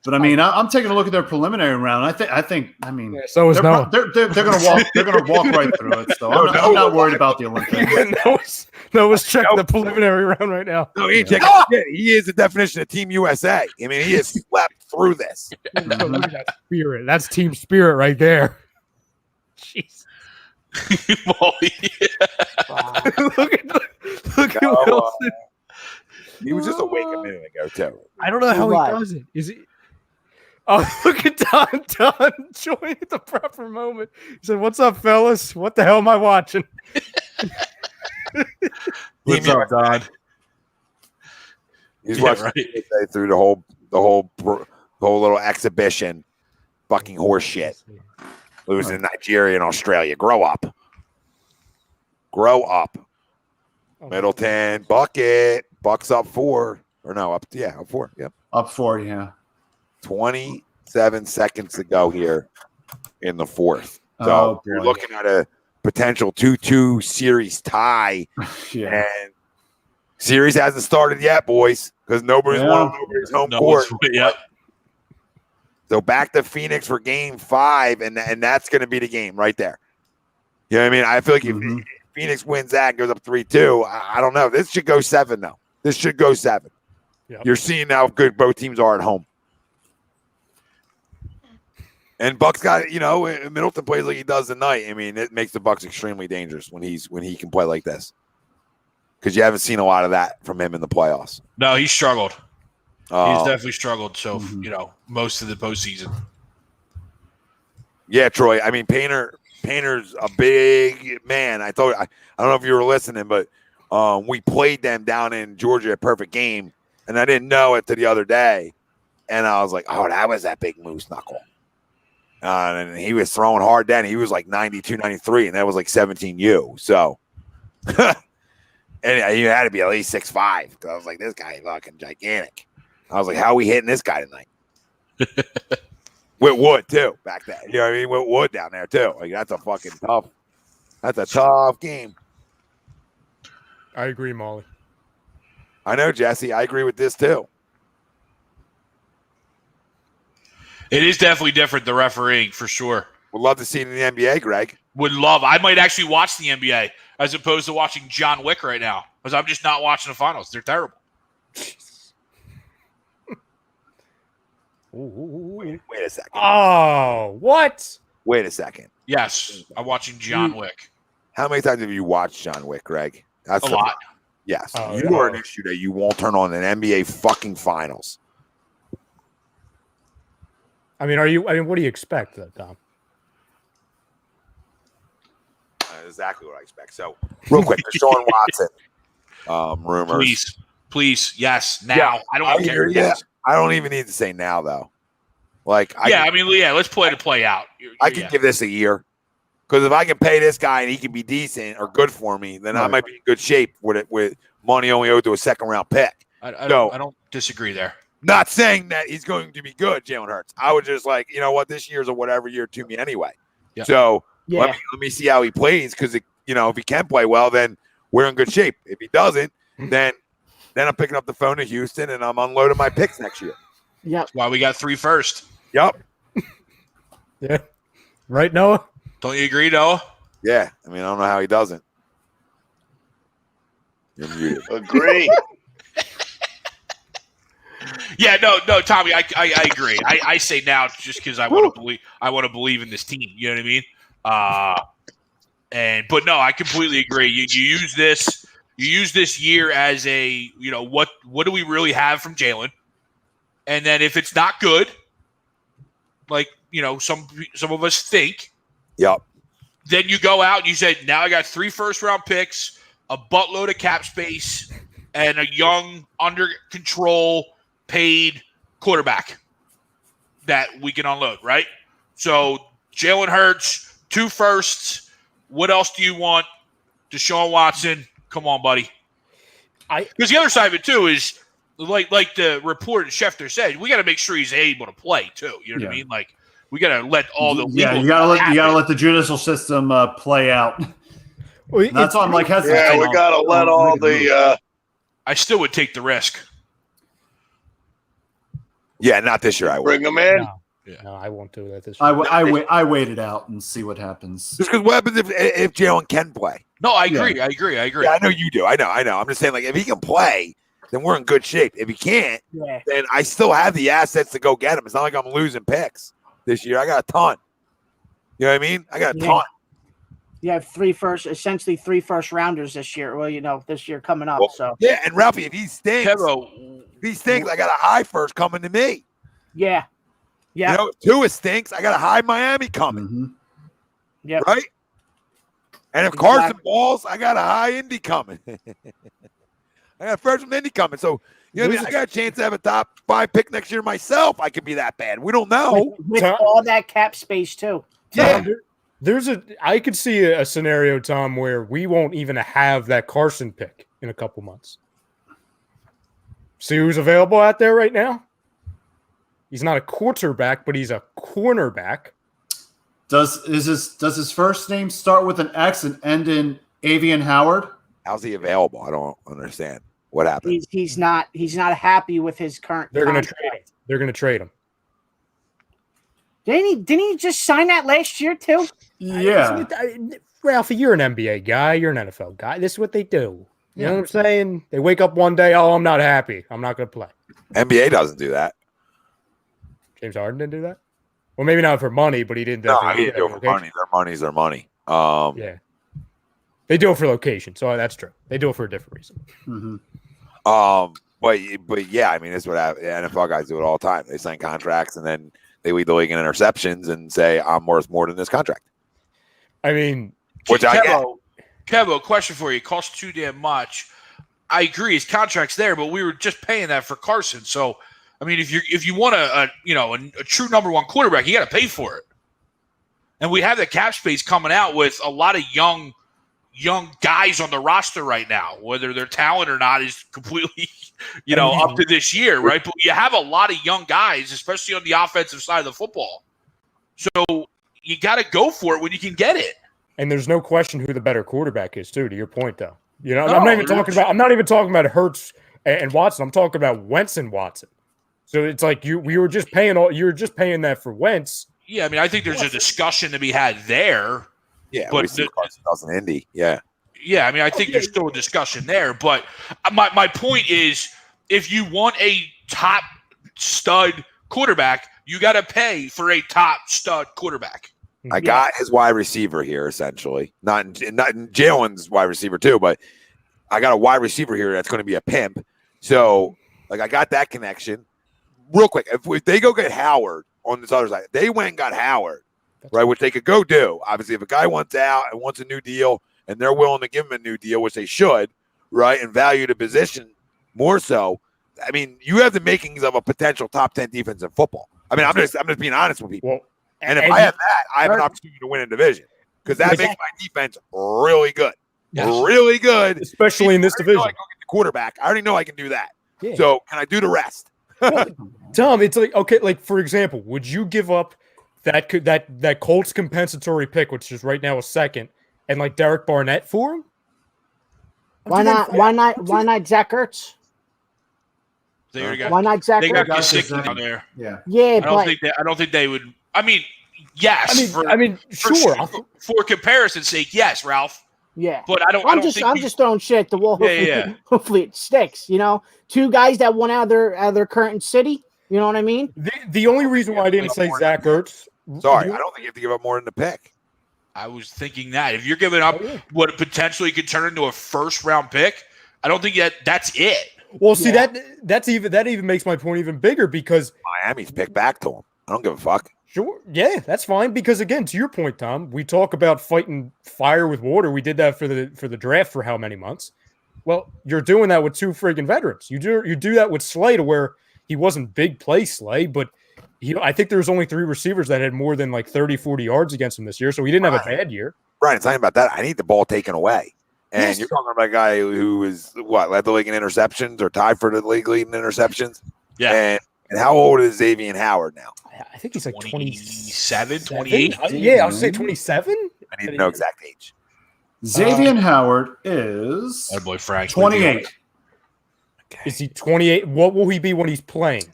But I mean, I'm taking a look at their preliminary round. I think. I mean, so is Noah. They're gonna walk. They're gonna walk right through it. So I'm not worried about the Olympics. Noah's checking the preliminary round right now. No, he ain't checking shit. He is the definition of Team USA. I mean, he has slept through this. Look at that spirit. That's team spirit right there. Jeez. Wow. look at Wilson. He was just awake a minute ago, too. I don't know how he does it. Is it? Oh, look at Don joining at the proper moment. He said, "What's up, fellas? What the hell am I watching?" What's up, Don? He's watching through the whole little exhibition, fucking horse shit. Losing to Nigeria and Australia. Grow up. Middleton, bucket. Bucks up 4. Or no, up 4. Yep. Up 4, yeah. 27 seconds to go here in the fourth. So you're looking at a potential 2-2 series tie. Yeah. And series hasn't started yet, boys, because nobody's won on nobody's home court. Yep. So back to Phoenix for game 5, and that's going to be the game right there. You know what I mean? I feel like if Phoenix wins that and goes up 3-2, I don't know. This should go 7, though. This should go 7. Yep. You're seeing how good both teams are at home. And Bucks got, Middleton plays like he does tonight. I mean, it makes the Bucks extremely dangerous when he can play like this. Because you haven't seen a lot of that from him in the playoffs. No, he struggled. He's definitely struggled. So, most of the postseason. Yeah, Troy. I mean, Painter's a big man. I don't know if you were listening, but we played them down in Georgia at Perfect Game, and I didn't know it till the other day. And I was like, oh, that was that big moose knuckle. And he was throwing hard then. He was like 92, 93, and that was like 17U. So, and he had to be at least 6'5", because I was like, this guy is fucking gigantic. I was like, how are we hitting this guy tonight? With wood, too, back then. You know what I mean? With wood down there, too. Like, that's a fucking tough game. I agree, Molly. I know, Jesse. I agree with this, too. It is definitely different, the refereeing, for sure. Would love to see it in the NBA, Greg. Would love. I might actually watch the NBA as opposed to watching John Wick right now, because I'm just not watching the finals. They're terrible. Wait a second. Oh, what? Wait a second. Yes, I'm watching John Wick. How many times have you watched John Wick, Greg? That's a lot. Yes. Oh, you are an issue that you won't turn on an NBA fucking finals. I mean, what do you expect, Tom? Exactly what I expect. So, real quick, Deshaun Watson rumors. Please, yes, now. Yeah, I don't care. Yeah, I don't even need to say now, though. Like, let's play out. I can give this a year, because if I can pay this guy and he can be decent or good for me, then I might be in good shape with money only owed to a second-round pick. I don't disagree there. Not saying that he's going to be good, Jalen Hurts. I was just like, you know what, this year's a whatever year to me anyway. Yeah. So let me see how he plays, because if he can play well, then we're in good shape. If he doesn't, then I'm picking up the phone to Houston and I'm unloading my picks next year. Yep. That's why we got 3 first. Yep. Yeah. Right, Noah? Don't you agree, Noah? Yeah. I mean, I don't know how he doesn't. You're muted. Agree. Yeah, no, Tommy, I agree. I say now just because I want to believe in this team. You know what I mean? But no, I completely agree. You use this year as a, what do we really have from Jalen? And then if it's not good, like some of us think, yep. Then you go out and you say, now I got 3 first-round picks, a buttload of cap space, and a young, under control, paid quarterback that we can unload, right? So Jalen Hurts, 2 firsts. What else do you want? Deshaun Watson, come on, buddy. Because the other side of it too is like the report Schefter said, we got to make sure he's able to play too. You know what I mean? Like we got to let all the you gotta let the judicial system play out. Well, that's why I'm like hesitant. Yeah, we got to let all the. I still would take the risk. Yeah, not this year. I would bring them in. No, I won't do that this year. I wait it out and see what happens. Just because what happens if Jalen can play? No, I agree. Yeah. I agree. Yeah, I know you do. I know. I'm just saying, like, if he can play, then we're in good shape. If he can't, then I still have the assets to go get him. It's not like I'm losing picks this year. I got a ton. You know what I mean? I got a ton. You have essentially 3 first rounders this year. Well, this year coming up. So yeah, and Ralphie, if he stinks, I got a high first coming to me. Yeah. Yeah. If Tua stinks, I got a high Miami coming. Mm-hmm. Yeah. Right? And if Carson balls, I got a high Indy coming. I got a first from Indy coming. So, I got a chance to have a top 5 pick next year myself. I could be that bad. We don't know. With all that cap space, too. Yeah. I could see a scenario, Tom, where we won't even have that Carson pick in a couple months. See who's available out there right now? He's not a quarterback, but he's a cornerback. Does his first name start with an X and end in Avian Howard? How's he available? I don't understand what happened. He's not happy with his current. They're going to contract. trade him. They're going to trade him. Didn't he just sign that last year too? Yeah. Ralph, you're an NBA guy. You're an NFL guy. This is what they do. You know what I'm saying? They wake up one day, oh, I'm not happy. I'm not going to play. NBA doesn't do that. James Harden didn't do that? Well, maybe not for money, but he didn't do No, it he didn't do it for money. Their money's their money. Yeah. They do it for location, so that's true. They do it for a different reason. Mm-hmm. But yeah, I mean, it's what NFL guys do it all the time. They sign contracts and then they lead the league in interceptions and say, I'm worth more than this contract. I mean, which I get. Kevo, question for you. It costs too damn much. I agree, his contract's there, but we were just paying that for Carson. So, I mean, if you want a true number one quarterback, you got to pay for it. And we have the cap space coming out with a lot of young guys on the roster right now. Whether their talent or not is completely, up to this year, right? But you have a lot of young guys, especially on the offensive side of the football. So you got to go for it when you can get it. And there's no question who the better quarterback is, too. To your point, though, I'm not even talking about Hurts and Watson. I'm talking about Wentz and Watson. So it's like you were just paying that for Wentz. Yeah, I mean, I think there's a discussion to be had there. Yeah, but we see Carson doesn't Indy. Yeah. Yeah, I mean, I think there's still a discussion there. But my point is, if you want a top stud quarterback, you got to pay for a top stud quarterback. I got his wide receiver here, essentially. Not Jalen's wide receiver, too, but I got a wide receiver here that's going to be a pimp. So, I got that connection. Real quick, if they go get Howard on this other side, they went and got Howard, right, which they could go do. Obviously, if a guy wants out and wants a new deal and they're willing to give him a new deal, which they should, right, and value the position more so, I mean, you have the makings of a potential top 10 defense in football. I mean, I'm just being honest with people. Well, and if I have that, I have an opportunity to win a division because that makes my defense really good. Yes. Really good. Especially in this division. I go get the quarterback. I already know I can do that. Yeah. So can I do the rest? Well, Tom, it's like, okay, like, for example, would you give up that Colts compensatory pick, which is right now a second, and like Derek Barnett for him? Why not Zach Ertz? Why not Zach Ertz? They got Gesicki down there. Yeah, I don't think they would. I mean, yes. Sure. For comparison's sake, yes, Ralph. Yeah, but I'm just throwing shit at the wall. Hopefully it sticks. Two guys that won out of their current city. You know what I mean? The only reason why I didn't say Zach Ertz. Sorry, I don't think you have to give up more than the pick. I was thinking that if you're giving up what potentially could turn into a first round pick, I don't think that's it. Well, see that even makes my point even bigger because Miami's picked back to him. I don't give a fuck. Sure. Yeah, that's fine. Because again, to your point, Tom, we talk about fighting fire with water. We did that for the draft for how many months? Well, you're doing that with two friggin' veterans. You do that with Slay to where he wasn't big play Slay, but I think there was only 3 receivers that had more than like 30, 40 yards against him this year. So he didn't have a bad year. Right. It's not about that. I need the ball taken away. And you're talking about a guy who is led the league in interceptions or tied for the league lead in interceptions. Yeah. And how old is Xavier Howard now? I think he's like 27, 28. Yeah, I was say 27. I need to know exact age. Xavier Howard is my boy Frank 28. Okay. Is he 28? What will he be when he's playing?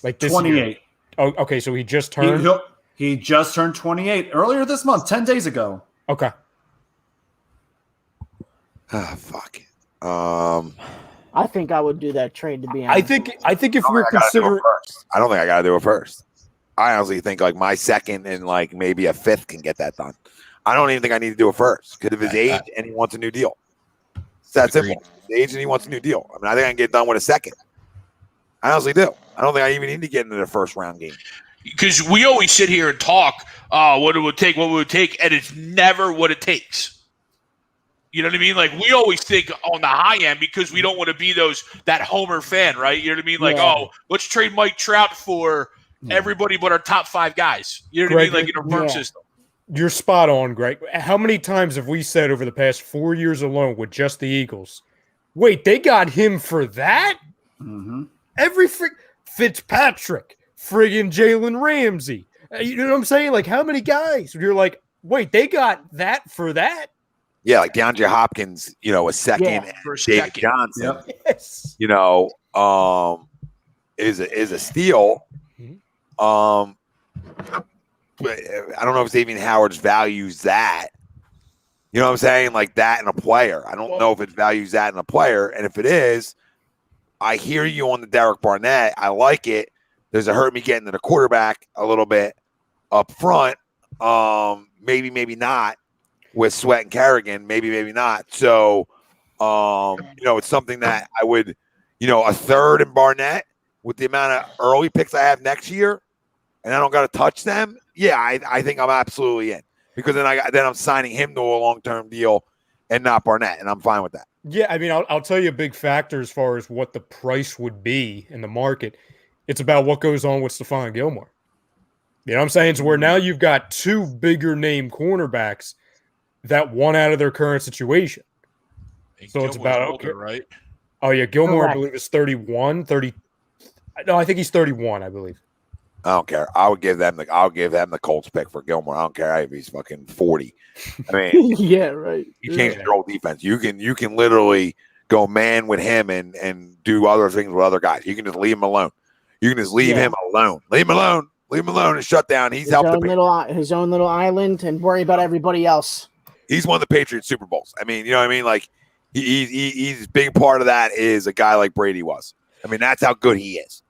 Like this 28. Year? Oh, okay. So he just turned. He just turned 28 earlier this month, 10 days ago. Okay. Ah, fuck. I think I would do that trade to be honest. I think if we're considering, I don't think I got to do it first. I honestly think like my second and like maybe a fifth can get that done. I don't even think I need to do it first because of his age and he wants a new deal. It's that simple. His age and he wants a new deal. I mean, I think I can get done with a second. I honestly do. I don't think I even need to get into the first round game. Because we always sit here and talk, what it would take, and it's never what it takes. You know what I mean? Like, we always think on the high end because we don't want to be that Homer fan, right? You know what I mean? Like, let's trade Mike Trout for everybody but our top 5 guys. You know what I mean? Like in a firm system. You're spot on, Greg. How many times have we said over the past 4 years alone with just the Eagles, wait, they got him for that? Mm-hmm. Fitzpatrick, friggin' Jalen Ramsey. You know what I'm saying? Like, how many guys? You're like, wait, they got that for that? Yeah, like DeAndre Hopkins, a second, Yeah, and for a David second. Johnson, Yes. is a steal. But I don't know if Xavier Howard's values that. You know what I'm saying? Like that in a player. I don't know if it values that in a player. And if it is, I hear you on the Derek Barnett. I like it. Does it hurt me getting to the quarterback a little bit up front? Maybe, maybe not with Sweat and Kerrigan. Maybe, maybe not. So, it's something that I would, a third in Barnett with the amount of early picks I have next year, and I don't got to touch them. Yeah, I think I'm absolutely in. Because then I'm signing him to a long-term deal and not Barnett, and I'm fine with that. Yeah, I mean, I'll tell you a big factor as far as what the price would be in the market. It's about what goes on with Stephon Gilmore. You know what I'm saying? So where now you've got two bigger name cornerbacks that want out of their current situation. So it's about older, right? Oh yeah, Gilmore Correct. I believe is 31, 30. No, I think he's 31, I believe. I don't care. I'll give them the Colts pick for Gilmore. I don't care if he's fucking 40. I mean, yeah, right. you changed your whole defense. You can literally go man with him and do other things with other guys. You can just leave him alone. You can just leave him alone. Leave him alone. Leave him alone and shut down. He's helped his own little island and worry about everybody else. He's won the Patriots Super Bowls. I mean, you know what I mean? Like he's a big part of that is a guy like Brady was. I mean, that's how good he is.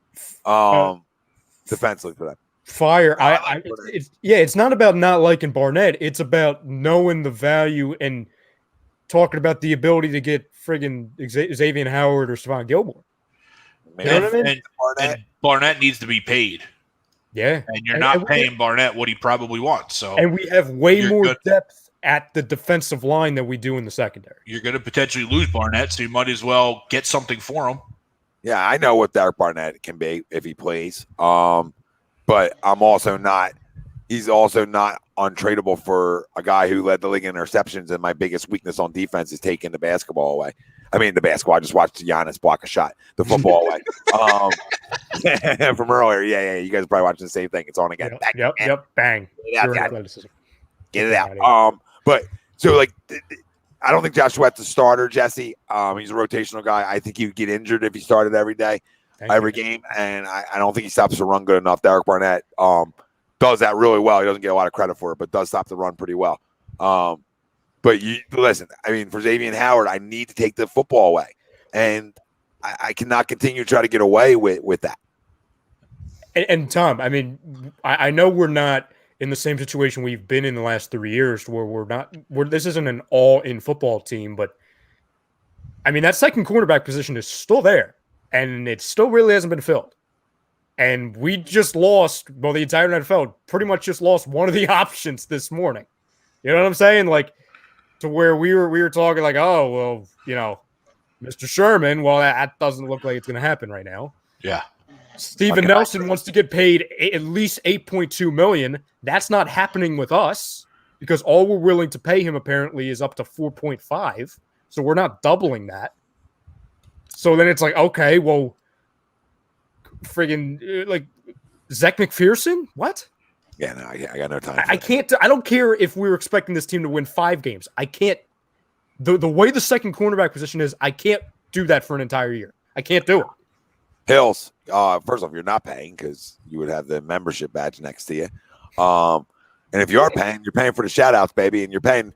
Defensively for them. Fire. It's not about not liking Barnett. It's about knowing the value and talking about the ability to get friggin' Xavier Howard or Stephon Gilmore. Man, you know what I mean? And Barnett needs to be paid. Yeah. And you're not paying Barnett what he probably wants. So and we have way more depth at the defensive line than we do in the secondary. You're going to potentially lose Barnett, so you might as well get something for him. Yeah, I know what Derek Barnett can be if he plays. But I'm also not – he's also not untradeable for a guy who led the league in interceptions, and my biggest weakness on defense is taking the basketball away. I mean, the basketball. I just watched Giannis block a shot, the football away from earlier. Yeah. You guys are probably watching the same thing. It's on again. Yep. Bang. Get it out. But so, like – I don't think Josh Sweat's a starter, Jesse. He's a rotational guy. I think he would get injured if he started every day, every game, and I don't think he stops the run good enough. Derek Barnett does that really well. He doesn't get a lot of credit for it, but does stop the run pretty well. But you listen, I mean, for Xavier Howard, I need to take the football away, and I cannot continue to try to get away with that. And Tom, I mean, I know we're not in the same situation we've been in the last 3 years where this isn't an all-in football team, but I mean, that second cornerback position is still there and it still really hasn't been filled. And we just lost, the entire NFL pretty much just lost one of the options this morning. You know what I'm saying? Like to where we were talking like, oh, well, Mr. Sherman, well, that doesn't look like it's going to happen right now. Yeah. Steven Nelson wants to get paid at least $8.2 million. That's not happening with us because all we're willing to pay him apparently is up to 4.5. So we're not doubling that. So then it's like, okay, well, friggin' like Zach McPherson? What? Yeah, no, I got no time. I can't. I don't care if we're expecting this team to win 5 games. I can't. The way the second cornerback position is, I can't do that for an entire year. I can't do it. Hills, first off, you're not paying because you would have the membership badge next to you. And if you are paying, you're paying for the shout outs, baby, and you're paying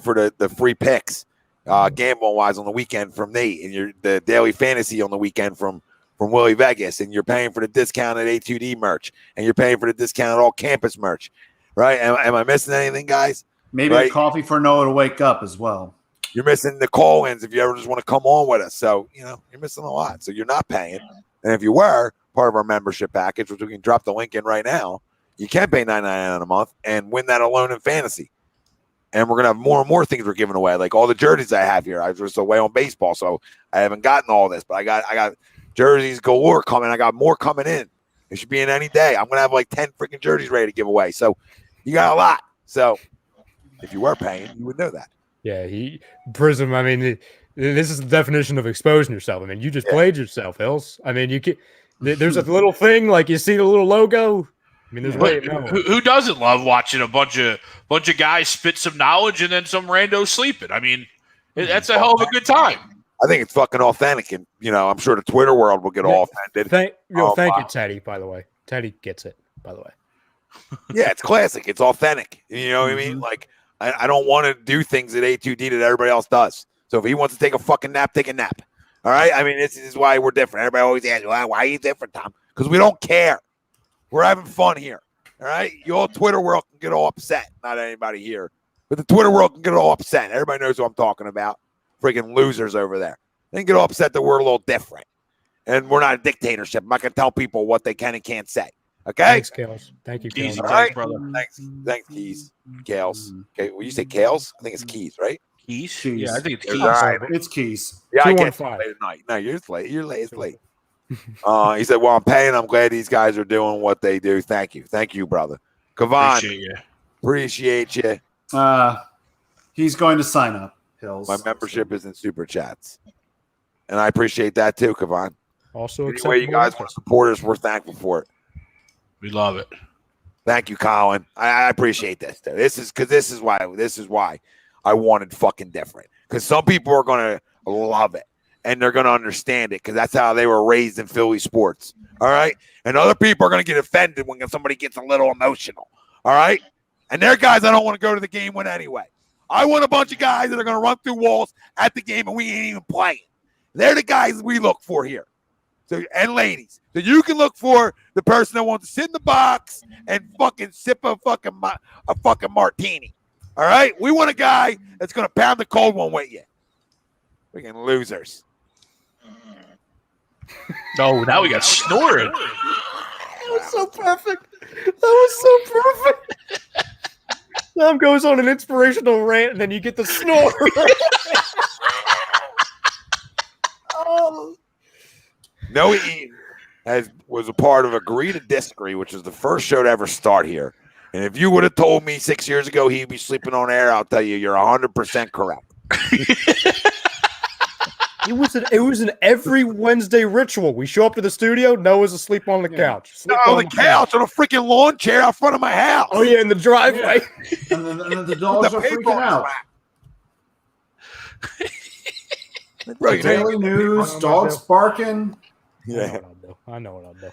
for the free picks, gambling wise on the weekend from Nate, and the daily fantasy on the weekend from Willie Vegas, and you're paying for the discounted A2D merch, and you're paying for the discounted all campus merch, right? Am I missing anything, guys? Maybe a coffee for Noah to wake up as well. You're missing the call-ins if you ever just want to come on with us. So, you're missing a lot. So you're not paying. And if you were part of our membership package, which we can drop the link in right now, you can pay $9.99 a month and win that alone in fantasy. And we're going to have more and more things we're giving away. Like all the jerseys I have here. I was just away on baseball, so I haven't gotten all this. But I got jerseys galore coming. I got more coming in. It should be in any day. I'm going to have like 10 freaking jerseys ready to give away. So you got a lot. So if you were paying, you would know that. Yeah, Prism. I mean, this is the definition of exposing yourself. I mean, you just played yourself, Hills. I mean, you can. There's a little thing like you see the little logo. I mean, there's But no. who doesn't love watching a bunch of guys spit some knowledge and then some rando sleeping? I mean, that's a hell of a good time. I think it's fucking authentic, and I'm sure the Twitter world will get all offended. Thank you, Teddy. By the way, Teddy gets it. By the way, yeah, it's classic. It's authentic. You know what I mean? Like, I don't want to do things at A2D that everybody else does. So if he wants to take a fucking nap, take a nap. All right? I mean, this is why we're different. Everybody always asks, why are you different, Tom? Because we don't care. We're having fun here. All right? You all Twitter world can get all upset. Not anybody here. But the Twitter world can get all upset. Everybody knows who I'm talking about. Freaking losers over there. They can get all upset that we're a little different. And we're not a dictatorship. I'm not going to tell people what they can and can't say. Okay? Thanks, Kales. Thank you, Kales. Easy, All right? brother. Thanks, Keys. Kales. Okay, well, you say Kales? I think it's Keys, right? Keys? Keys. Yeah, I think it's Keys. All right. It's Keys. Yeah, I can't 215. late at night. No, you're late. You're late. It's late. He said, well, I'm paying. I'm glad these guys are doing what they do. Thank you. Thank you, brother. Kavan, appreciate you. He's going to sign up, Hills. My membership is in Super Chats. And I appreciate that too, Kavan. Also, Any way you guys want to support us, we're thankful for it. We love it. Thank you, Colin. I appreciate this. Though. This is why I wanted fucking different. Because some people are gonna love it and they're gonna understand it because that's how they were raised in Philly sports. All right, and other people are gonna get offended when somebody gets a little emotional. All right, and they're guys I don't want to go to the game with anyway. I want a bunch of guys that are gonna run through walls at the game and we ain't even playing. They're the guys we look for here. So, and ladies, so you can look for the person that wants to sit in the box and fucking sip a fucking martini. All right, we want a guy that's gonna pound the cold one with you. Freaking losers. No, now we got snoring. That was so perfect. Tom goes on an inspirational rant, and then you get the snore. Oh. Noah Eaton was a part of Agree to Disagree, which is the first show to ever start here. And if you would have told me 6 years ago he'd be sleeping on air, I'll tell you, you're 100% correct. It was an every Wednesday ritual. We show up to the studio, Noah's asleep on the couch. On the couch, on a freaking lawn chair out front of my house. Oh, yeah, in the driveway. Yeah. And then the dogs are freaking out. Daily news, dogs barking. Yeah, I know what I'll do.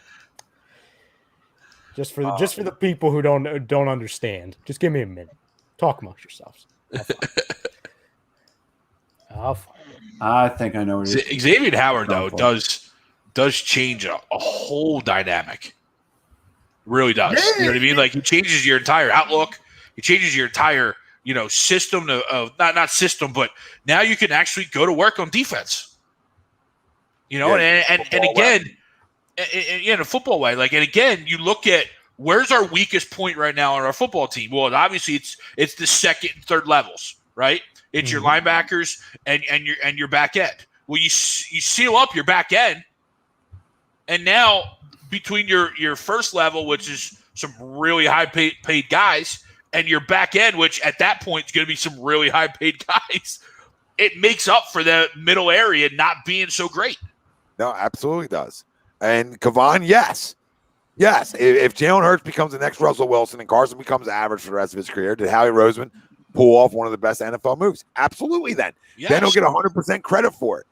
Just for the people who don't understand, just give me a minute. Talk amongst yourselves. I'll find it. I think I know what you're Xavier Howard though does change a whole dynamic. Really does. Yeah. You know what I mean? Like he changes your entire outlook. He changes your entire system of not system, but now you can actually go to work on defense. And again, in a football way, and again, you look at where's our weakest point right now on our football team. Well, obviously it's the second and third levels, right? It's your linebackers and your back end. Well, you seal up your back end, and now between your first level, which is some really high paid guys, and your back end, which at that point is going to be some really high paid guys, it makes up for the middle area not being so great. No, absolutely does. And Kavan, yes. If Jalen Hurts becomes the next Russell Wilson and Carson becomes average for the rest of his career, did Howie Roseman pull off one of the best NFL moves? Absolutely. Then he'll get 100% credit for it.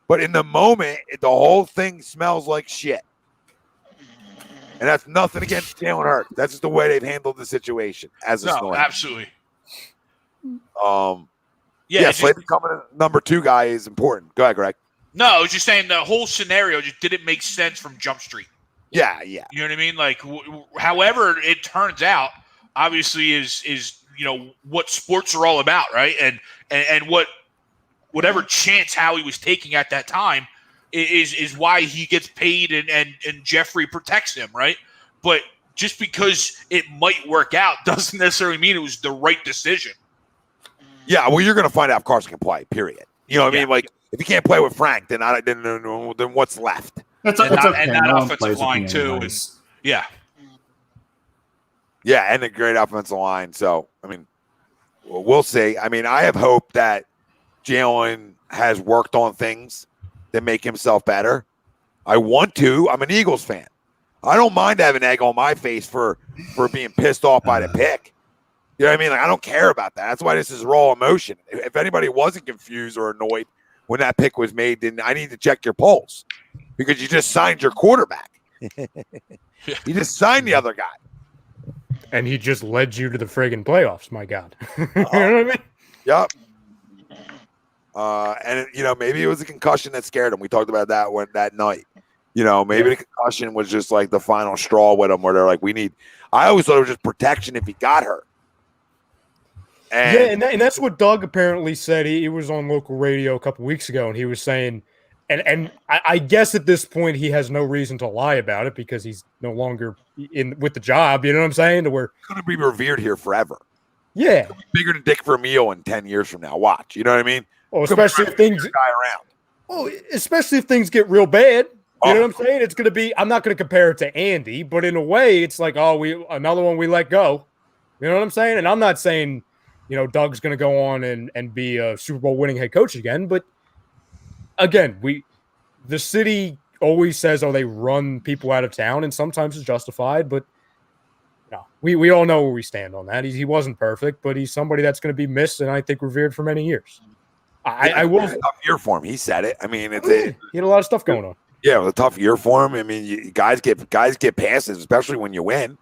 But in the moment, the whole thing smells like shit. And that's nothing against Jalen Hurts. That's just the way they've handled the situation as a snore. Absolutely. Slade becoming a number 2 guy is important. Go ahead, Greg. No, I was just saying the whole scenario just didn't make sense from Jump Street. Yeah. You know what I mean? Like, however it turns out, obviously is what sports are all about, right? And whatever chance Howie was taking at that time is why he gets paid and Jeffrey protects him, right? But just because it might work out doesn't necessarily mean it was the right decision. Yeah, well, you're going to find out if Carson can play, period. You know what I mean? Like, if you can't play with Frank, then what's left? It's and okay. that offensive line, too. Yeah, and a great offensive line. So, I mean, we'll see. I mean, I have hope that Jalen has worked on things that make himself better. I'm an Eagles fan. I don't mind having egg on my face for being pissed off by the pick. You know what I mean? Like, I don't care about that. That's why this is raw emotion. If anybody wasn't confused or annoyed when that pick was made, then I need to check your pulse because you just signed your quarterback. You just signed the other guy. And he just led you to the friggin' playoffs, my God. You know what I mean? Yep. And, maybe it was a concussion that scared him. We talked about that that night. Maybe the concussion was just like the final straw with him where they're like, I always thought it was just protection if he got hurt. And that's what Doug apparently said. He was on local radio a couple weeks ago, and he was saying, and I guess at this point he has no reason to lie about it because he's no longer with the job. You know what I'm saying? To where he's going to be revered here forever. Yeah, bigger than Dick Vermeil in 10 years from now. Watch, you know what I mean? Oh, especially if things get real bad. You know what I'm saying? It's going to be. I'm not going to compare it to Andy, but in a way, it's like, another one we let go. You know what I'm saying? And I'm not saying, Doug's going to go on and be a Super Bowl winning head coach again. But again, the city always says, they run people out of town, and sometimes it's justified. But no, we all know where we stand on that. He wasn't perfect, but he's somebody that's going to be missed, and I think revered for many years. I will. Tough year for him. He said it. I mean, he had a lot of stuff going on. Yeah, it was a tough year for him. I mean, guys get passes, especially when you win.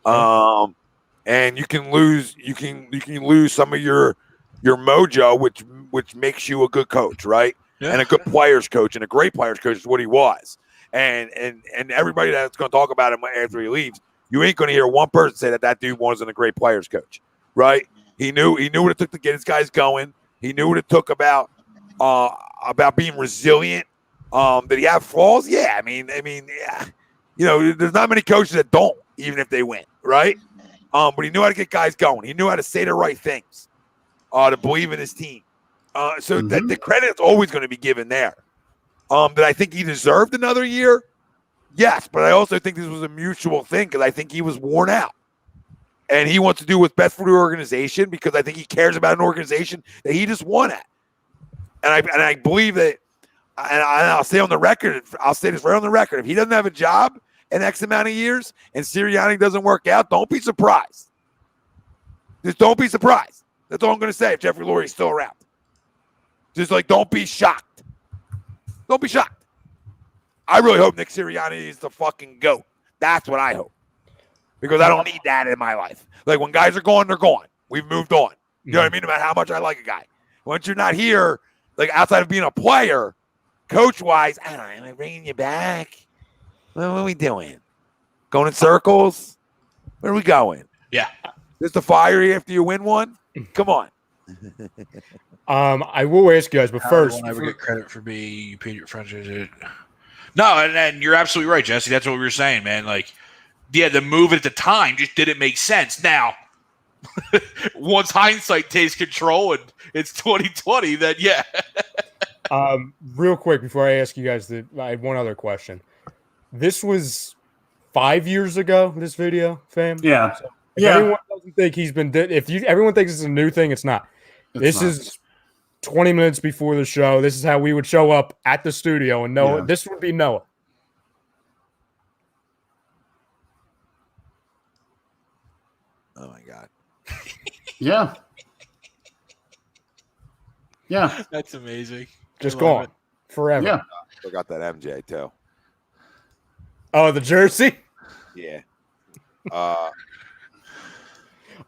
And you can lose some of your mojo, which makes you a good coach, right? Yeah. And a good players coach and a great players coach is what he was. And everybody that's going to talk about him after he leaves, you ain't going to hear one person say that dude wasn't a great players coach, right? He knew what it took to get his guys going. He knew what it took about being resilient. Did he have flaws? Yeah. I mean, yeah. There's not many coaches that don't, even if they win, right? But he knew how to get guys going. He knew how to say the right things, to believe in his team. So that the credit is always going to be given there. Did I think he deserved another year? Yes, but I also think this was a mutual thing because I think he was worn out. And he wants to do what's best for the organization because I think he cares about an organization that he just won at. And I believe that, and I'll say on the record, I'll say this right on the record, if he doesn't have a job in X amount of years and Sirianni doesn't work out, don't be surprised. Just don't be surprised. That's all I'm going to say if Jeffrey Lurie's still around. Just don't be shocked. Don't be shocked. I really hope Nick Sirianni is the fucking GOAT. That's what I hope. Because I don't need that in my life. Like, when guys are gone, they're gone. We've moved on. You know what I mean? No matter how much I like a guy. Once you're not here, like, outside of being a player, coach-wise, I don't know, am I bringing you back? What are we doing? Going in circles? Where are we going? Yeah. Just to fire you after you win one? Come on. I will ask you guys, but first, I won't ever get credit for being you paid your friends. No, and you're absolutely right, Jesse. That's what we were saying, man. Like, yeah, the move at the time just didn't make sense. Now, once hindsight takes control and it's 2020, then yeah. Real quick before I ask you guys, I had one other question. This was 5 years ago. This video, fam. Yeah. So if anyone doesn't think he's been, everyone thinks it's a new thing, it's not. This is 20 minutes before the show. This is how we would show up at the studio, and Noah. Yeah. This would be Noah. Oh my God. Yeah. Yeah. That's amazing. Just gone forever. Yeah. I got that MJ too. Oh, the jersey? Yeah.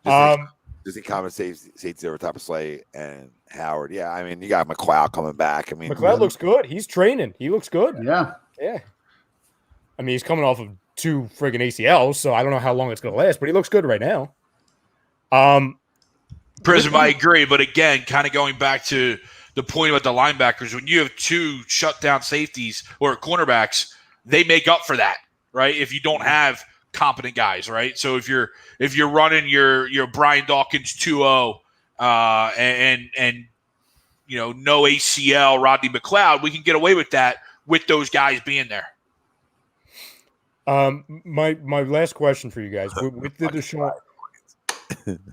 Does he compensate over top of Slay and Howard? Yeah, I mean, you got McLeod coming back. I mean, McLeod looks good. He's training. He looks good. Yeah. Yeah. I mean, he's coming off of 2 friggin' ACLs, so I don't know how long it's going to last, but he looks good right now. Prism, I agree, but again, kind of going back to the point about the linebackers, when you have 2 shutdown safeties or cornerbacks, they make up for that, right? If you don't have competent guys, right? So if you're running your Brian Dawkins 2-0 and no ACL Rodney McLeod, we can get away with that with those guys being there. My last question for you guys with the Deshaun.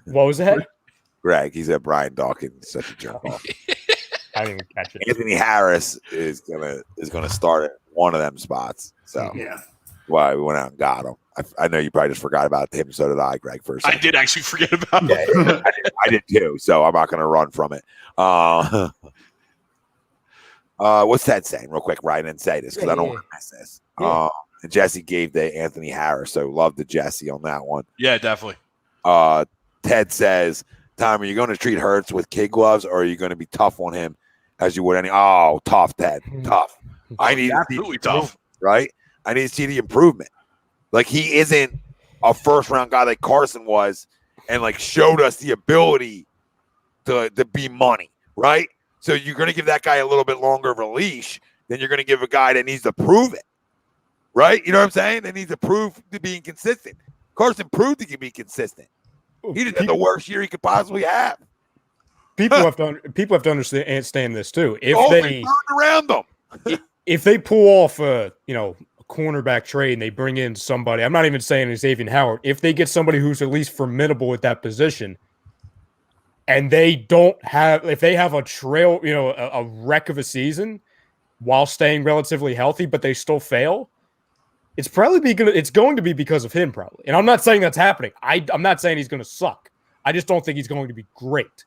What was that? Greg, he said Brian Dawkins such a jerk off. I didn't even catch it. Anthony Harris is gonna start at one of them spots. So yeah. Why we went out and got him. I know you probably just forgot about him. So did I, Greg. For a second. I did actually forget about him. Yeah, I did too. So I'm not going to run from it. What's Ted saying, real quick? Right, and say this because I don't want to miss this. Yeah. And Jesse gave the Anthony Harris, so love the Jesse on that one. Yeah, definitely. Ted says, Tom, are you going to treat Hurts with kid gloves, or are you going to be tough on him as you would any? Oh, tough, Ted, tough. I need absolutely tough, right? I need to see the improvement. Like, he isn't a first round guy like Carson was, and like showed us the ability to be money, right? So you're going to give that guy a little bit longer of a leash than you're going to give a guy that needs to prove it, right? You know what I'm saying? That needs to prove to being consistent. Carson proved he can be consistent. He just had the worst year he could possibly have. People have to understand this too. If they turned around them, if they pull off a cornerback trade and they bring in somebody, I'm not even saying Xavier Howard. If they get somebody who's at least formidable at that position, and if they have a trail, a wreck of a season while staying relatively healthy, but they still fail, it's going to be because of him, probably. And I'm not saying that's happening. I'm not saying he's going to suck. I just don't think he's going to be great.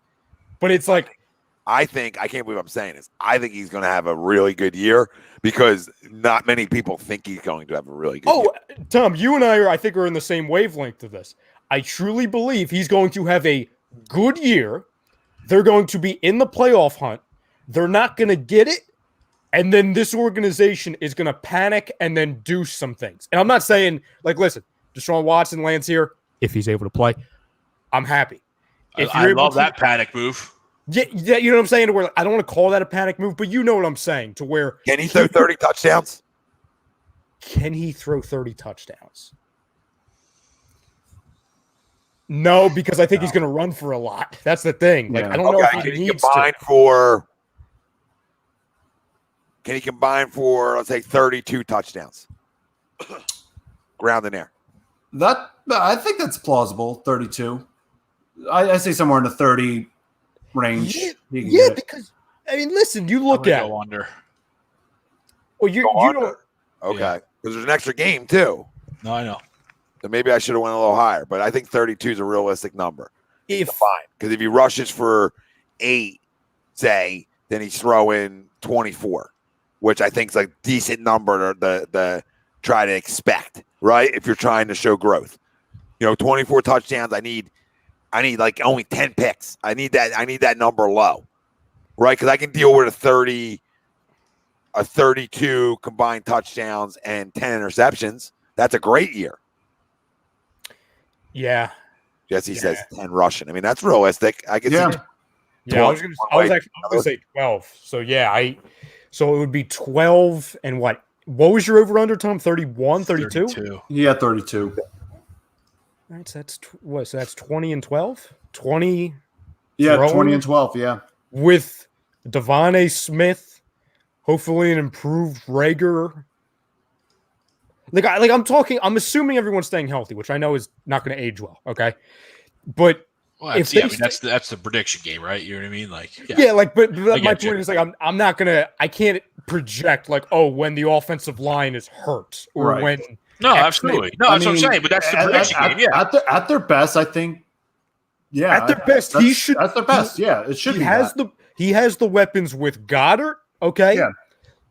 But it's like, I can't believe I'm saying this. I think he's going to have a really good year because not many people think he's going to have a really good year. Tom, you and I think, are in the same wavelength of this. I truly believe he's going to have a good year. They're going to be in the playoff hunt. They're not going to get it. And then this organization is going to panic and then do some things. And I'm not saying, listen, Deshaun Watson lands here. If he's able to play, I'm happy. I love that panic move. Yeah, you know what I'm saying? To where I don't want to call that a panic move, but you know what I'm saying. To where can he throw 30 touchdowns? Can he throw 30 touchdowns? No, because I think he's going to run for a lot. That's the thing. I don't know if he needs to. Can he combine for, let's say, 32 touchdowns? Ground in air. I think that's plausible, 32. I say somewhere in the 30 range. Yeah, because, listen, you look at it. Under. Well, you don't. Okay. Because there's an extra game, too. No, I know. So maybe I should have went a little higher, but I think 32 is a realistic number. Because if he rushes for 8, say, then he's throwing 24. Which I think is a decent number to try to expect, right? If you're trying to show growth, 24 touchdowns. I need like only 10 picks. I need that number low, right? Because I can deal with a 32 combined touchdowns and 10 interceptions. That's a great year. Yeah. Jesse says 10 rushing. That's realistic. I can see. Yeah, I was going to say 12. So yeah, So it would be 12 and what? What was your over-under, Tom? 31, 32? 32. Yeah, 32. All right, so that's what? So that's 20 and 12? 20. Yeah, 20 and 12, yeah. With Devon A. Smith, hopefully an improved Rager. I'm assuming everyone's staying healthy, which I know is not going to age well, okay? But that's the prediction game, right? You know what I mean? But my point is I'm not gonna. I can't project when the offensive line is hurt or when. No, absolutely. No, that's what I'm saying. But that's the prediction game. Yeah. At their best, I think. Yeah, at their best, he should. At their best, it should. He has the weapons with Goddard. Okay. Yeah.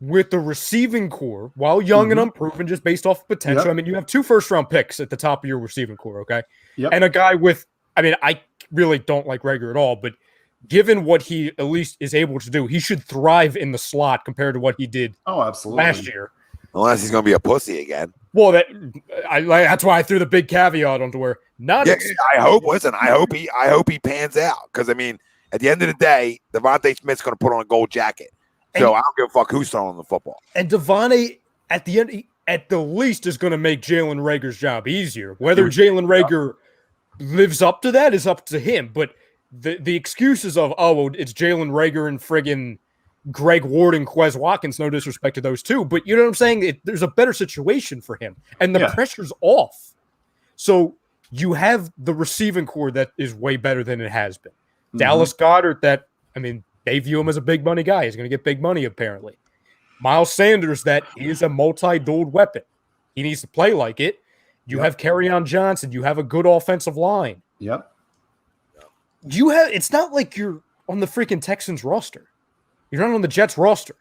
With the receiving core, while young and unproven, just based off potential. Yep. You have 2 first-round picks at the top of your receiving core. Okay. Yep. And a guy with. I really don't like Rager at all, but given what he at least is able to do, he should thrive in the slot compared to what he did last year. Unless he's going to be a pussy again. Well, that's why I threw the big caveat onto where not. Yeah, I hope he pans out because at the end of the day, Devontae Smith's going to put on a gold jacket, so I don't give a fuck who's throwing the football. And Devontae at the end, at the least, is going to make Jalen Rager's job easier. Whether Jalen Rager lives up to that is up to him, but the excuses of it's Jalen Rager and friggin' Greg Ward and Quez Watkins, no disrespect to those two, but you know what I'm saying? There's a better situation for him, and the pressure's off. So you have the receiving core that is way better than it has been. Dallas Goedert, they view him as a big money guy. He's going to get big money apparently. Miles Sanders, that is a multi-dueled weapon. He needs to play like it. You have Kerryon Johnson. You have a good offensive line. Yep. It's not like you're on the freaking Texans roster. You're not on the Jets roster.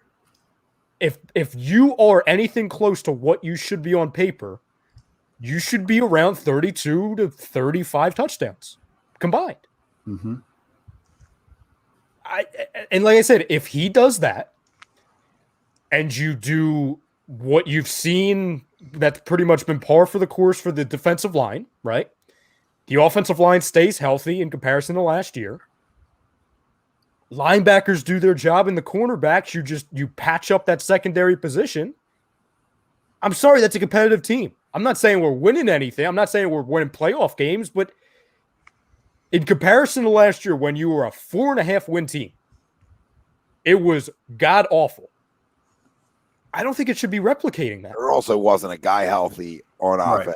If you are anything close to what you should be on paper, you should be around 32 to 35 touchdowns combined. Mm-hmm. And like I said, if he does that and you do what you've seen that's pretty much been par for the course for the defensive line, right? The offensive line stays healthy in comparison to last year. Linebackers do their job, and the cornerbacks, you patch up that secondary position. I'm sorry, that's a competitive team. I'm not saying we're winning anything. I'm not saying we're winning playoff games, but in comparison to last year when you were a 4.5 win team, it was god-awful. I don't think it should be replicating that. There also wasn't a guy healthy on offense. Right.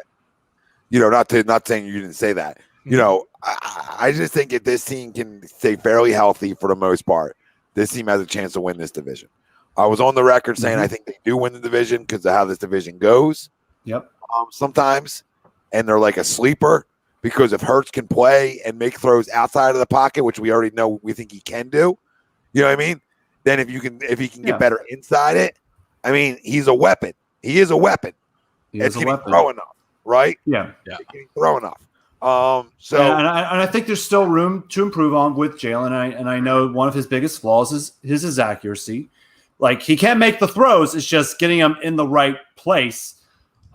You know, not saying you didn't say that. You know, I just think if this team can stay fairly healthy for the most part, this team has a chance to win this division. I was on the record saying I think they do win the division because of how this division goes. Yep. Sometimes, and they're like a sleeper because if Hurts can play and make throws outside of the pocket, which we already know we think he can do, you know what I mean? Then if he can get better inside it, I mean, he's a weapon. He is a weapon. He is a weapon. Throw enough, right? Yeah. Can he throw enough? And I think there's still room to improve on with Jalen. And I know one of his biggest flaws is his accuracy. Like, he can't make the throws. It's just getting them in the right place.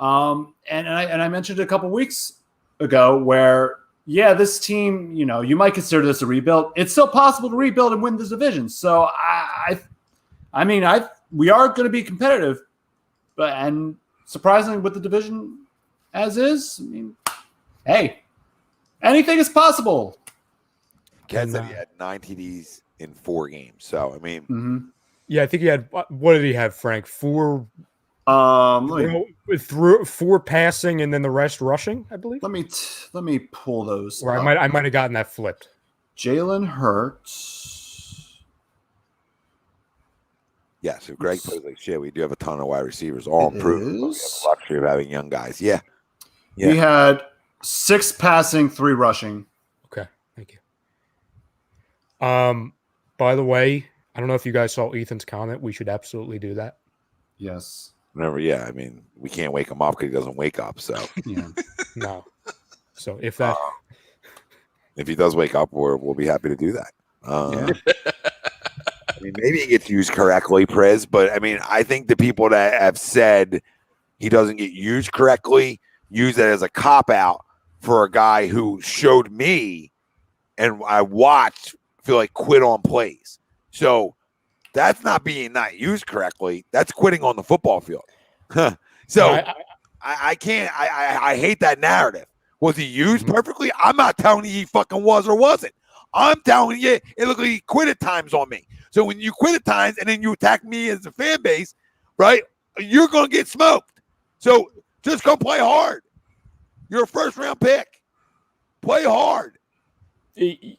And I mentioned a couple weeks ago where, this team, you know, you might consider this a rebuild. It's still possible to rebuild and win this division. So we are going to be competitive, and surprisingly with the division as is, I mean, hey, anything is possible. Ken said he had 9 TDs in 4 games. So, I mean, yeah, I think he had, what did he have, Frank? 4 passing and then the rest rushing, I believe. Let me pull those. Or I might have gotten that flipped. Jalen Hurts. Yeah, so Greg plays like shit. We do have a ton of wide receivers, all improved. We have the luxury of having young guys. Yeah. We had 6 passing, 3 rushing. Okay, thank you. By the way, I don't know if you guys saw Ethan's comment. We should absolutely do that. Yes. Whenever, I mean, we can't wake him up because he doesn't wake up. So no. So if he does wake up, we'll be happy to do that. I mean, maybe he gets used correctly, Priz, but I mean, I think the people that have said he doesn't get used correctly use that as a cop-out for a guy who showed me and I watched feel like quit on plays. So that's not used correctly. That's quitting on the football field. So I can't. I hate that narrative. Was he used perfectly? I'm not telling you he fucking was or wasn't. I'm telling you it looked like he quit at times on me. So when you quit at times and then you attack me as a fan base, right, you're going to get smoked. So just go play hard. You're a first-round pick. Play hard. He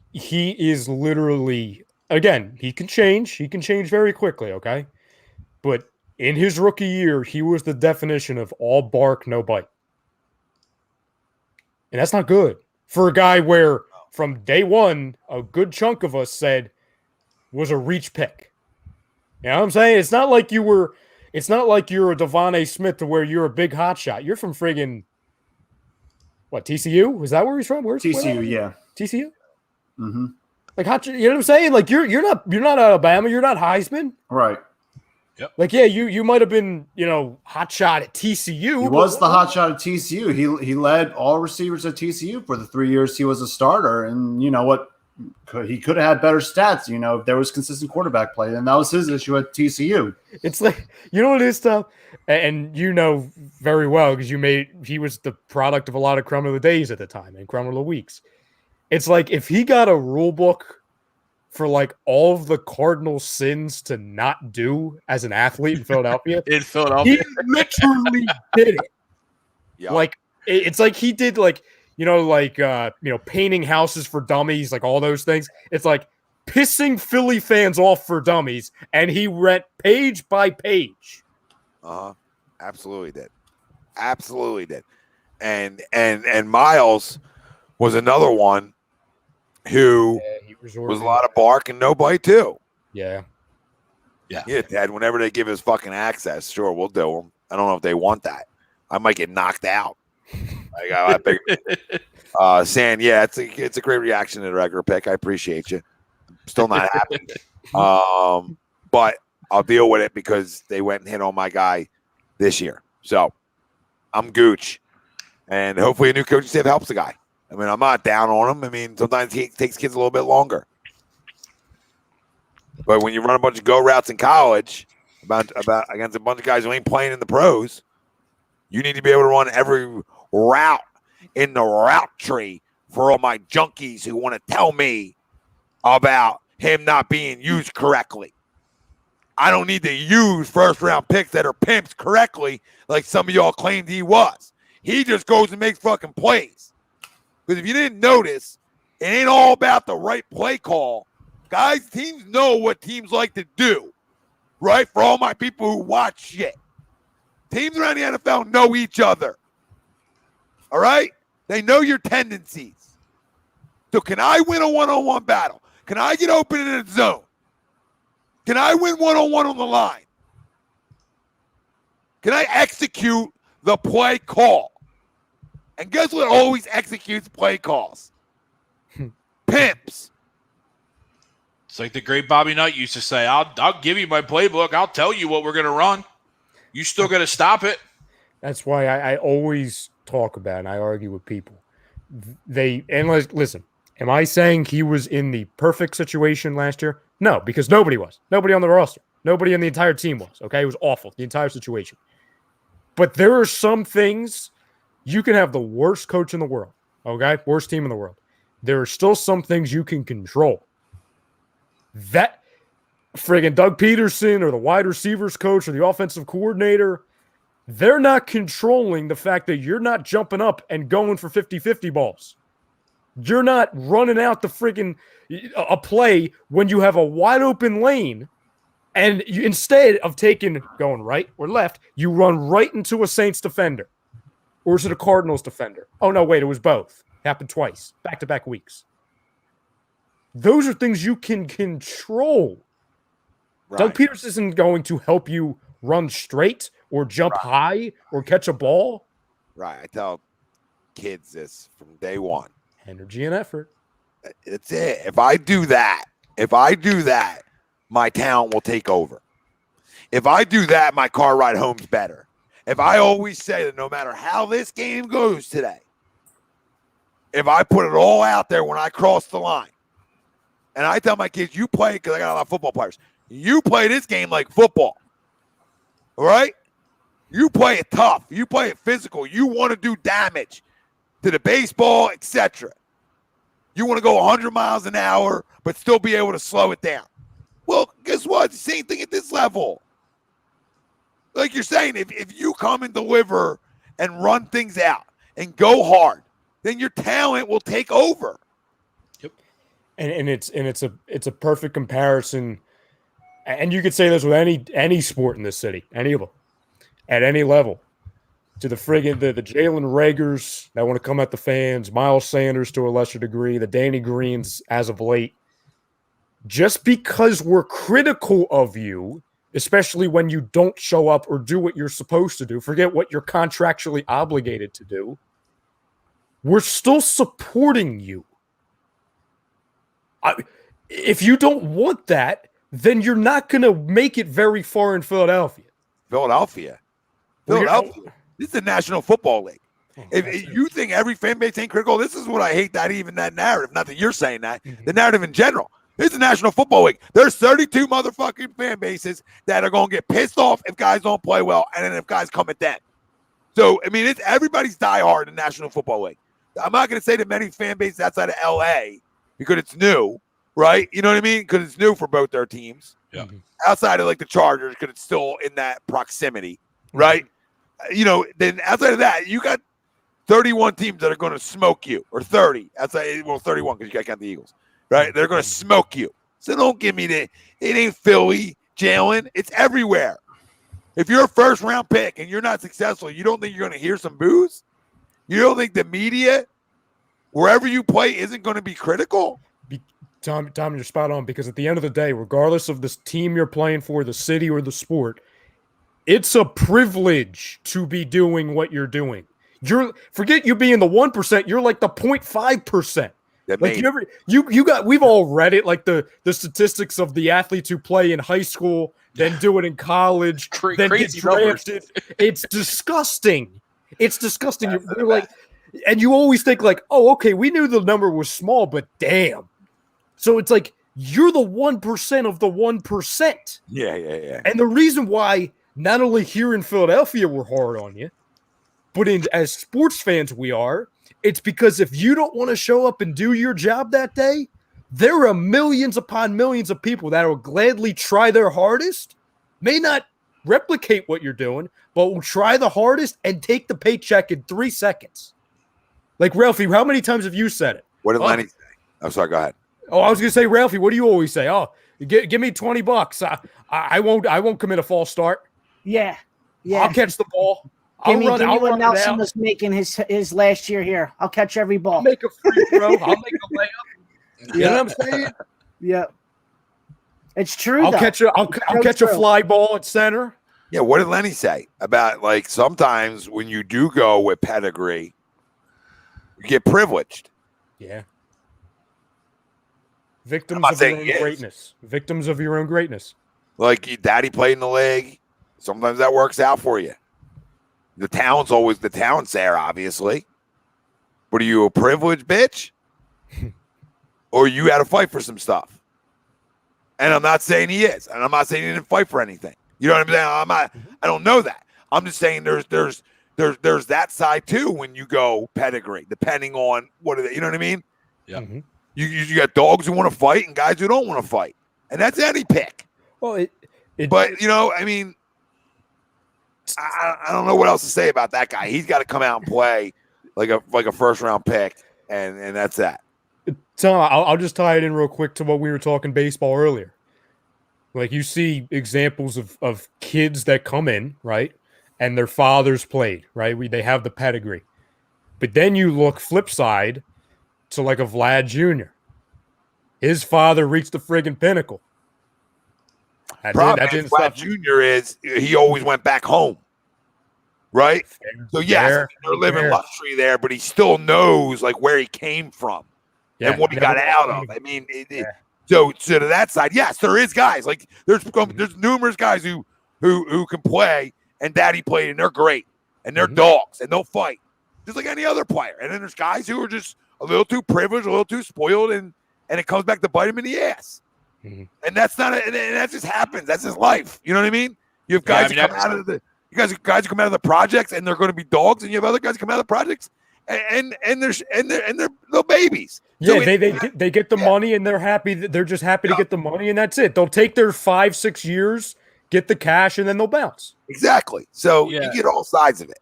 is literally, again, he can change. He can change very quickly, okay? But in his rookie year, he was the definition of all bark, no bite. And that's not good for a guy where from day one, a good chunk of us said was a reach pick. You know what I'm saying? It's not like you're a Devon A. Smith to where you're a big hot shot. You're from friggin' what, TCU? Is that where he's from? Where's TCU? Yeah. TCU? Mm-hmm. Like hot, you know what I'm saying? Like you're not Alabama, you're not Heisman. Right. Yep. Like, yeah, you might have been, hot shot at TCU. He was the hot shot at TCU. He led all receivers at TCU for the 3 years he was a starter. And you know what? He could have had better stats, if there was consistent quarterback play. And that was his issue at TCU. It's like, you know what it is, Tom? And you know very well because he was the product of a lot of Crumb of the Days at the time and Crumb of the Weeks. It's like if he got a rule book for like all of the cardinal sins to not do as an athlete in Philadelphia. He literally did it. Yeah. Like it's like he did painting houses for dummies, like all those things. It's like pissing Philly fans off for dummies, and he went page by page. Absolutely did. Absolutely did. And Miles was another one who was a lot of bark and no bite too. Yeah. Yeah, Dad, whenever they give us fucking access, sure, we'll do them. I don't know if they want that. I might get knocked out. I saying, yeah, it's a great reaction to the regular pick. I appreciate you. I'm still not happy. But I'll deal with it because they went and hit on my guy this year. So I'm Gooch. And hopefully a new coaching staff helps the guy. I mean, I'm not down on him. I mean, sometimes he takes kids a little bit longer. But when you run a bunch of go routes in college about against a bunch of guys who ain't playing in the pros, you need to be able to run every route in the route tree for all my junkies who want to tell me about him not being used correctly. I don't need to use first-round picks that are pimps correctly like some of y'all claimed he was. He just goes and makes fucking plays. Because if you didn't notice, it ain't all about the right play call. Guys, teams know what teams like to do, right? For all my people who watch shit. Teams around the NFL know each other. All right? They know your tendencies. So can I win a one-on-one battle? Can I get open in a zone? Can I win one-on-one on the line? Can I execute the play call? And guess what always executes play calls? Pimps. It's like the great Bobby Knight used to say, I'll give you my playbook. I'll tell you what we're going to run. You still got to stop it. That's why I always talk about and I argue with people. Listen, am I saying he was in the perfect situation last year? No, because nobody was. Nobody on the roster. Nobody on the entire team was. Okay, it was awful, the entire situation. But there are some things you can have the worst coach in the world, okay, worst team in the world. There are still some things you can control. That friggin' Doug Peterson or the wide receivers coach or the offensive coordinator, they're not controlling the fact that you're not jumping up and going for 50-50 balls. You're not running out the friggin' a play when you have a wide open lane, and you, instead of going right or left, you run right into a Saints defender. Or is it a Cardinals defender? Oh, no, wait, it was both. Happened twice, back-to-back weeks. Those are things you can control. Right. Doug Peterson isn't going to help you run straight or jump high or catch a ball. Right. I tell kids this from day one. Energy and effort. It's it. If I do that, my talent will take over. If I do that, my car ride home's better. If I always say that no matter how this game goes today, if I put it all out there when I cross the line, and I tell my kids, you play, because I got a lot of football players, you play this game like football. All right? You play it tough. You play it physical. You want to do damage to the baseball, etc. You want to go 100 miles an hour, but still be able to slow it down. Well, guess what? It's the same thing at this level. Like you're saying, if you come and deliver and run things out and go hard, then your talent will take over. Yep. And it's a perfect comparison. And you could say this with any sport in this city, any of them, at any level. To the friggin' the Jalen Ragers that want to come at the fans, Miles Sanders to a lesser degree, the Danny Greens as of late. Just because we're critical of you, especially when you don't show up or do what you're supposed to do, forget what you're contractually obligated to do, we're still supporting you. If you don't want that, then you're not going to make it very far in Philadelphia. Philadelphia. This is the National Football League. If you think every fan base ain't critical, this is what I hate, that narrative. Not that you're saying that. The narrative in general. This is the National Football League. There's 32 motherfucking fan bases that are going to get pissed off if guys don't play well and then if guys come at them. So, I mean, it's everybody's diehard in the National Football League. I'm not going to say that many fan bases outside of L.A. because it's new, right? You know what I mean? Because it's new for both their teams. Yeah. Outside of, like, the Chargers because it's still in that proximity, right? You know, then outside of that, you got 31 teams that are going to smoke you, or 30. Outside, well, 31 because you got to count the Eagles, right? They're going to smoke you. So don't give me it ain't Philly, Jalen. It's everywhere. If you're a first round pick and you're not successful, you don't think you're going to hear some boos? You don't think the media, wherever you play, isn't going to be critical? Tom, you're spot on, because at the end of the day, regardless of this team you're playing for, the city or the sport, it's a privilege to be doing what you're doing. Forget you being the 1%, you're like the 0.5%. Like we've all read it, like the statistics of the athletes who play in high school, then do it in college, then get drafted. It's disgusting. It's disgusting. You're like, and you always think like, oh, okay, we knew the number was small, but damn. So it's like you're the 1% of the 1%. Yeah. And the reason why not only here in Philadelphia we're hard on you, but as sports fans we are, it's because if you don't want to show up and do your job that day, there are millions upon millions of people that will gladly try their hardest, may not replicate what you're doing, but will try the hardest and take the paycheck in 3 seconds. Like, Ralphie, how many times have you said it? What did Lenny say? I'm sorry, go ahead. Oh, I was going to say, Ralphie, what do you always say? Oh, give me $20. I won't commit a false start. Yeah. I'll catch the ball. Give me what Nelson was making his last year here. I'll catch every ball. I'll make a free throw. I'll make a layup. You know what I'm saying? Yeah. It's true. I'll catch a fly ball at center. Yeah, what did Lenny say about, like, sometimes when you do go with pedigree, you get privileged? Yeah. Victims of your own greatness. Victims of your own greatness. Like, your daddy played in the league. Sometimes that works out for you. The talent's there, obviously. But are you a privileged bitch? Or you had to fight for some stuff? And I'm not saying he is. And I'm not saying he didn't fight for anything. You know what I'm saying? I don't know that. I'm just saying there's that side too when you go pedigree, depending on what are they, you know what I mean? Yeah. Mm-hmm. You got dogs who want to fight and guys who don't want to fight. And that's any pick. Well, but you know, I mean, I don't know what else to say about that guy. He's got to come out and play like a first round pick, and that's that. Tom, I'll just tie it in real quick to what we were talking baseball earlier. Like, you see examples of kids that come in, right, and their fathers played, right? They have the pedigree. But then you look flip side to like a Vlad Jr. His father reached the friggin' pinnacle. Vlad Jr. is he always went back home, right? So yes, they're living luxury there, but he still knows like where he came from and what he got out of. I mean, so to that side, yes, there is guys like there's numerous guys who can play, and daddy played, and they're great, and they're dogs, and they'll fight just like any other player. And then there's guys who are just a little too privileged, a little too spoiled, and it comes back to bite him in the ass. And that's not, and that just happens. That's his life. You know what I mean? You have guys who come out of guys who come out of the projects, and they're going to be dogs, and you have other guys who come out of the projects, and they're little babies. Yeah, so they get the money, and they're happy. They're just happy to get the money, and that's it. They'll take their 5-6 years, get the cash, and then they'll bounce. Exactly. So you get all sides of it.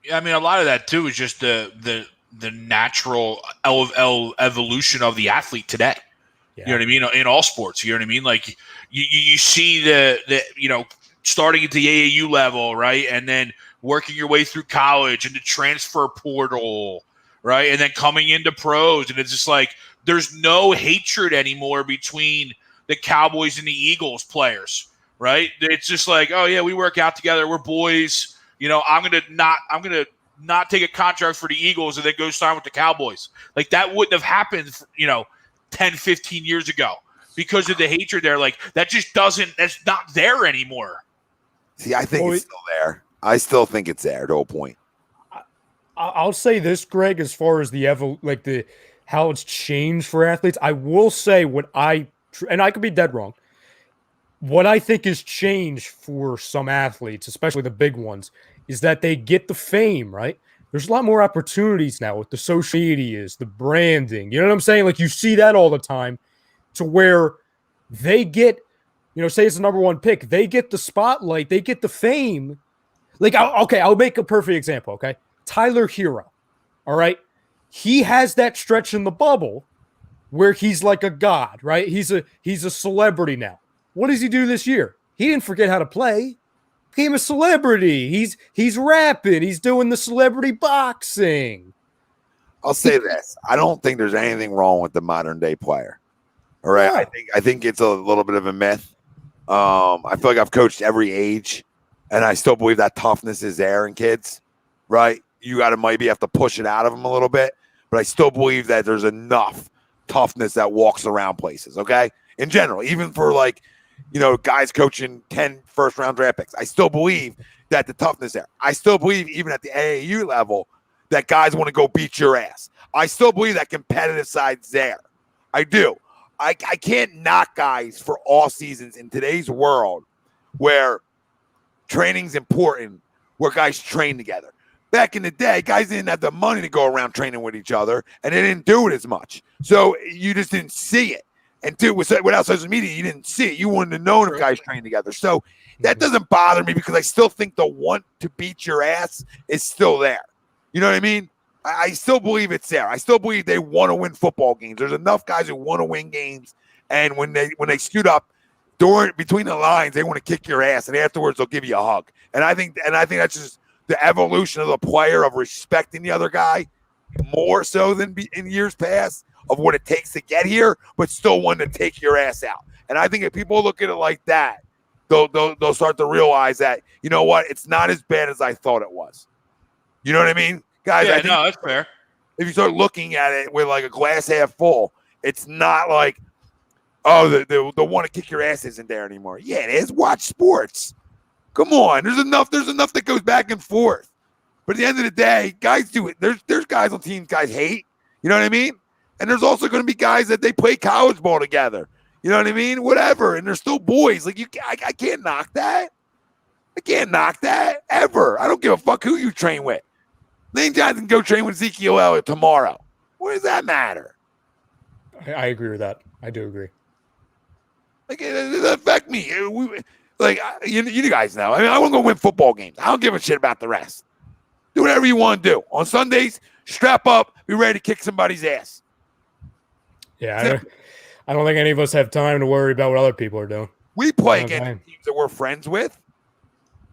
Yeah, I mean, a lot of that too is just the natural evolution of the athlete today. You know what I mean? In all sports, you know what I mean? Like you see the starting at the AAU level, right? And then working your way through college and the transfer portal, right? And then coming into pros. And it's just like there's no hatred anymore between the Cowboys and the Eagles players, right? It's just like, oh yeah, we work out together. We're boys. You know, I'm gonna not take a contract for the Eagles and then go sign with the Cowboys. Like that wouldn't have happened, 10, 15 years ago because of the hatred there. Like that's not there anymore. See, I think it's still there. I still think it's there to a point. I'll say this, Greg, as far as how it's changed for athletes, I will say and I could be dead wrong. What I think has changed for some athletes, especially the big ones, is that they get the fame, right? There's a lot more opportunities now with the social medias, the branding. You know what I'm saying? Like you see that all the time to where they get, say it's the number one pick. They get the spotlight. They get the fame. Like, I'll make a perfect example, okay? Tyler Hero, all right? He has that stretch in the bubble where he's like a god, right? He's a celebrity now. What does he do this year? He didn't forget how to play. became a celebrity. He's rapping. He's doing the celebrity boxing. I'll say this. I don't think there's anything wrong with the modern day player. All right. Yeah. I think it's a little bit of a myth. I feel like I've coached every age, and I still believe that toughness is there in kids, right? You got to maybe have to push it out of them a little bit, but I still believe that there's enough toughness that walks around places, okay? In general, even for like, guys coaching 10 first-round draft picks, I still believe that the toughness there. I still believe even at the AAU level that guys want to go beat your ass. I still believe that competitive side's there. I do. I can't knock guys for all seasons in today's world where training's important, where guys train together. Back in the day, guys didn't have the money to go around training with each other, and they didn't do it as much. So you just didn't see it. And two, without social media, you didn't see it. You wouldn't have known if guys trained together. So that doesn't bother me because I still think the want to beat your ass is still there. You know what I mean? I still believe it's there. I still believe they want to win football games. There's enough guys who want to win games, and when they scoot up between the lines, they want to kick your ass, and afterwards they'll give you a hug. And I think that's just the evolution of the player of respecting the other guy more so than in years past of what it takes to get here, but still wanting to take your ass out. And I think if people look at it like that, they'll start to realize that, you know what, it's not as bad as I thought it was. You know what I mean? Guys, yeah, no, that's fair. If you start looking at it with like a glass half full, it's not like, oh, the want to kick your ass isn't there anymore. Yeah, it is. Watch sports. Come on. There's enough that goes back and forth. But at the end of the day, guys do it. There's guys on teams guys hate. You know what I mean? And there's also going to be guys that they play college ball together. You know what I mean? Whatever. And they're still boys. Like I can't knock that. I can't knock that ever. I don't give a fuck who you train with. Lane Johnson go train with Ezekiel Elliott tomorrow. What does that matter? I agree with that. I do agree. Like it doesn't affect me. You guys know. I mean, I want to go win football games. I don't give a shit about the rest. Do whatever you want to do. On Sundays, strap up, be ready to kick somebody's ass. Yeah, I don't think any of us have time to worry about what other people are doing. We play against teams that we're friends with.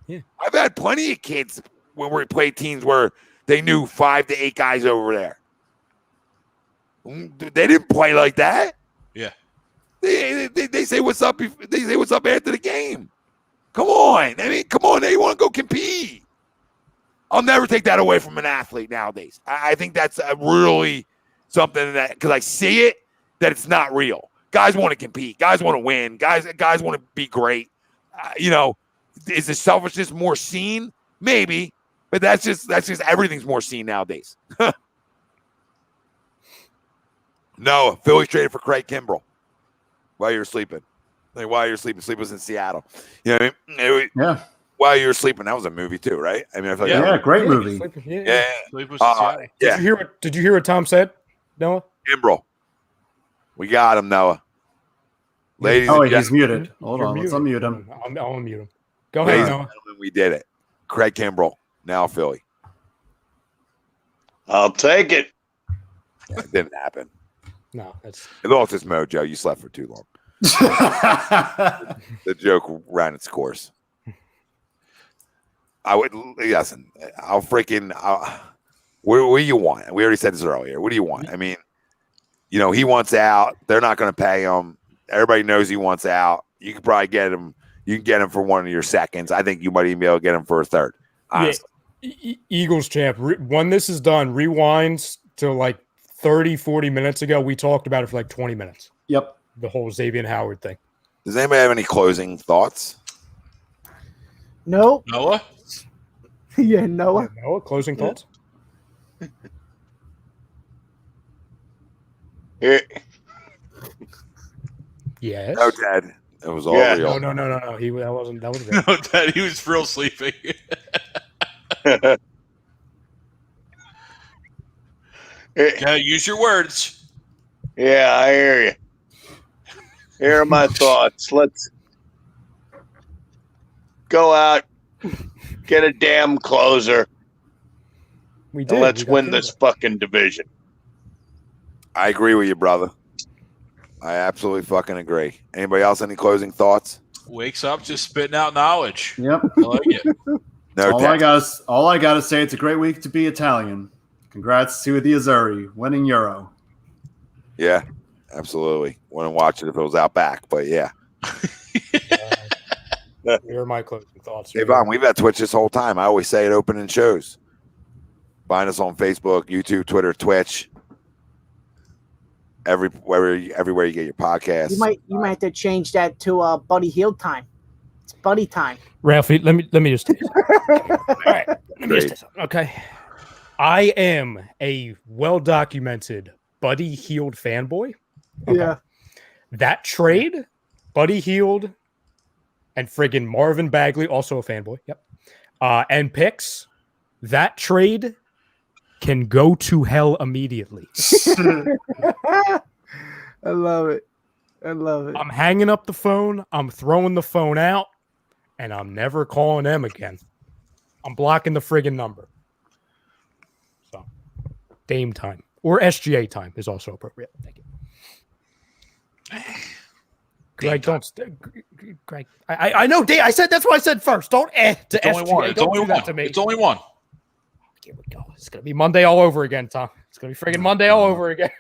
Yeah, I've had plenty of kids when we played teams where they knew 5 to 8 guys over there. They didn't play like that. Yeah. They say what's up. They say what's up after the game. Come on. I mean, come on. They want to go compete. I'll never take that away from an athlete nowadays. I think that's really something that, because I see it, that it's not real. Guys want to compete. Guys want to win. Guys want to be great. Is the selfishness more seen? Maybe. But that's just everything's more seen nowadays. No, Phillies traded for Craig Kimbrell while you were sleeping. Sleep was in Seattle. You know what I mean? Yeah. While you were sleeping, that was a movie too, right? I mean, I feel like yeah, great movie. Yeah. Sleep was in Seattle. Yeah. Did you hear what Tom said, Noah? Kimbrell. We got him, Noah. Ladies Oh, and he's gentlemen. muted. Hold on, let's unmute him. I'll unmute him. Go Ladies ahead, and Noah. gentlemen, we did it. Craig Kimbrell, now Philly. I'll take it. Yeah, it didn't happen. No, that's It lost its mojo. You slept for too long. The joke ran its course. I would listen. What do you want? We already said this earlier. What do you want? I mean, he wants out. They're not going to pay him. Everybody knows he wants out. You could probably get him. You can get him for one of your seconds. I think you might even be able to get him for a third. Honestly. Yeah. Eagles champ. When this is done, rewinds to like 30, 40 minutes ago. We talked about it for like 20 minutes. Yep. The whole Xavier Howard thing. Does anybody have any closing thoughts? Nope. Noah? Yeah, Noah. Noah, closing thoughts? Here, Yes. No, Dad. It was all Yeah. real. No. That wasn't real. No, Dad, he was real sleeping. Yeah, use your words. Yeah, I hear you. Here are my thoughts. Let's go out, get a damn closer, We and did. let's We got win through this it. fucking division. I agree with you, brother. I absolutely fucking agree. Anybody else any closing thoughts? Wakes up just spitting out knowledge. Yep. I like it. No all I gotta say, it's a great week to be Italian. Congrats to the Azzurri winning Euro. Yeah, absolutely. Wouldn't watch it if it was out back, but yeah. Here are my closing thoughts. Hey, Von, we've had Twitch this whole time. I always say it opening shows. Find us on Facebook, YouTube, Twitter, Twitch. Everywhere you get your podcasts. You might have to change that to Buddy Hield time. It's Buddy time. Ralphie, let me just take all right. Let me just okay. I am a well-documented Buddy Hield fanboy. Okay. Yeah. That trade, Buddy Hield and friggin' Marvin Bagley, also a fanboy. Yep. And picks, that trade can go to hell immediately. I love it. I'm hanging up the phone. I'm throwing the phone out, and I'm never calling them again. I'm blocking the friggin' number. So, Dame time or SGA time is also appropriate. Thank you. Greg, Greg. I know. I said that's what I said first. Don't to It's SGA. only one. It's Don't only do that one. to me. It's only one. Here we go. It's gonna be Monday all over again, Tom. It's gonna be friggin' Monday all over again.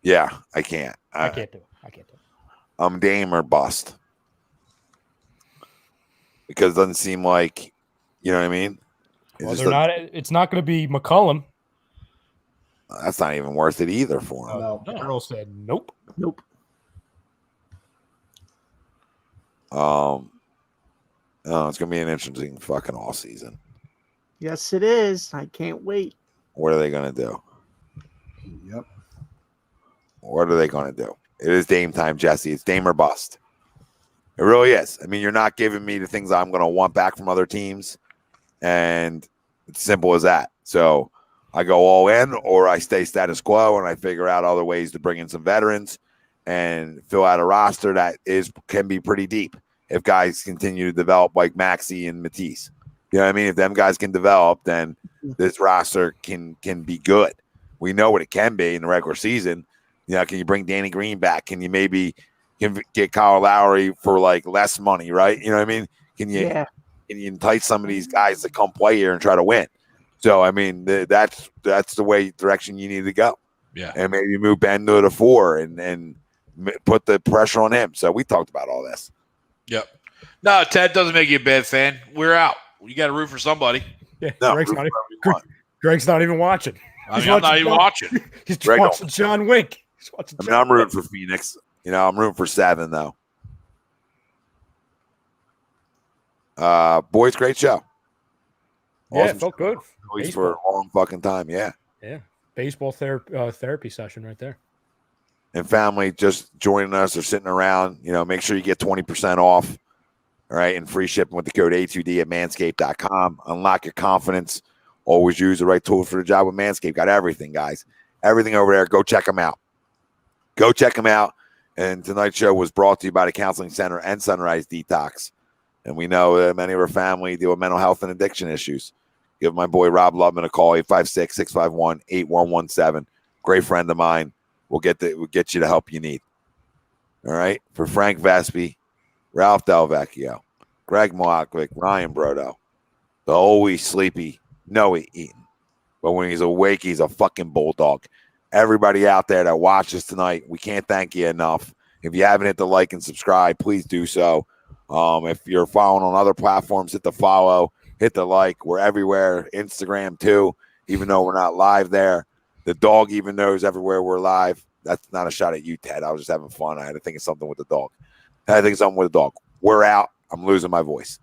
Yeah, I can't. I can't do it. I'm Dame or bust. Because it doesn't seem like, you know what I mean? It's not going to be McCollum. That's not even worth it either for him. No. Earl said nope. It's gonna be an interesting fucking all season. Yes, it is. I can't wait. What are they gonna do? Yep. What are they gonna do? It is Dame time, Jesse. It's Dame or bust. It really is. I mean, you're not giving me the things I'm gonna want back from other teams, and it's simple as that. So I go all in, or I stay status quo, and I figure out other ways to bring in some veterans and fill out a roster that can be pretty deep if guys continue to develop like Maxey and Matisse. You know what I mean? If them guys can develop, then this roster can be good. We know what it can be in the regular season. You know, can you bring Danny Green back? Can you maybe get Kyle Lowry for like less money, right? You know what I mean? Can you entice some of these guys to come play here and try to win? So I mean, that's the direction you need to go. Yeah, and maybe move Ben to the 4 and put the pressure on him. So we talked about all this. Yep. No, Ted doesn't make you a bad fan. We're out. You got to root for somebody. Yeah, No, Greg's not even watching. I mean, I'm not even watching. He's Greg watching John Wick. I'm rooting for Phoenix. You know, I'm rooting for 7 though. Boys, great show. Yeah, Awesome it felt good. At least for a long fucking time. Yeah. Yeah. Baseball therapy session right there. And family just joining us or sitting around, you know, make sure you get 20% off. All right. And free shipping with the code A2D at manscaped.com. Unlock your confidence. Always use the right tool for the job with Manscaped. Got everything, guys. Everything over there. Go check them out. Go check them out. And tonight's show was brought to you by the Counseling Center and Sunrise Detox. And we know that many of our family deal with mental health and addiction issues. Give my boy Rob Lubman a call, 856-651-8117. Great friend of mine. We'll get you the help you need. All right. For Frank Vespi, Ralph Delvecchio, Greg Moakwick, Ryan Brodo, the always sleepy, no eating. But when he's awake, he's a fucking bulldog. Everybody out there that watches tonight, we can't thank you enough. If you haven't hit the like and subscribe, please do so. If you're following on other platforms, hit the follow, hit the like. We're everywhere. Instagram too, even though we're not live there. The dog even knows everywhere we're live. That's not a shot at you, Ted. I was just having fun. I had to think of something with the dog. We're out. I'm losing my voice.